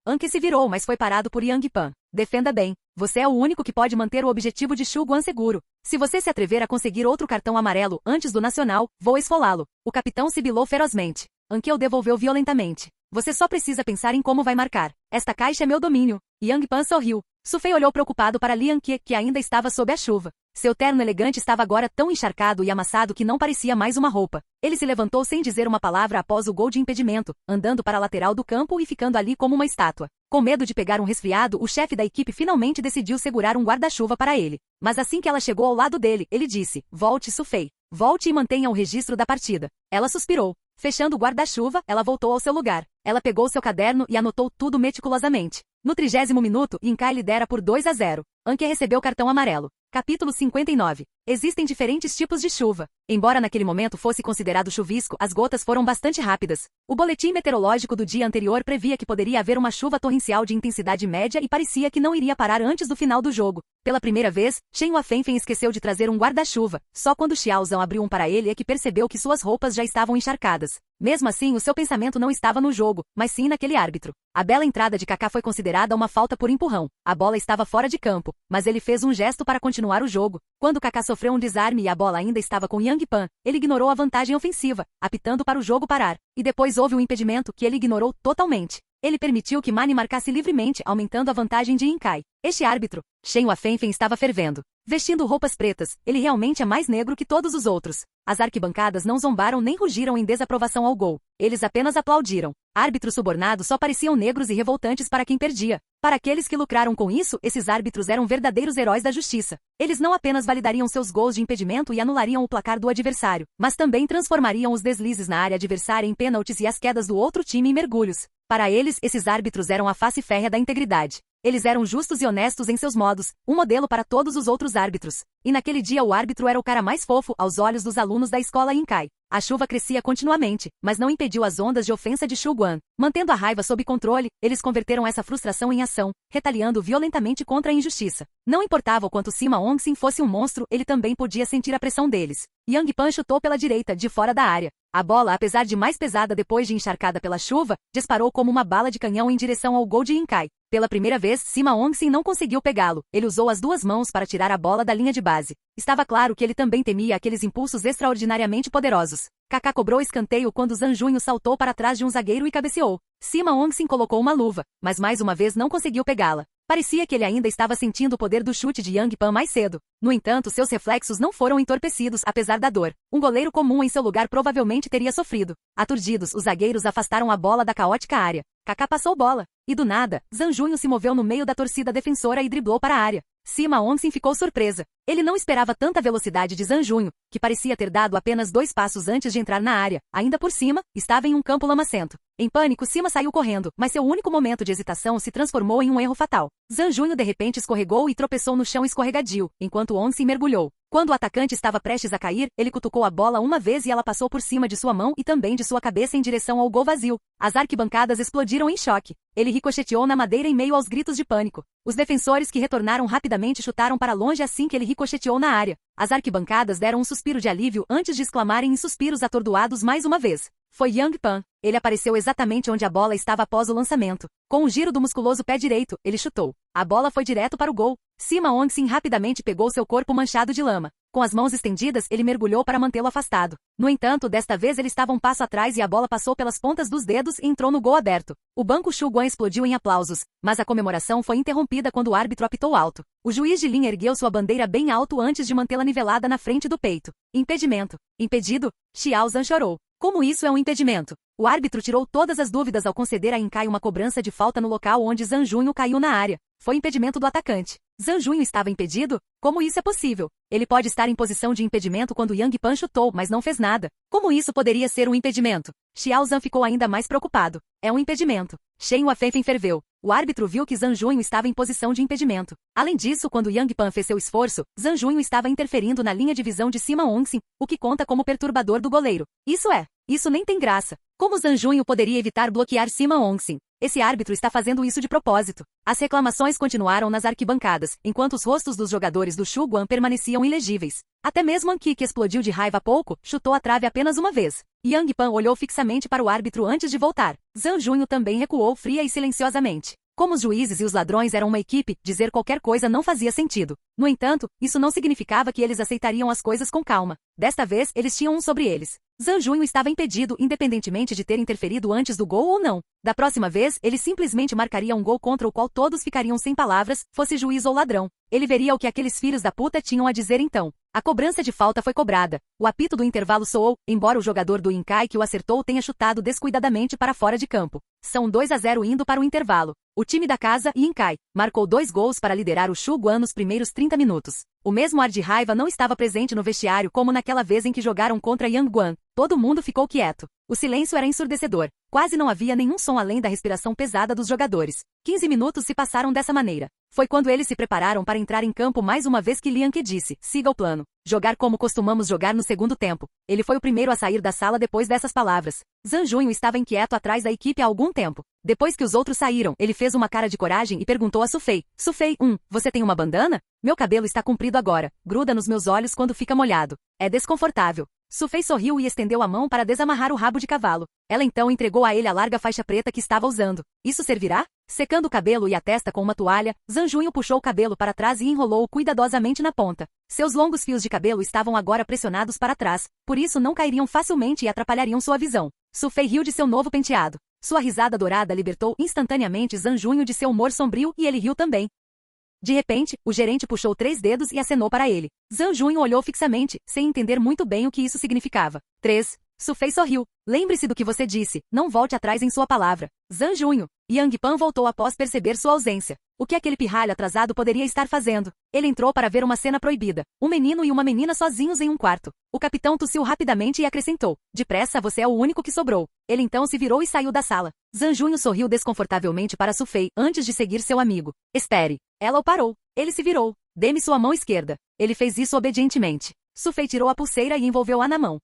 Anke se virou, mas foi parado por Yang Pan. Defenda bem. Você é o único que pode manter o objetivo de Shuguan seguro. Se você se atrever a conseguir outro cartão amarelo antes do nacional, vou esfolá-lo. O capitão sibilou ferozmente. Anke o devolveu violentamente. Você só precisa pensar em como vai marcar. Esta caixa é meu domínio. Yang Pan sorriu. Su Fei olhou preocupado para Lian Qi, que ainda estava sob a chuva. Seu terno elegante estava agora tão encharcado e amassado que não parecia mais uma roupa. Ele se levantou sem dizer uma palavra após o gol de impedimento, andando para a lateral do campo e ficando ali como uma estátua. Com medo de pegar um resfriado, o chefe da equipe finalmente decidiu segurar um guarda-chuva para ele. Mas assim que ela chegou ao lado dele, ele disse: Volte, Su Fei. Volte e mantenha o registro da partida. Ela suspirou. Fechando o guarda-chuva, ela voltou ao seu lugar. Ela pegou seu caderno e anotou tudo meticulosamente. No 30º minuto, Inkai lidera por 2-0. Anke recebeu cartão amarelo. Capítulo 59. Existem diferentes tipos de chuva. Embora naquele momento fosse considerado chuvisco, as gotas foram bastante rápidas. O boletim meteorológico do dia anterior previa que poderia haver uma chuva torrencial de intensidade média e parecia que não iria parar antes do final do jogo. Pela primeira vez, Shen Huafenfen esqueceu de trazer um guarda-chuva. Só quando Xiao Zhan abriu um para ele é que percebeu que suas roupas já estavam encharcadas. Mesmo assim, o seu pensamento não estava no jogo, mas sim naquele árbitro. A bela entrada de Kaká foi considerada uma falta por empurrão. A bola estava fora de campo, mas ele fez um gesto para continuar o jogo. Quando Kaká sofreu um desarme e a bola ainda estava com Yang Pan, ele ignorou a vantagem ofensiva, apitando para o jogo parar. E depois houve um impedimento que ele ignorou totalmente. Ele permitiu que Mani marcasse livremente, aumentando a vantagem de Inkai. Este árbitro, Shen Huafenfen, estava fervendo. Vestindo roupas pretas, ele realmente é mais negro que todos os outros. As arquibancadas não zombaram nem rugiram em desaprovação ao gol. Eles apenas aplaudiram. Árbitros subornados só pareciam negros e revoltantes para quem perdia. Para aqueles que lucraram com isso, esses árbitros eram verdadeiros heróis da justiça. Eles não apenas validariam seus gols de impedimento e anulariam o placar do adversário, mas também transformariam os deslizes na área adversária em pênaltis e as quedas do outro time em mergulhos. Para eles, esses árbitros eram a face férrea da integridade. Eles eram justos e honestos em seus modos, um modelo para todos os outros árbitros. E naquele dia o árbitro era o cara mais fofo aos olhos dos alunos da escola Inkai. A chuva crescia continuamente, mas não impediu as ondas de ofensa de Shuguan. Mantendo a raiva sob controle, eles converteram essa frustração em ação, retaliando violentamente contra a injustiça. Não importava o quanto Sima Ongxin fosse um monstro, ele também podia sentir a pressão deles. Yang Pan chutou pela direita, de fora da área. A bola, apesar de mais pesada depois de encharcada pela chuva, disparou como uma bala de canhão em direção ao gol de Inkai. Pela primeira vez, Sima Ongxin não conseguiu pegá-lo. Ele usou as duas mãos para tirar a bola da linha de base. Estava claro que ele também temia aqueles impulsos extraordinariamente poderosos. Kaká cobrou escanteio quando Zhang Junho saltou para trás de um zagueiro e cabeceou. Sima Ongxin colocou uma luva, mas mais uma vez não conseguiu pegá-la. Parecia que ele ainda estava sentindo o poder do chute de Yang Pan mais cedo. No entanto, seus reflexos não foram entorpecidos, apesar da dor. Um goleiro comum em seu lugar provavelmente teria sofrido. Aturdidos, os zagueiros afastaram a bola da caótica área. Kaká passou bola. E do nada, Zhang Junho se moveu no meio da torcida defensora e driblou para a área. Sima Ongxin ficou surpresa. Ele não esperava tanta velocidade de Zhang Junho, que parecia ter dado apenas 2 passos antes de entrar na área. Ainda por cima, estava em um campo lamacento. Em pânico, Sima saiu correndo, mas seu único momento de hesitação se transformou em um erro fatal. Zhang Junho de repente escorregou e tropeçou no chão escorregadio, enquanto Ongxin mergulhou. Quando o atacante estava prestes a cair, ele cutucou a bola uma vez e ela passou por cima de sua mão e também de sua cabeça em direção ao gol vazio. As arquibancadas explodiram em choque. Ele ricocheteou na madeira em meio aos gritos de pânico. Os defensores que retornaram rapidamente chutaram para longe assim que ele ricocheteou na área. As arquibancadas deram um suspiro de alívio antes de exclamarem em suspiros atordoados mais uma vez. Foi Yang Pan. Ele apareceu exatamente onde a bola estava após o lançamento. Com um giro do musculoso pé direito, ele chutou. A bola foi direto para o gol. Sima Ongxin rapidamente pegou seu corpo manchado de lama. Com as mãos estendidas, ele mergulhou para mantê-lo afastado. No entanto, desta vez ele estava um passo atrás e a bola passou pelas pontas dos dedos e entrou no gol aberto. O banco Shuguan explodiu em aplausos, mas a comemoração foi interrompida quando o árbitro apitou alto. O juiz de linha ergueu sua bandeira bem alto antes de mantê-la nivelada na frente do peito. Impedimento. Impedido? Xiao Zhan chorou. Como isso é um impedimento? O árbitro tirou todas as dúvidas ao conceder a Inkai uma cobrança de falta no local onde Zhang Junho caiu na área. Foi impedimento do atacante. Zhang Junho estava impedido? Como isso é possível? Ele pode estar em posição de impedimento quando Yang Pan chutou, mas não fez nada. Como isso poderia ser um impedimento? Xiao Zhan ficou ainda mais preocupado. É um impedimento. Shen Huafenfen ferveu. O árbitro viu que Zhang Junho estava em posição de impedimento. Além disso, quando Yang Pan fez seu esforço, Zhang Junho estava interferindo na linha de visão de Sima Onxin, o que conta como perturbador do goleiro. Isso nem tem graça. Como Zhang Junho poderia evitar bloquear Sima Onxin? Esse árbitro está fazendo isso de propósito. As reclamações continuaram nas arquibancadas, enquanto os rostos dos jogadores do Shu Guan permaneciam ilegíveis. Até mesmo Anqi, que explodiu de raiva há pouco, chutou a trave apenas uma vez. Yang Pan olhou fixamente para o árbitro antes de voltar. Zhang Junho também recuou fria e silenciosamente. Como os juízes e os ladrões eram uma equipe, dizer qualquer coisa não fazia sentido. No entanto, isso não significava que eles aceitariam as coisas com calma. Desta vez, eles tinham um sobre eles. Zhang Junho estava impedido independentemente de ter interferido antes do gol ou não. Da próxima vez, ele simplesmente marcaria um gol contra o qual todos ficariam sem palavras, fosse juiz ou ladrão. Ele veria o que aqueles filhos da puta tinham a dizer então. A cobrança de falta foi cobrada. O apito do intervalo soou, embora o jogador do Inkai que o acertou tenha chutado descuidadamente para fora de campo. São 2-0 indo para o intervalo. O time da casa, Inkai, marcou 2 gols para liderar o Shu Guan nos primeiros 30 minutos. O mesmo ar de raiva não estava presente no vestiário como naquela vez em que jogaram contra Yang Guan. Todo mundo ficou quieto. O silêncio era ensurdecedor. Quase não havia nenhum som além da respiração pesada dos jogadores. 15 minutos se passaram dessa maneira. Foi quando eles se prepararam para entrar em campo mais uma vez que Liang Ke disse, siga o plano. Jogar como costumamos jogar no segundo tempo. Ele foi o primeiro a sair da sala depois dessas palavras. Zhang Junho estava inquieto atrás da equipe há algum tempo. Depois que os outros saíram, ele fez uma cara de coragem e perguntou a Sufei. Sufei, você tem uma bandana? Meu cabelo está comprido agora. Gruda nos meus olhos quando fica molhado. É desconfortável. Sufei sorriu e estendeu a mão para desamarrar o rabo de cavalo. Ela então entregou a ele a larga faixa preta que estava usando. Isso servirá? Secando o cabelo e a testa com uma toalha, Zhang Junho puxou o cabelo para trás e enrolou-o cuidadosamente na ponta. Seus longos fios de cabelo estavam agora pressionados para trás, por isso não cairiam facilmente e atrapalhariam sua visão. Sufei riu de seu novo penteado. Sua risada dourada libertou instantaneamente Zhang Junho de seu humor sombrio e ele riu também. De repente, o gerente puxou 3 dedos e acenou para ele. Zhang Junho olhou fixamente, sem entender muito bem o que isso significava. 3. Sufei sorriu. Lembre-se do que você disse, não volte atrás em sua palavra. Zhang Junho. Yang Pan voltou após perceber sua ausência. O que aquele pirralho atrasado poderia estar fazendo? Ele entrou para ver uma cena proibida. Um menino e uma menina sozinhos em um quarto. O capitão tossiu rapidamente e acrescentou. Depressa, você é o único que sobrou. Ele então se virou e saiu da sala. Zhang Junho sorriu desconfortavelmente para Sufei, antes de seguir seu amigo. Espere. Ela o parou. Ele se virou. Dê-me sua mão esquerda. Ele fez isso obedientemente. Sufei tirou a pulseira e envolveu-a na mão.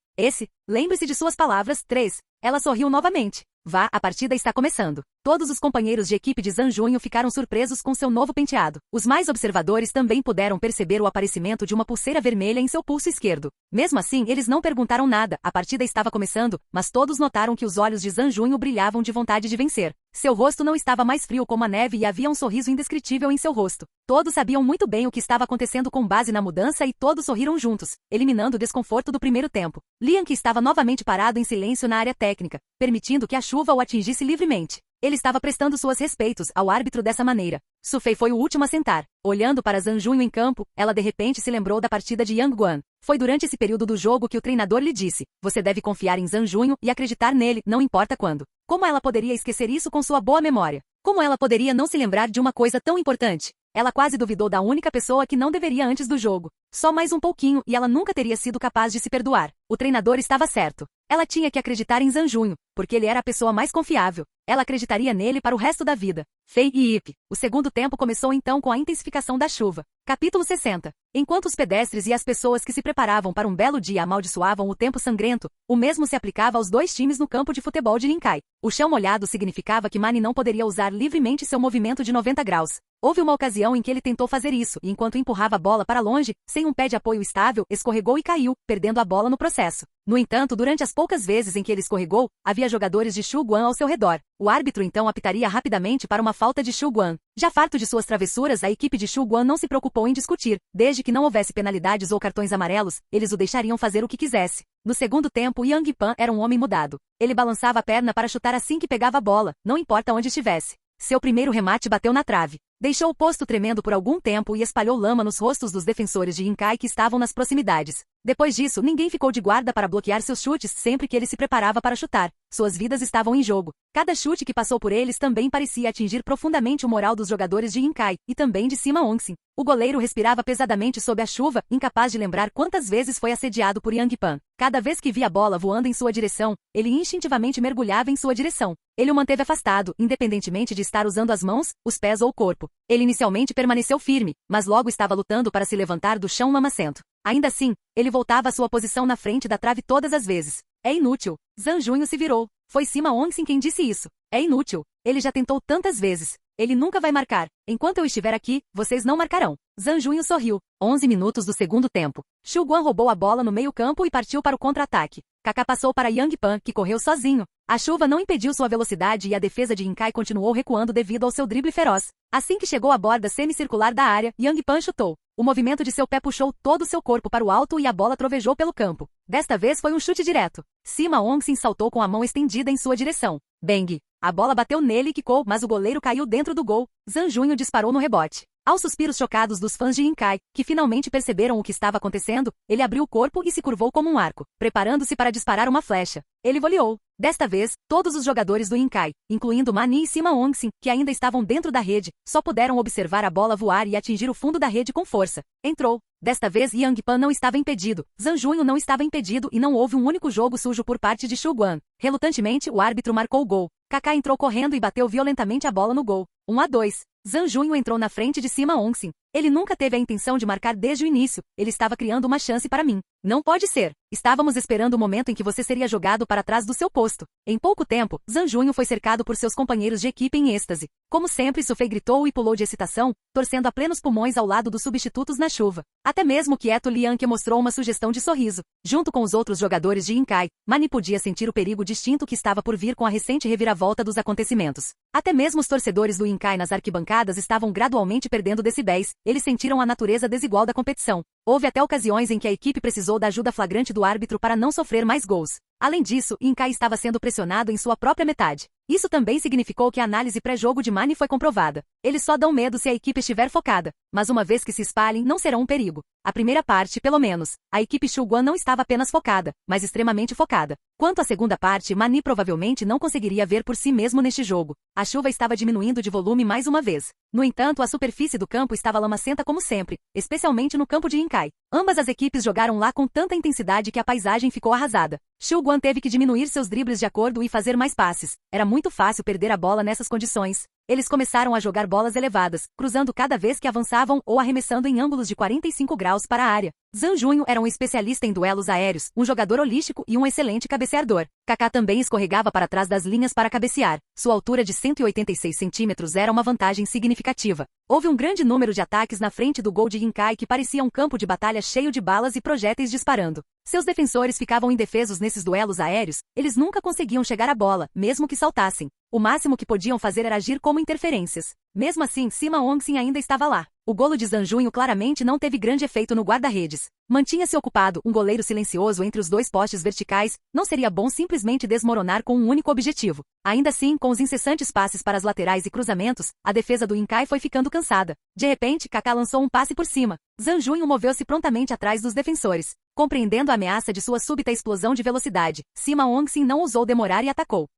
Lembre-se de suas palavras. 3. Ela sorriu novamente. Vá, a partida está começando. Todos os companheiros de equipe de Zhang Junho ficaram surpresos com seu novo penteado. Os mais observadores também puderam perceber o aparecimento de uma pulseira vermelha em seu pulso esquerdo. Mesmo assim, eles não perguntaram nada, a partida estava começando, mas todos notaram que os olhos de Zhang Junho brilhavam de vontade de vencer. Seu rosto não estava mais frio como a neve e havia um sorriso indescritível em seu rosto. Todos sabiam muito bem o que estava acontecendo com base na mudança e todos sorriram juntos, eliminando o desconforto do primeiro tempo. Liang estava novamente parado em silêncio na área técnica, permitindo que a chuva o atingisse livremente. Ele estava prestando suas respeitos ao árbitro dessa maneira. Sufei foi o último a sentar. Olhando para Zhang Junho em campo, ela de repente se lembrou da partida de Yang Guan. Foi durante esse período do jogo que o treinador lhe disse, você deve confiar em Zhang Junho e acreditar nele, não importa quando. Como ela poderia esquecer isso com sua boa memória? Como ela poderia não se lembrar de uma coisa tão importante? Ela quase duvidou da única pessoa que não deveria antes do jogo. Só mais um pouquinho e ela nunca teria sido capaz de se perdoar. O treinador estava certo. Ela tinha que acreditar em Zhang Junho, porque ele era a pessoa mais confiável. Ela acreditaria nele para o resto da vida. Fei e Ip. O segundo tempo começou então com a intensificação da chuva. Capítulo 60. Enquanto os pedestres e as pessoas que se preparavam para um belo dia amaldiçoavam o tempo sangrento, o mesmo se aplicava aos 2 times no campo de futebol de Linkai. O chão molhado significava que Mani não poderia usar livremente seu movimento de 90 graus. Houve uma ocasião em que ele tentou fazer isso e enquanto empurrava a bola para longe, sem um pé de apoio estável, escorregou e caiu, perdendo a bola no processo. No entanto, durante as poucas vezes em que ele escorregou, havia jogadores de Shu Guan ao seu redor. O árbitro então apitaria rapidamente para uma falta de Shu Guan. Já farto de suas travessuras, a equipe de Shu Guan não se preocupou em discutir. Desde que não houvesse penalidades ou cartões amarelos, eles o deixariam fazer o que quisesse. No segundo tempo, Yang Pan era um homem mudado. Ele balançava a perna para chutar assim que pegava a bola, não importa onde estivesse. Seu primeiro remate bateu na trave. Deixou o posto tremendo por algum tempo e espalhou lama nos rostos dos defensores de Inkai que estavam nas proximidades. Depois disso, ninguém ficou de guarda para bloquear seus chutes sempre que ele se preparava para chutar. Suas vidas estavam em jogo. Cada chute que passou por eles também parecia atingir profundamente o moral dos jogadores de Inkai, e também de Sima Onxin. O goleiro respirava pesadamente sob a chuva, incapaz de lembrar quantas vezes foi assediado por Yang Pan. Cada vez que via a bola voando em sua direção, ele instintivamente mergulhava em sua direção. Ele o manteve afastado, independentemente de estar usando as mãos, os pés ou o corpo. Ele inicialmente permaneceu firme, mas logo estava lutando para se levantar do chão lamacento. Ainda assim, ele voltava à sua posição na frente da trave todas as vezes. É inútil. Zhang Junho se virou. Foi Sima Onxin quem disse isso. É inútil. Ele já tentou tantas vezes. Ele nunca vai marcar. Enquanto eu estiver aqui, vocês não marcarão. Zhang Junho sorriu. 11 minutos do segundo tempo. Xu Guan roubou a bola no meio-campo e partiu para o contra-ataque. Kaká passou para Yang Pan, que correu sozinho. A chuva não impediu sua velocidade e a defesa de Inkai continuou recuando devido ao seu drible feroz. Assim que chegou à borda semicircular da área, Yang Pan chutou. O movimento de seu pé puxou todo o seu corpo para o alto e a bola trovejou pelo campo. Desta vez foi um chute direto. Sima Onxin saltou com a mão estendida em sua direção. Bang! A bola bateu nele e quicou, mas o goleiro caiu dentro do gol. Zhang Junho disparou no rebote. Aos suspiros chocados dos fãs de Inkai, que finalmente perceberam o que estava acontecendo, ele abriu o corpo e se curvou como um arco, preparando-se para disparar uma flecha. Ele voleou. Desta vez, todos os jogadores do Inkai, incluindo Mani e Sima Onxin, que ainda estavam dentro da rede, só puderam observar a bola voar e atingir o fundo da rede com força. Entrou. Desta vez Yang Pan não estava impedido, Zhang Junho não estava impedido e não houve um único jogo sujo por parte de Xu Guan. Relutantemente, o árbitro marcou o gol. Kaká entrou correndo e bateu violentamente a bola no gol. 1-2. Zhang Junho entrou na frente de Sima Onxin. Ele nunca teve a intenção de marcar desde o início. Ele estava criando uma chance para mim. Não pode ser. Estávamos esperando o momento em que você seria jogado para trás do seu posto. Em pouco tempo, Zhang Junho foi cercado por seus companheiros de equipe em êxtase. Como sempre, Sufei gritou e pulou de excitação, torcendo a plenos pulmões ao lado dos substitutos na chuva. Até mesmo quieto Liang mostrou uma sugestão de sorriso. Junto com os outros jogadores de Inkai, Mani podia sentir o perigo distinto que estava por vir com a recente reviravolta dos acontecimentos. Até mesmo os torcedores do Inkai nas arquibancadas estavam gradualmente perdendo decibéis. Eles sentiram a natureza desigual da competição. Houve até ocasiões em que a equipe precisou da ajuda flagrante do árbitro para não sofrer mais gols. Além disso, Inkai estava sendo pressionado em sua própria metade. Isso também significou que a análise pré-jogo de Mani foi comprovada. Eles só dão medo se a equipe estiver focada, mas uma vez que se espalhem, não serão um perigo. A primeira parte, pelo menos, a equipe Xu Guan não estava apenas focada, mas extremamente focada. Quanto à segunda parte, Mani provavelmente não conseguiria ver por si mesmo neste jogo. A chuva estava diminuindo de volume mais uma vez. No entanto, a superfície do campo estava lamacenta como sempre, especialmente no campo de Inkai. Ambas as equipes jogaram lá com tanta intensidade que a paisagem ficou arrasada. Xu Guan teve que diminuir seus dribles de acordo e fazer mais passes. Era muito fácil perder a bola nessas condições. Eles começaram a jogar bolas elevadas, cruzando cada vez que avançavam ou arremessando em ângulos de 45 graus para a área. Zhang Junho era um especialista em duelos aéreos, um jogador holístico e um excelente cabeceador. Kaká também escorregava para trás das linhas para cabecear. Sua altura de 186 centímetros era uma vantagem significativa. Houve um grande número de ataques na frente do gol de Inkai que parecia um campo de batalha cheio de balas e projéteis disparando. Seus defensores ficavam indefesos nesses duelos aéreos, eles nunca conseguiam chegar à bola, mesmo que saltassem. O máximo que podiam fazer era agir como interferências. Mesmo assim, Sima Onxin ainda estava lá. O golo de Zhang Junho claramente não teve grande efeito no guarda-redes. Mantinha-se ocupado, um goleiro silencioso entre os dois postes verticais, não seria bom simplesmente desmoronar com um único objetivo. Ainda assim, com os incessantes passes para as laterais e cruzamentos, a defesa do Inkai foi ficando cansada. De repente, Kaká lançou um passe por cima. Zhang Junho moveu-se prontamente atrás dos defensores. Compreendendo a ameaça de sua súbita explosão de velocidade, Sima Onxin não ousou demorar e atacou.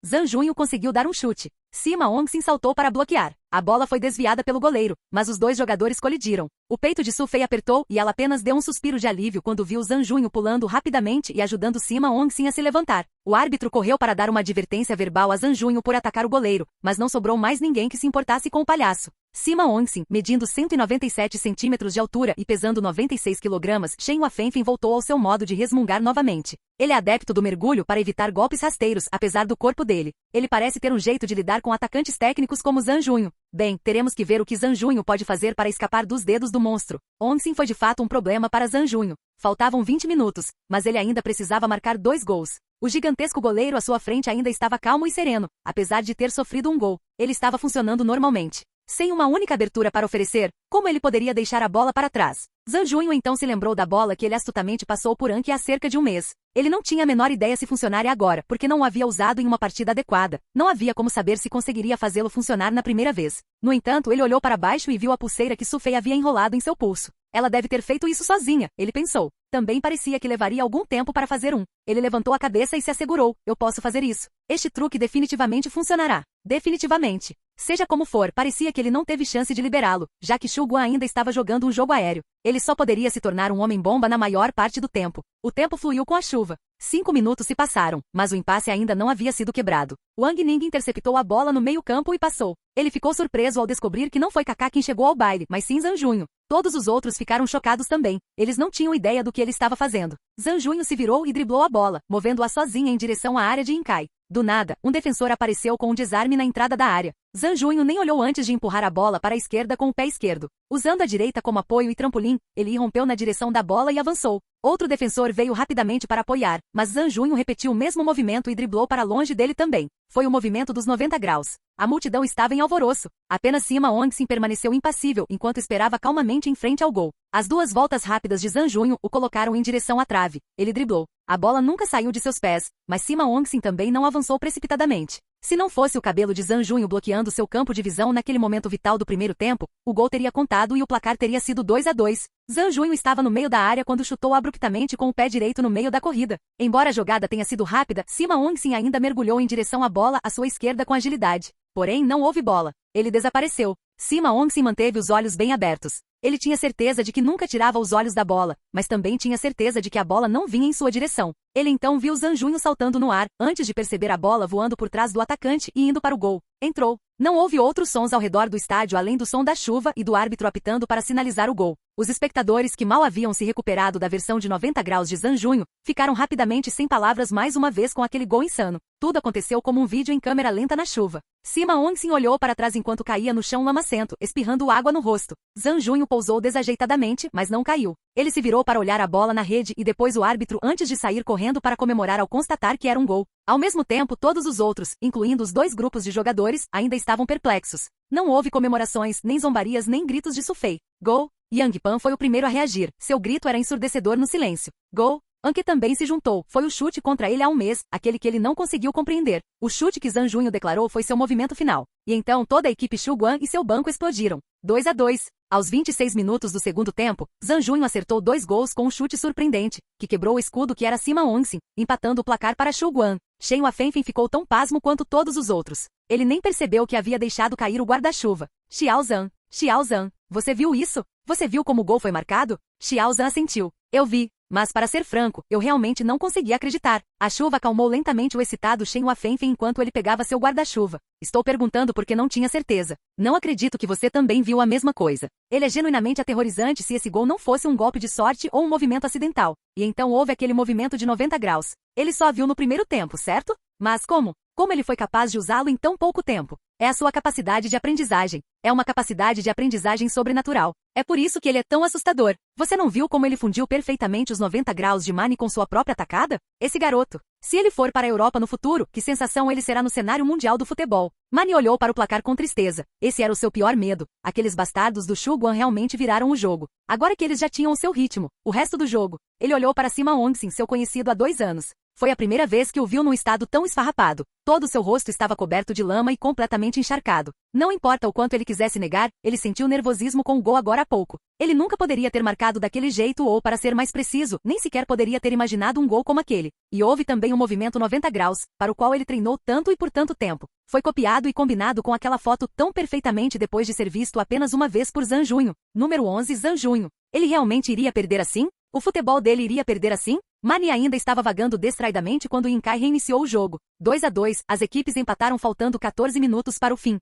Zhang Junho conseguiu dar um chute. Sima Onxin saltou para bloquear. A bola foi desviada pelo goleiro, mas os dois jogadores colidiram. O peito de Su Fei apertou e ela apenas deu um suspiro de alívio quando viu Zhang Junho pulando rapidamente e ajudando Sima Onxin a se levantar. O árbitro correu para dar uma advertência verbal a Zhang Junho por atacar o goleiro, mas não sobrou mais ninguém que se importasse com o palhaço. Sima Onxin, medindo 197 centímetros de altura e pesando 96 quilogramas, Shen Huafenfen voltou ao seu modo de resmungar novamente. Ele é adepto do mergulho para evitar golpes rasteiros, apesar do corpo dele. Ele parece ter um jeito de lidar com atacantes técnicos como Zhang Junho. Bem, teremos que ver o que Zhang Junho pode fazer para escapar dos dedos do monstro. Onxin foi de fato um problema para Zhang Junho. Faltavam 20 minutos, mas ele ainda precisava marcar 2 gols. O gigantesco goleiro à sua frente ainda estava calmo e sereno, apesar de ter sofrido um gol. Ele estava funcionando normalmente. Sem uma única abertura para oferecer, como ele poderia deixar a bola para trás? Zhang Junho então se lembrou da bola que ele astutamente passou por Anki há cerca de um mês. Ele não tinha a menor ideia se funcionaria agora, porque não o havia usado em uma partida adequada. Não havia como saber se conseguiria fazê-lo funcionar na primeira vez. No entanto, ele olhou para baixo e viu a pulseira que Su Fei havia enrolado em seu pulso. Ela deve ter feito isso sozinha, ele pensou. Também parecia que levaria algum tempo para fazer um. Ele levantou a cabeça e se assegurou, eu posso fazer isso. Este truque definitivamente funcionará. Definitivamente. Seja como for, parecia que ele não teve chance de liberá-lo, já que Shu Guan ainda estava jogando um jogo aéreo. Ele só poderia se tornar um homem-bomba na maior parte do tempo. O tempo fluiu com a chuva. 5 minutos se passaram, mas o impasse ainda não havia sido quebrado. Wang Ning interceptou a bola no meio-campo e passou. Ele ficou surpreso ao descobrir que não foi Kaká quem chegou ao baile, mas sim Zhang Junho. Todos os outros ficaram chocados também. Eles não tinham ideia do que ele estava fazendo. Zhang Junho se virou e driblou a bola, movendo-a sozinha em direção à área de Inkai. Do nada, um defensor apareceu com um desarme na entrada da área. Zhang Junho nem olhou antes de empurrar a bola para a esquerda com o pé esquerdo. Usando a direita como apoio e trampolim, ele irrompeu na direção da bola e avançou. Outro defensor veio rapidamente para apoiar, mas Zhang Junho repetiu o mesmo movimento e driblou para longe dele também. Foi o movimento dos 90 graus. A multidão estava em alvoroço. Apenas Sima Ongxin permaneceu impassível enquanto esperava calmamente em frente ao gol. As duas voltas rápidas de Zhang Junho o colocaram em direção à trave. Ele driblou. A bola nunca saiu de seus pés, mas Sima Ongxin também não avançou precipitadamente. Se não fosse o cabelo de Zhang Junho bloqueando seu campo de visão naquele momento vital do primeiro tempo, o gol teria contado e o placar teria sido 2-2. Zhang Junho estava no meio da área quando chutou abruptamente com o pé direito no meio da corrida. Embora a jogada tenha sido rápida, Sima Ongxin ainda mergulhou em direção à bola à sua esquerda com agilidade. Porém, não houve bola. Ele desapareceu. Sima Ongxin manteve os olhos bem abertos. Ele tinha certeza de que nunca tirava os olhos da bola, mas também tinha certeza de que a bola não vinha em sua direção. Ele então viu Zhang Junho saltando no ar, antes de perceber a bola voando por trás do atacante e indo para o gol. Entrou. Não houve outros sons ao redor do estádio além do som da chuva e do árbitro apitando para sinalizar o gol. Os espectadores que mal haviam se recuperado da versão de 90 graus de Zhang Junho, ficaram rapidamente sem palavras mais uma vez com aquele gol insano. Tudo aconteceu como um vídeo em câmera lenta na chuva. Sima Ongxin olhou para trás enquanto caía no chão lamacento, espirrando água no rosto. Zhang Junho pousou desajeitadamente, mas não caiu. Ele se virou para olhar a bola na rede e depois o árbitro antes de sair correndo para comemorar ao constatar que era um gol. Ao mesmo tempo, todos os outros, incluindo os dois grupos de jogadores, ainda estavam perplexos. Não houve comemorações, nem zombarias, nem gritos de Su Fei. Gol! Yang Pan foi o primeiro a reagir. Seu grito era ensurdecedor no silêncio. Gol! Anke também se juntou. Foi o chute contra ele há um mês, aquele que ele não conseguiu compreender. O chute que Zhang Junho declarou foi seu movimento final. E então toda a equipe Shu Guan e seu banco explodiram. 2-2. Aos 26 minutos do segundo tempo, Zhang Junho acertou 2 gols com um chute surpreendente, que quebrou o escudo que era Sima Ongxin, empatando o placar para Shu Guan. Shen Huafenfen ficou tão pasmo quanto todos os outros. Ele nem percebeu que havia deixado cair o guarda-chuva. Xiao Zhan, você viu isso? Você viu como o gol foi marcado? Xiao Zhan assentiu. Eu vi. Mas para ser franco, eu realmente não consegui acreditar. A chuva acalmou lentamente o excitado Shen Huafenfen enquanto ele pegava seu guarda-chuva. Estou perguntando porque não tinha certeza. Não acredito que você também viu a mesma coisa. Ele é genuinamente aterrorizante se esse gol não fosse um golpe de sorte ou um movimento acidental. E então houve aquele movimento de 90 graus. Ele só viu no primeiro tempo, certo? Mas como? Como ele foi capaz de usá-lo em tão pouco tempo? É a sua capacidade de aprendizagem. É uma capacidade de aprendizagem sobrenatural. É por isso que ele é tão assustador. Você não viu como ele fundiu perfeitamente os 90 graus de Mani com sua própria tacada? Esse garoto. Se ele for para a Europa no futuro, que sensação ele será no cenário mundial do futebol. Mani olhou para o placar com tristeza. Esse era o seu pior medo. Aqueles bastardos do Shu Guan realmente viraram o jogo. Agora que eles já tinham o seu ritmo, o resto do jogo. Ele olhou para Sima Ongxin, seu conhecido há 2 anos. Foi a primeira vez que o viu num estado tão esfarrapado. Todo o seu rosto estava coberto de lama e completamente encharcado. Não importa o quanto ele quisesse negar, ele sentiu nervosismo com o gol agora há pouco. Ele nunca poderia ter marcado daquele jeito ou, para ser mais preciso, nem sequer poderia ter imaginado um gol como aquele. E houve também um movimento 90 graus, para o qual ele treinou tanto e por tanto tempo. Foi copiado e combinado com aquela foto tão perfeitamente depois de ser visto apenas uma vez por Zhang Junho. Número 11 Zhang Junho. Ele realmente iria perder assim? O futebol dele iria perder assim? Mani ainda estava vagando distraidamente quando Inkai reiniciou o jogo. 2-2, as equipes empataram faltando 14 minutos para o fim.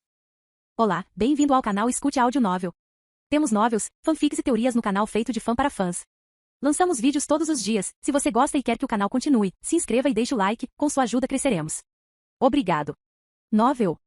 Olá, bem-vindo ao canal Escute Áudio Novel. Temos novels, fanfics e teorias no canal feito de fã para fãs. Lançamos vídeos todos os dias. Se você gosta e quer que o canal continue, se inscreva e deixe o like, com sua ajuda cresceremos. Obrigado. Novel.